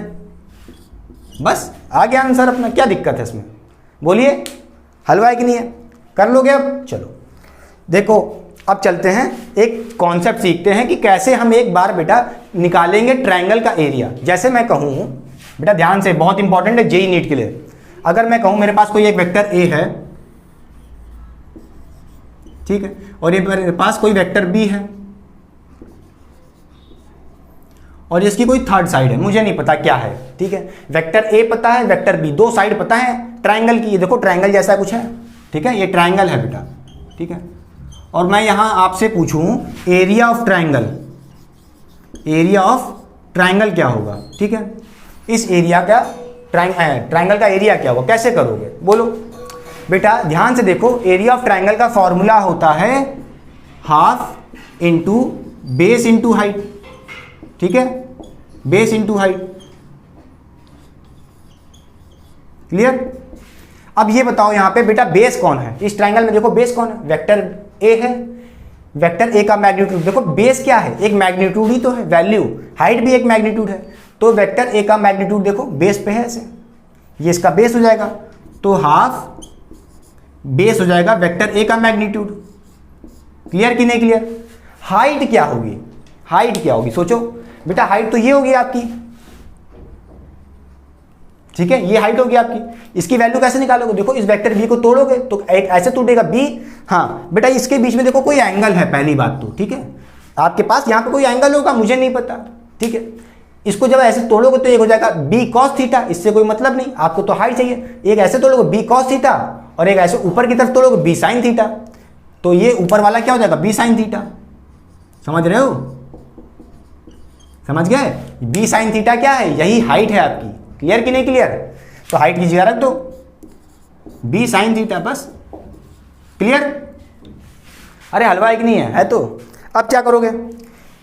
[SPEAKER 1] बस आ गया आंसर अपना। क्या दिक्कत है इसमें, बोलिए, हलवा है कि नहीं है, कर लोगे। अब चलो देखो, अब चलते हैं एक कॉन्सेप्ट सीखते हैं कि कैसे हम एक बार बेटा निकालेंगे ट्रायंगल का एरिया। जैसे मैं कहूँ बेटा, ध्यान से, बहुत इंपॉर्टेंट है जेईई नीट के लिए। अगर मैं कहूँ मेरे पास कोई एक वेक्टर ए है, ठीक है, और ये मेरे पास कोई वेक्टर बी है और इसकी कोई थर्ड साइड है, मुझे नहीं पता क्या है। ठीक है, वेक्टर ए पता है, वेक्टर बी, दो साइड पता है ट्रायंगल की। ये देखो ट्रायंगल जैसा कुछ है, ठीक है, ये ट्रायंगल है बेटा। ठीक है, और मैं यहां आपसे पूछूं area of triangle, area of triangle क्या होगा। ठीक है, इस एरिया का ट्रायंगल का एरिया क्या होगा, कैसे करोगे बोलो बेटा। ध्यान से देखो, एरिया ऑफ ट्रायंगल का फॉर्मूला होता है half into base into height. ठीक है, बेस इंटू हाइट। क्लियर? अब ये बताओ यहां पे बेटा बेस कौन है इस ट्रायंगल में, देखो बेस कौन है, वेक्टर ए है। वेक्टर ए का मैग्नीट्यूड देखो, बेस क्या है, एक मैग्नीट्यूड ही तो है, वैल्यू, हाइट भी एक मैग्नीट्यूड है। तो वेक्टर ए का मैग्नीट्यूड देखो बेस पे है ऐसे, ये इसका बेस हो जाएगा, तो हाफ बेस हो जाएगा वेक्टर ए का मैग्नीट्यूड। क्लियर कि नहीं क्लियर? हाइट क्या होगी, हाइट क्या होगी सोचो बेटा, हाइट तो ये होगी आपकी। ठीक है, ये हाइट होगी आपकी। इसकी वैल्यू कैसे निकालोगे, देखो इस वेक्टर बी को तोड़ोगे तो एक ऐसे टूटेगा बी। हाँ बेटा, इसके बीच में देखो कोई एंगल है, पहली बात तो। ठीक है, आपके पास यहां पे कोई एंगल होगा, मुझे नहीं पता। ठीक है, इसको जब ऐसे तोड़ोगे तो एक हो जाएगा बी कॉस थीटा, इससे कोई मतलब नहीं, आपको तो हाइट चाहिए। एक ऐसे तोड़ोगे बी कॉस थीटा और एक ऐसे ऊपर की तरफ तोड़ोगे बी साइन थीटा, तो ये ऊपर वाला क्या हो जाएगा बी साइन थीटा। समझ रहे हो, समझ गए? बी साइन थीटा क्या है, यही हाइट है आपकी। क्लियर कि नहीं क्लियर? तो हाइट की जगह रख दो बी साइन थीटा, बस। क्लियर? अरे हलवा है कि नहीं है तो अब क्या करोगे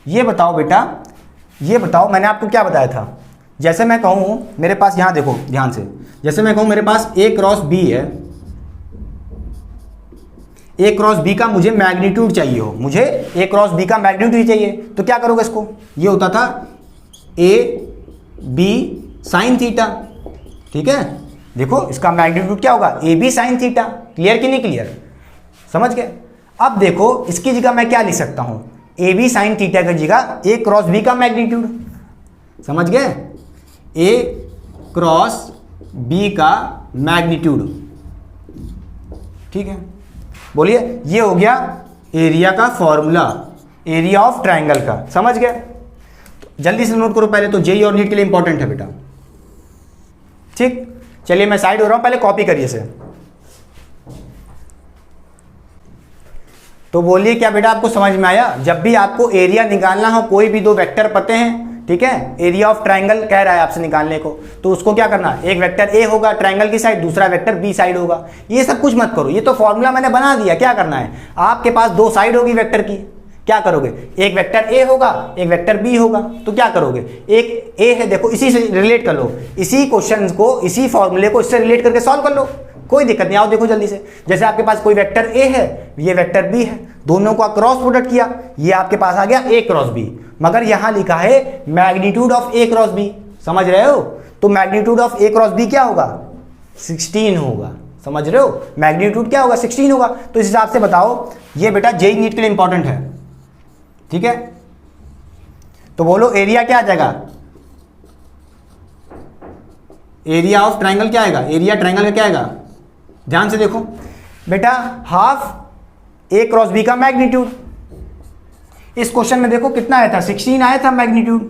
[SPEAKER 1] ये बताओ बेटा, ये बताओ मैंने आपको क्या बताया था। जैसे मैं कहूं मेरे पास, यहां देखो ध्यान से, जैसे मैं कहूं मेरे पास ए क्रॉस बी है, ए क्रॉस बी का मुझे मैग्नीट्यूड चाहिए हो, मुझे ए क्रॉस बी का मैग्नीट्यूड चाहिए, तो क्या करोगे इसको, ये होता था ए बी साइन थीटा। ठीक है, देखो इसका मैग्नीट्यूड क्या होगा A B sine theta. Clear कि नहीं क्लियर? समझ गए? अब देखो इसकी जगह मैं क्या लिख सकता हूं, ए बी साइन थीटा की जगह ए क्रॉस बी का मैग्नीट्यूड। समझ गए? ए क्रॉस बी का मैग्नीट्यूड। ठीक है, बोलिए, ये हो गया एरिया का फॉर्मूला, एरिया ऑफ ट्रायंगल का। समझ गए? तो जल्दी से नोट करो पहले, तो जेई और नीट के लिए इंपॉर्टेंट है बेटा। ठीक, चलिए मैं साइड हो रहा हूं, पहले कॉपी करिए इसे। तो बोलिए क्या बेटा आपको समझ में आया? जब भी आपको एरिया निकालना हो, कोई भी दो वेक्टर पते हैं, ठीक है, एरिया ऑफ ट्रायंगल कह रहा है आपसे निकालने को, तो उसको क्या करना, एक वेक्टर ए होगा ट्रायंगल की साइड, दूसरा वेक्टर बी साइड होगा। ये सब कुछ मत करो, ये तो फॉर्मूला मैंने बना दिया। क्या करना है, आपके पास दो साइड होगी वेक्टर की, क्या करोगे, एक वेक्टर ए होगा एक वेक्टर बी होगा, तो क्या करोगे, एक ए है, देखो इसी से रिलेट कर लो, इसी क्वेश्चन को, इसी फॉर्मूले को इससे रिलेट करके सॉल्व कर लो, कोई दिक्कत नहीं। आओ देखो जल्दी से, जैसे आपके पास कोई वेक्टर ए है, ये वेक्टर बी है, दोनों का क्रॉस प्रोडक्ट किया, ये आपके पास आ गया ए क्रॉस बी, मगर यहां लिखा है magnitude of A cross B. समझ रहे हो? तो magnitude of A cross B क्या होगा, 16 होगा। समझ रहे हो? मैग्नीट्यूड क्या होगा, 16 होगा। तो इस हिसाब से बताओ, ये बेटा जेईई नीट के लिए इंपॉर्टेंट है। ठीक है, तो बोलो एरिया क्या आ जाएगा, एरिया ऑफ ट्रायंगल क्या आएगा, एरिया ट्रायंगल का क्या आएगा, ध्यान से देखो बेटा, हाफ ए क्रॉस बी का मैग्नीट्यूड। इस क्वेश्चन में देखो कितना आया था, 16 आया था मैग्नीट्यूड।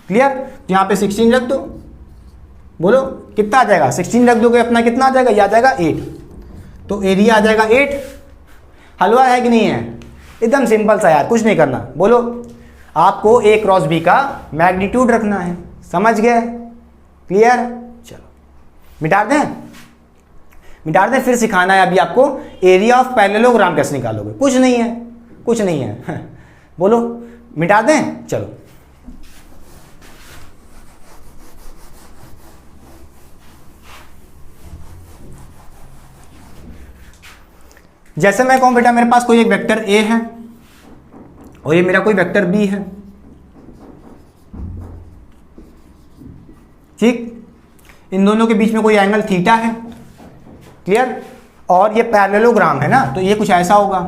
[SPEAKER 1] क्लियर? तो यहां पे 16 रख दो, बोलो कितना आ जाएगा, 16 रख दोगे अपना कितना आ जाएगा, ये आ जाएगा 8, तो एरिया आ जाएगा 8। हलवा है कि नहीं है? एकदम सिंपल सा यार, कुछ नहीं करना। बोलो, आपको ए क्रॉस बी का मैग्नीट्यूड रखना है। समझ गए? क्लियर? चलो मिटा दें, मिटा दें, फिर सिखाना है अभी आपको एरिया ऑफ पैरेललोग्राम कैसे निकालोगे। कुछ नहीं है, कुछ नहीं है। बोलो मिटा दें, चलो। जैसे मैं कहूं बेटा मेरे पास कोई एक वेक्टर ए है और ये मेरा कोई वेक्टर बी है, ठीक, इन दोनों के बीच में कोई एंगल थीटा है। क्लियर? और ये पैरेललोग्राम है ना, तो ये कुछ ऐसा होगा।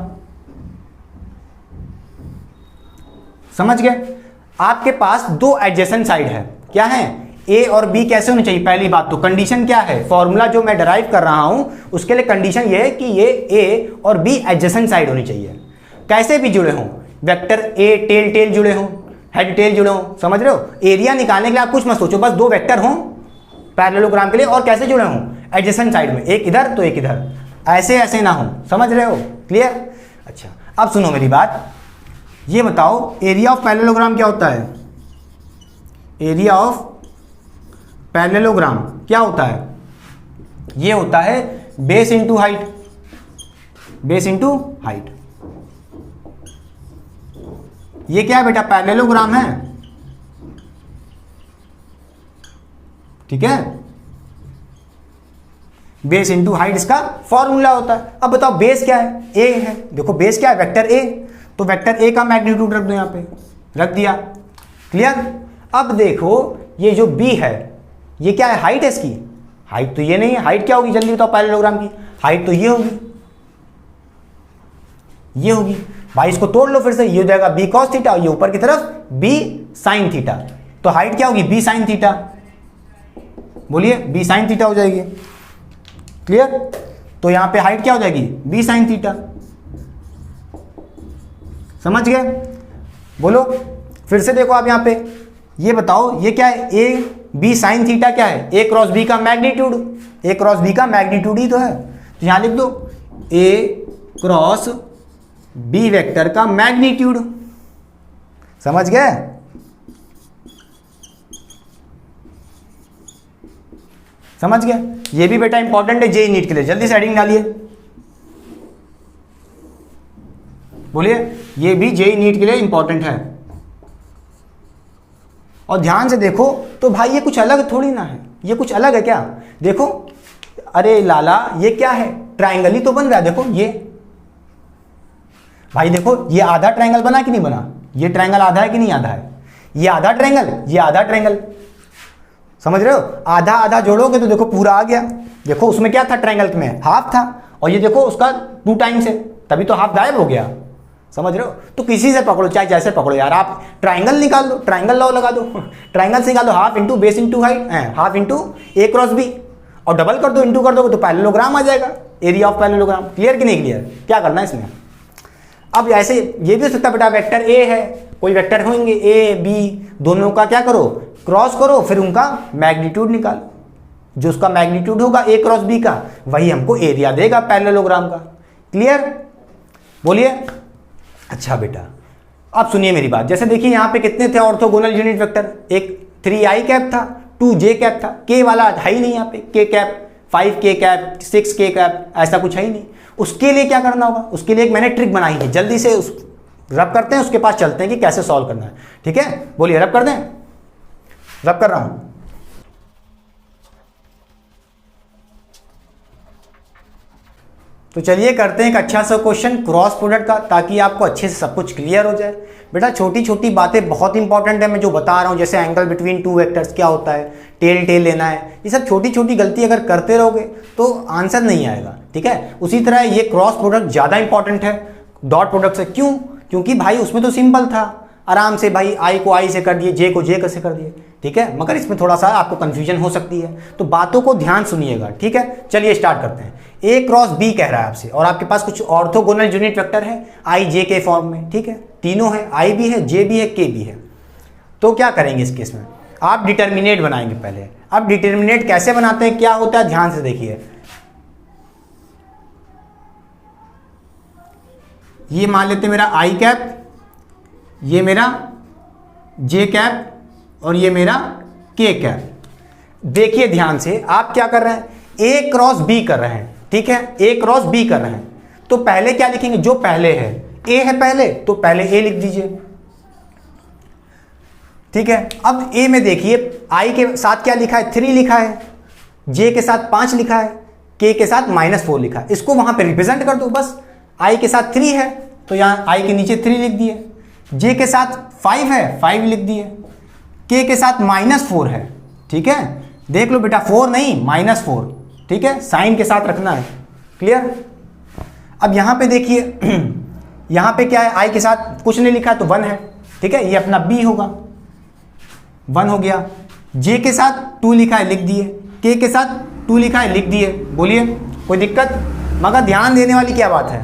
[SPEAKER 1] समझ गए? आपके पास दो एडजेसेंट साइड है, क्या है, ए और बी कैसे होनी चाहिए। पहली बात तो कंडीशन क्या है, फॉर्मूला जो मैं डिराइव कर रहा हूं उसके लिए कंडीशन ये है कि ये ए और बी एडजेसेंट साइड होनी चाहिए। कैसे भी जुड़े हों, वेक्टर ए टेल टेल जुड़े हों, हेड टेल जुड़े हों। समझ रहे हो? एरिया निकालने के लिए आप कुछ मत सोचो, बस दो वेक्टर हों पैरेललोग्राम के लिए, और कैसे जुड़े हों, एडजेसेंट साइड में, एक इधर तो एक इधर, ऐसे ऐसे ना हो। समझ रहे हो? क्लियर? अच्छा, अब सुनो मेरी बात, ये बताओ एरिया ऑफ पैरेललोग्राम क्या होता है। एरिया ऑफ पैरेललोग्राम क्या होता है, ये होता है base into height, base into height. ये क्या है बेटा, पैरेललोग्राम है, ठीक है, बेस इंटू हाइट इसका फॉर्मूला होता है। अब बताओ बेस क्या है, ए है, देखो बेस क्या है, वेक्टर ए, तो वेक्टर ए का मैग्नीट्यूड रख दो, यहां पे रख दिया। क्लियर? अब देखो ये जो बी है, ये क्या है, हाइट है इसकी, हाइट तो ये नहीं है, हाइट क्या होगी जल्दी बताओ पैरेललोग्राम की, हाइट तो ये होगी, ये होगी भाई, इसको तोड़ लो फिर से, ये हो जाएगा बी कॉस थीटा, ये ऊपर की तरफ बी साइन थीटा, तो हाइट क्या होगी, बी साइन थीटा। बोलिए, बी साइन थीटा हो जाएगी। क्लियर? तो यहां पे हाइट क्या हो जाएगी, बी साइन थीटा। समझ गए? बोलो फिर से देखो आप, यहां पे ये बताओ ये क्या है, ए बी साइन थीटा क्या है, ए क्रॉस बी का मैग्नीट्यूड, ए क्रॉस बी का मैग्नीट्यूड ही तो है। तो यहां लिख दो ए क्रॉस बी वेक्टर का मैग्नीट्यूड। समझ गए? समझ गए? ये भी बेटा इंपॉर्टेंट है जेई नीट के लिए। जल्दी से हेडिंग डालिए, बोलिए। ये भी जेई नीट के लिए इंपॉर्टेंट है। और ध्यान से देखो तो भाई ये कुछ अलग थोड़ी ना है, ये कुछ अलग है क्या? देखो, अरे लाला ये क्या है, ट्रायंगल ही तो बन रहा है। देखो ये भाई, देखो ये आधा ट्रायंगल बना कि नहीं बना, ये ट्रायंगल आधा है कि नहीं आधा है, ये आधा ट्रायंगल, ये आधा ट्रायंगल। समझ रहे हो? आधा आधा जोड़ोगे तो देखो पूरा आ गया। देखो उसमें क्या था, ट्रायंगल में हाफ था, और ये देखो उसका 2 टाइम्स है, तभी तो हाफ गायब हो गया। समझ रहे हो? तो किसी से पकड़ो, चाहे जैसे पकड़ो यार, आप ट्रायंगल निकाल दो, ट्रायंगल लॉ लगा दो, ट्रायंगल से निकाल दो, half into base into height, half into A cross B, और डबल कर दो, इंटू कर दोगे तो पैरेललोग्राम आ जाएगा, एरिया ऑफ पैरेललोग्राम। क्लियर कि नहीं क्लियर? क्या करना है इसमें? अब ऐसे ये भी हो सकता है बेटा, वेक्टर ए है, कोई वेक्टर होंगे ए बी, दोनों का क्या करो, क्रॉस करो, फिर उनका मैग्नीट्यूड निकालो। जो उसका मैग्नीट्यूड होगा ए क्रॉस बी का, वही हमको एरिया देगा पैरेललोग्राम का। क्लियर? बोलिए। अच्छा बेटा, अब सुनिए मेरी बात। जैसे देखिए यहाँ पे कितने थे ऑर्थोगोनल यूनिट वेक्टर, एक 3i कैप था, 2j कैप था, के वाला है ही नहीं यहाँ पे, के cap, 5k cap, 6k cap, ऐसा कुछ है ही नहीं। उसके लिए क्या करना होगा, उसके लिए एक मैंने ट्रिक बनाई है, जल्दी से उस रब करते हैं, उसके पास चलते हैं कि कैसे सॉल्व करना है। ठीक है, बोलिए। रब कर दें? रब कर रहा हूं। तो चलिए करते हैं एक अच्छा सा क्वेश्चन क्रॉस प्रोडक्ट का, ताकि आपको अच्छे से सब कुछ क्लियर हो जाए। बेटा छोटी छोटी बातें बहुत इंपॉर्टेंट है, मैं जो बता रहा हूँ, जैसे एंगल बिटवीन 2 वेक्टर्स क्या होता है, टेल टेल लेना है, ये सब छोटी छोटी गलती अगर करते रहोगे तो आंसर नहीं आएगा। ठीक है, उसी तरह ये क्रॉस प्रोडक्ट ज़्यादा इंपॉर्टेंट है डॉट प्रोडक्ट से। क्यों? क्योंकि भाई उसमें तो सिंपल था, आराम से भाई आई को आई से कर दिए, जे को जे से कर दिए। ठीक है, मगर इसमें थोड़ा सा आपको कंफ्यूजन हो सकती है, तो बातों को ध्यान सुनिएगा। ठीक है, चलिए स्टार्ट करते हैं। ए क्रॉस बी कह रहा है आपसे, और आपके पास कुछ ऑर्थोगोनल यूनिट वेक्टर है आई जे के फॉर्म में। ठीक है, तीनों है, आई भी है, जे भी है, के भी है। तो क्या करेंगे इस केस में, आप डिटर्मिनेट बनाएंगे पहले। अब डिटर्मिनेट कैसे बनाते हैं, क्या होता है, ध्यान से देखिए। ये मान लेते हैं मेरा आई कैप, ये मेरा जे कैप, और ये मेरा के कैप। देखिए ध्यान से, आप क्या कर रहे हैं, ए क्रॉस बी कर रहे हैं। ठीक है, ए क्रॉस बी कर रहे हैं, तो पहले क्या लिखेंगे, जो पहले है, ए है पहले, तो पहले ए लिख दीजिए। ठीक है, अब ए में देखिए आई के साथ क्या लिखा है, 3 लिखा है, जे के साथ 5 लिखा है, के साथ -4 लिखा है। इसको वहां पे रिप्रेजेंट कर दो बस। आई के साथ 3 है तो यहां आई के नीचे 3 लिख दिए, जे के साथ 5 है, 5 लिख दिए, के साथ -4 है। ठीक है, देख लो बेटा, 4 नहीं -4। ठीक है, साइन के साथ रखना है। क्लियर? अब यहां पे देखिए यहां पे क्या है, आई के साथ कुछ नहीं लिखा है तो 1 है। ठीक है, ये अपना बी होगा, 1 हो गया। जे के साथ 2 लिखा है, लिख दिए, के साथ 2 लिखा है, लिख दिए। बोलिए, कोई दिक्कत? मगर ध्यान देने वाली क्या बात है,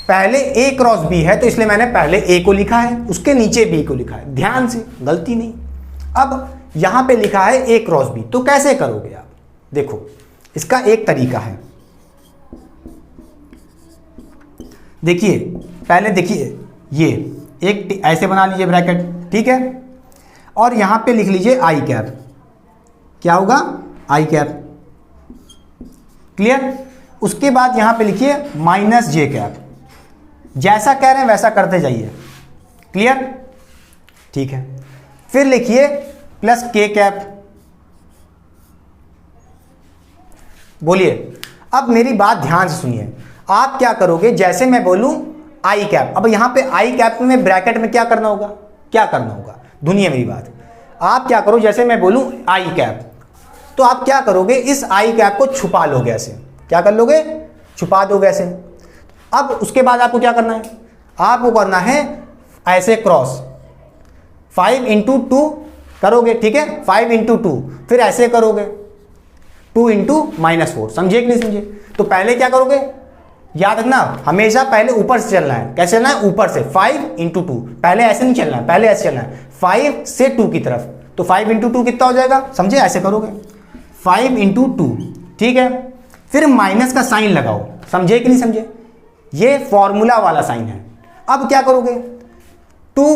[SPEAKER 1] पहले ए क्रॉस बी है तो इसलिए मैंने पहले ए को लिखा है, उसके नीचे बी को लिखा है, ध्यान से, गलती नहीं। अब यहां पे लिखा है ए क्रॉस बी, तो कैसे करोगे आप? देखो, इसका एक तरीका है। देखिए, पहले देखिए, ये एक ऐसे बना लीजिए ब्रैकेट। ठीक है, और यहां पे लिख लीजिए आई कैप। क्या होगा? आई कैप। क्लियर? उसके बाद यहां पे लिखिए -j कैप। जैसा कह रहे हैं वैसा करते जाइए। क्लियर? ठीक है, फिर लिखिए +k कैप। बोलिए, अब मेरी बात ध्यान से सुनिए। आप क्या करोगे, जैसे मैं बोलूं आई कैप, अब यहां पे आई कैप में ब्रैकेट में क्या करना होगा, क्या करना होगा, सुनिए मेरी बात। आप क्या करो, जैसे मैं बोलूं आई कैप, तो आप क्या करोगे, इस आई कैप को छुपा लोगे ऐसे। क्या कर लोगे? छुपा दोगे ऐसे। अब उसके बाद आपको क्या करना है, आपको करना है ऐसे क्रॉस 5 × 2 करोगे। ठीक है, 5 × 2, फिर ऐसे करोगे 2 × -4। समझे कि नहीं समझे? तो पहले क्या करोगे, याद रखना, हमेशा पहले ऊपर से चलना है। कैसे चलना है? ऊपर से 5 × 2। पहले ऐसे नहीं चलना है, पहले ऐसे चलना है 5 से 2 की तरफ। तो 5 इंटू 2 कितना हो जाएगा, समझे, ऐसे करोगे 5 इंटू 2, ठीक है। फिर माइनस का साइन लगाओ, समझे कि नहीं समझे, ये फॉर्मूला वाला साइन है। अब क्या करोगे, 2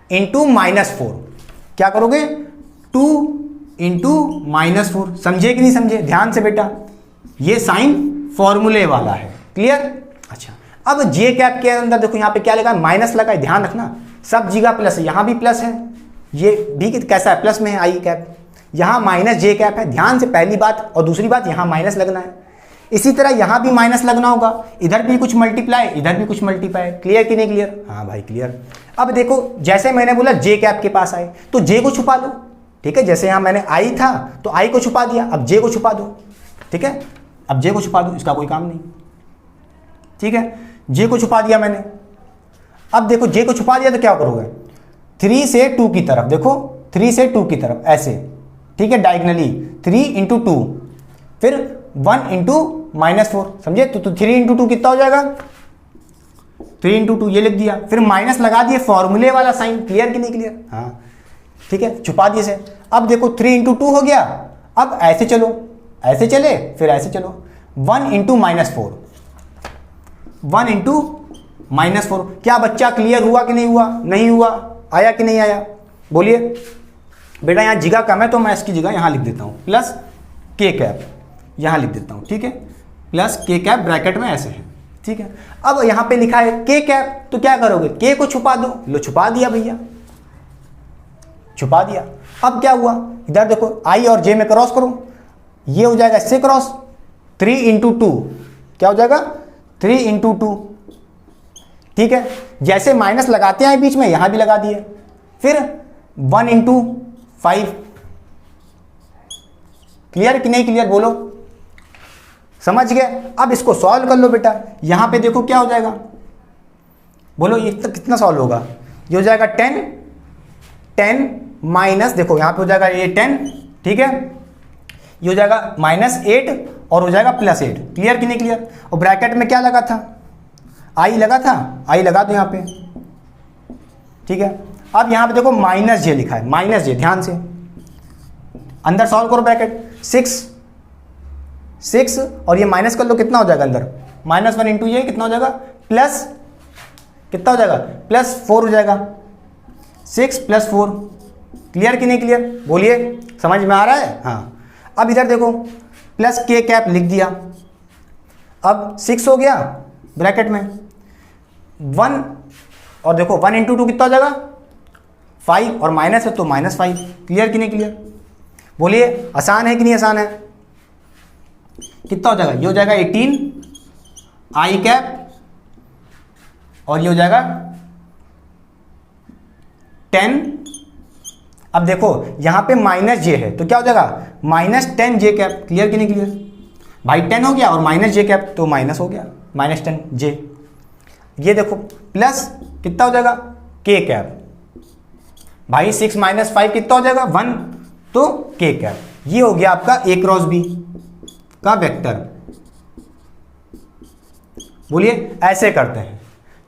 [SPEAKER 1] इंटू -4, क्या करोगे 2 इंटू -4, समझे कि नहीं समझे, ध्यान से बेटा, ये साइन फॉर्मूले वाला है, क्लियर। अच्छा, अब जे कैप के अंदर देखो यहाँ पे क्या लगा है, माइनस लगा है, ध्यान रखना सब जगह प्लस है, यहाँ भी प्लस है, ये भी कैसा है, प्लस में है आई कैप, यहाँ माइनस जे कैप है, ध्यान से पहली बात, और दूसरी बात यहाँ माइनस लगना है। इसी तरह यहाँ भी माइनस लगना होगा, इधर भी कुछ मल्टीप्लाई, इधर भी कुछ मल्टीप्लाई, क्लियर कि नहीं क्लियर, हाँ भाई क्लियर। अब देखो जैसे मैंने बोला जे कैप के पास आए तो जे को छुपा दो, ठीक है, जैसे यहाँ मैंने आई था तो आई को छुपा दिया, अब जे को छुपा दो, ठीक है, अब जे को छुपा दो, इसका कोई काम नहीं, ठीक है, जे को छुपा दिया मैंने। अब देखो जे को छुपा दिया तो क्या करोगे, 3 से 2 की तरफ, देखो 3 से 2 की तरफ ऐसे, ठीक है, डायगनली 3 इंटू 2, फिर 1 इंटू -4, समझे, तो 3 इंटू 2 कितना हो जाएगा, 3 इंटू 2 ये लिख दिया, फिर माइनस लगा दिए, फॉर्मूले वाला साइन, क्लियर कि नहीं क्लियर, हाँ ठीक है, छुपा दिए से। अब देखो 3 इंटू 2 हो गया, अब ऐसे चलो, ऐसे चले, फिर ऐसे चलो, 1 इंटू -4, 1 इंटू -4, क्या बच्चा क्लियर हुआ कि नहीं हुआ, नहीं हुआ, आया कि नहीं आया, बोलिए बेटा। यहाँ जगह कम है तो मैं इसकी जगह यहाँ लिख देता हूँ प्लस के कैप, यहाँ लिख देता हूँ, ठीक है, प्लस के कैप ब्रैकेट में ऐसे है, ठीक है। अब यहाँ पे लिखा है के कैप, तो क्या करोगे, के को छुपा दो, लो छुपा दिया भैया, छुपा दिया। अब क्या हुआ, इधर देखो आई और जे में क्रॉस करो, ये हो जाएगा इससे क्रॉस, 3 इंटू 2, क्या हो जाएगा 3 इंटू 2, ठीक है, जैसे माइनस लगाते हैं बीच में, यहां भी लगा दिए, फिर 1 इंटू 5, क्लियर कि नहीं क्लियर, बोलो, समझ गए। अब इसको सॉल्व कर लो बेटा, यहां पे देखो क्या हो जाएगा, बोलो ये तो कितना सॉल्व होगा, ये हो जाएगा 10 माइनस, देखो यहां पे हो जाएगा ये 10, ठीक है, ये हो जाएगा -8 और हो जाएगा +8, क्लियर कि नहीं क्लियर। और ब्रैकेट में क्या लगा था, आई लगा था, आई लगा दो यहां पे, ठीक है। अब यहां पे देखो -j लिखा है, -j, ध्यान से अंदर सॉल्व करो, ब्रैकेट 6 और ये माइनस कर लो, कितना हो जाएगा अंदर, -1 इंटू ये कितना हो जाएगा, प्लस कितना हो जाएगा, +4 हो जाएगा, 6 + 4, क्लियर कि नहीं क्लियर, बोलिए, समझ में आ रहा है, हाँ। अब इधर देखो प्लस के कैप लिख दिया, अब 6 हो गया ब्रैकेट में 1, और देखो 1 इंटू 2 कितना हो जाएगा 5, और माइनस है तो -5, क्लियर कि नहीं क्लियर, बोलिए, आसान है कि नहीं आसान है, कितना हो जाएगा, ये हो जाएगा 18 आई कैप, और ये हो जाएगा 10। अब देखो यहां पे -j है तो क्या हो जाएगा -10 जे कैप, क्लियर कि नहीं क्लियर भाई, 10 हो गया और -j कैप तो माइनस हो गया, -10 जे। ये देखो प्लस कितना हो जाएगा के कैप, भाई 6 - 5 कितना हो जाएगा 1, तो के कैप, ये हो गया आपका A क्रॉस B का वेक्टर। बोलिए, ऐसे करते हैं,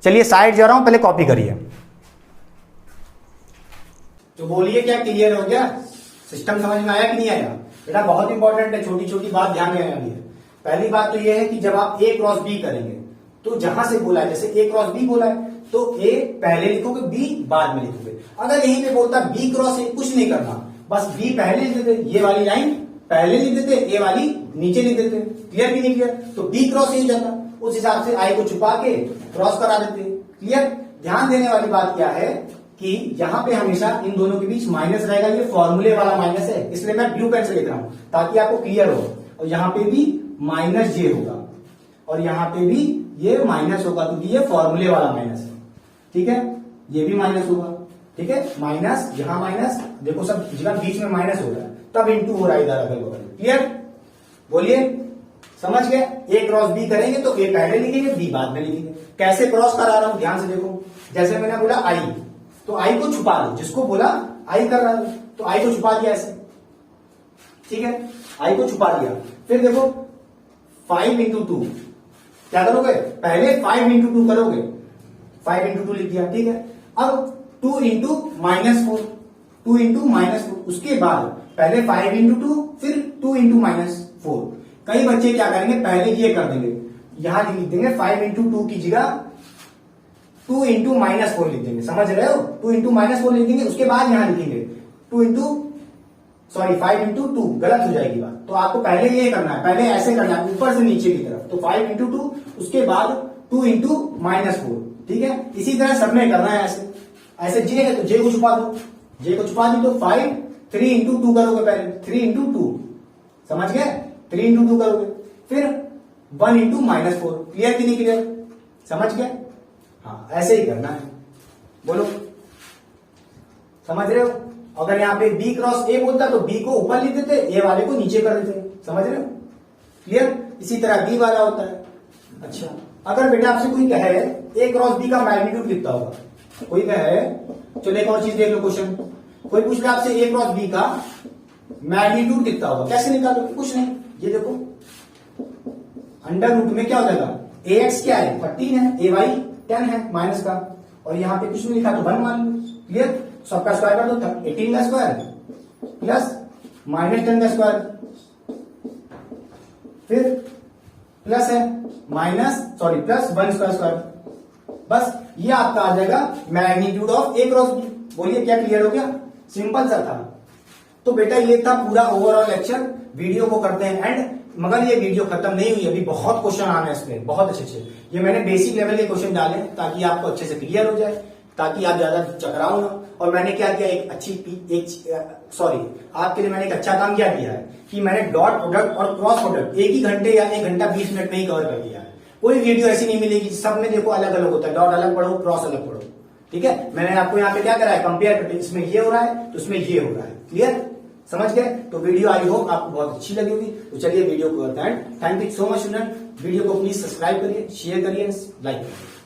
[SPEAKER 1] चलिए साइड जा रहा हूं, पहले कॉपी करिए। तो बोलिए क्या क्लियर हो गया, सिस्टम समझ में आया कि नहीं आया बेटा, बहुत इंपॉर्टेंट है, छोटी छोटी बात ध्यान में आनी है। पहली बात तो ये है कि जब आप A क्रॉस B करेंगे तो जहां से बोला है, जैसे A क्रॉस B बोला है तो A पहले लिखोगे, B बाद में लिखोगे। अगर यहीं पे बोलता B क्रॉस A, कुछ नहीं करना, बस B पहले लिख देते, ये वाली लाइन पहले लिख देते, A वाली नीचे लिख देते, क्लियर कि नहीं क्लियर, तो B क्रॉस A जाता, उस हिसाब से I को छुपा के क्रॉस करा देते, क्लियर। ध्यान देने वाली बात क्या है कि यहां पे हमेशा इन दोनों के बीच माइनस रहेगा, ये फॉर्मूले वाला माइनस है, इसलिए मैं ब्लू पेन से लिख रहा हूं ताकि आपको क्लियर हो। और यहां पे भी -j होगा और यहां पे भी ये माइनस होगा क्योंकि ये फॉर्मूले वाला माइनस है, ठीक है, ये भी माइनस होगा, ठीक है, माइनस, यहां माइनस, देखो सब जगह बीच में माइनस हो रहा है, तब इंटू हो रहा है इधर अगल बगल, क्लियर, बोलिए, समझ गए। A क्रॉस B करेंगे तो A पहले लिखेंगे, B बाद में लिखेंगे। कैसे क्रॉस करा रहा हूं ध्यान से देखो, जैसे मैंने बोला I, तो I को छुपा दो, जिसको बोला I कर रहा है तो I को छुपा दिया ऐसे, ठीक है, I को छुपा दिया। फिर देखो 5 इंटू 2, क्या करोगे, पहले 5 इंटू 2 करोगे, 5 इंटू 2 लिख दिया, ठीक है। अब 2 इंटू -4, 2 इंटू -4, उसके बाद पहले 5 इंटू 2, फिर 2 इंटू -4। कई बच्चे क्या करेंगे, पहले ये कर देंगे, यहां लिख देंगे 5 इंटू 2 की जगह 2 इंटू -4 लिख देंगे, समझ रहे हो, 2 इंटू -4 लिख देंगे, उसके बाद यहां लिखेंगे 5 इंटू 2, गलत हो जाएगी बात। तो आपको पहले ये करना है, पहले ऐसे करना है ऊपर से नीचे की तरफ, तो 5 इंटू 2, उसके बाद 2 इंटू -4, ठीक है। इसी तरह सब में करना है, ऐसे जे है तो जे को छुपा दो, जे को छुपा दी तो 5, 3 इंटू 2 करोगे, पहले 3 इंटू 2, समझ गए, 3 इंटू 2 करोगे, फिर 1 इंटू -4, क्लियर कि नहीं क्लियर, समझ गए। हाँ, ऐसे ही करना है, बोलो समझ रहे हो। अगर यहाँ पे B क्रॉस A बोलता तो B को ऊपर लिख देते, A वाले को नीचे कर देते, समझ रहे हो, क्लियर। इसी तरह B वाला होता है। अच्छा, अगर बेटा आपसे कोई कहे A क्रॉस B का मैग्नीट्यूड कितना होगा, कोई कहे, चलो एक और चीज देख लो, क्वेश्चन कोई पूछ रहा आपसे A क्रॉस B का मैग्नीट्यूड कितना होगा, कैसे निकालोगे, कुछ नहीं, ये देखो अंडर रूट में क्या हो जाएगा, AX क्या है 13 है, AY 10 है माइनस का, और यहाँ पे कुछ नहीं लिखा तो 1 मान लो, क्लियर। सबका स्क्वायर कर दो, 18 का स्क्वायर प्लस -10 का स्क्वायर, फिर प्लस है प्लस 1 का स्क्वायर, बस ये आपका आ जाएगा magnitude of A cross B। बोलिए क्या क्लियर हो गया, सिंपल सा था। तो बेटा ये था पूरा ओवरऑल लेक्चर, वीडियो को करते हैं एंड, मगर ये वीडियो खत्म नहीं हुई, अभी बहुत क्वेश्चन आने हैं इसमें, बहुत अच्छे। ये मैंने बेसिक लेवल के क्वेश्चन डाले ताकि आपको अच्छे से क्लियर हो जाए, ताकि आप ज्यादा चकराओ ना। और मैंने क्या किया, आपके लिए मैंने एक अच्छा काम क्या किया है कि मैंने डॉट प्रोडक्ट और क्रॉस प्रोडक्ट एक ही घंटे या 1 घंटा 20 मिनट में ही कवर कर दिया है। कोई वीडियो ऐसी नहीं मिलेगी, सब में देखो अलग अलग होता है, डॉट अलग पढ़ो, क्रॉस अलग पढ़ो, ठीक है। मैंने आपको यहाँ पे क्या करा है, कंपेयर करके, इसमें ये हो रहा है तो इसमें ये हो रहा है, क्लियर, समझ गए। तो वीडियो आई होप आपको बहुत अच्छी लगी होगी। तो चलिए वीडियो को करते हैं, thank you so much student. Video को प्लीज सब्सक्राइब करिए, शेयर करिए, लाइक करिए।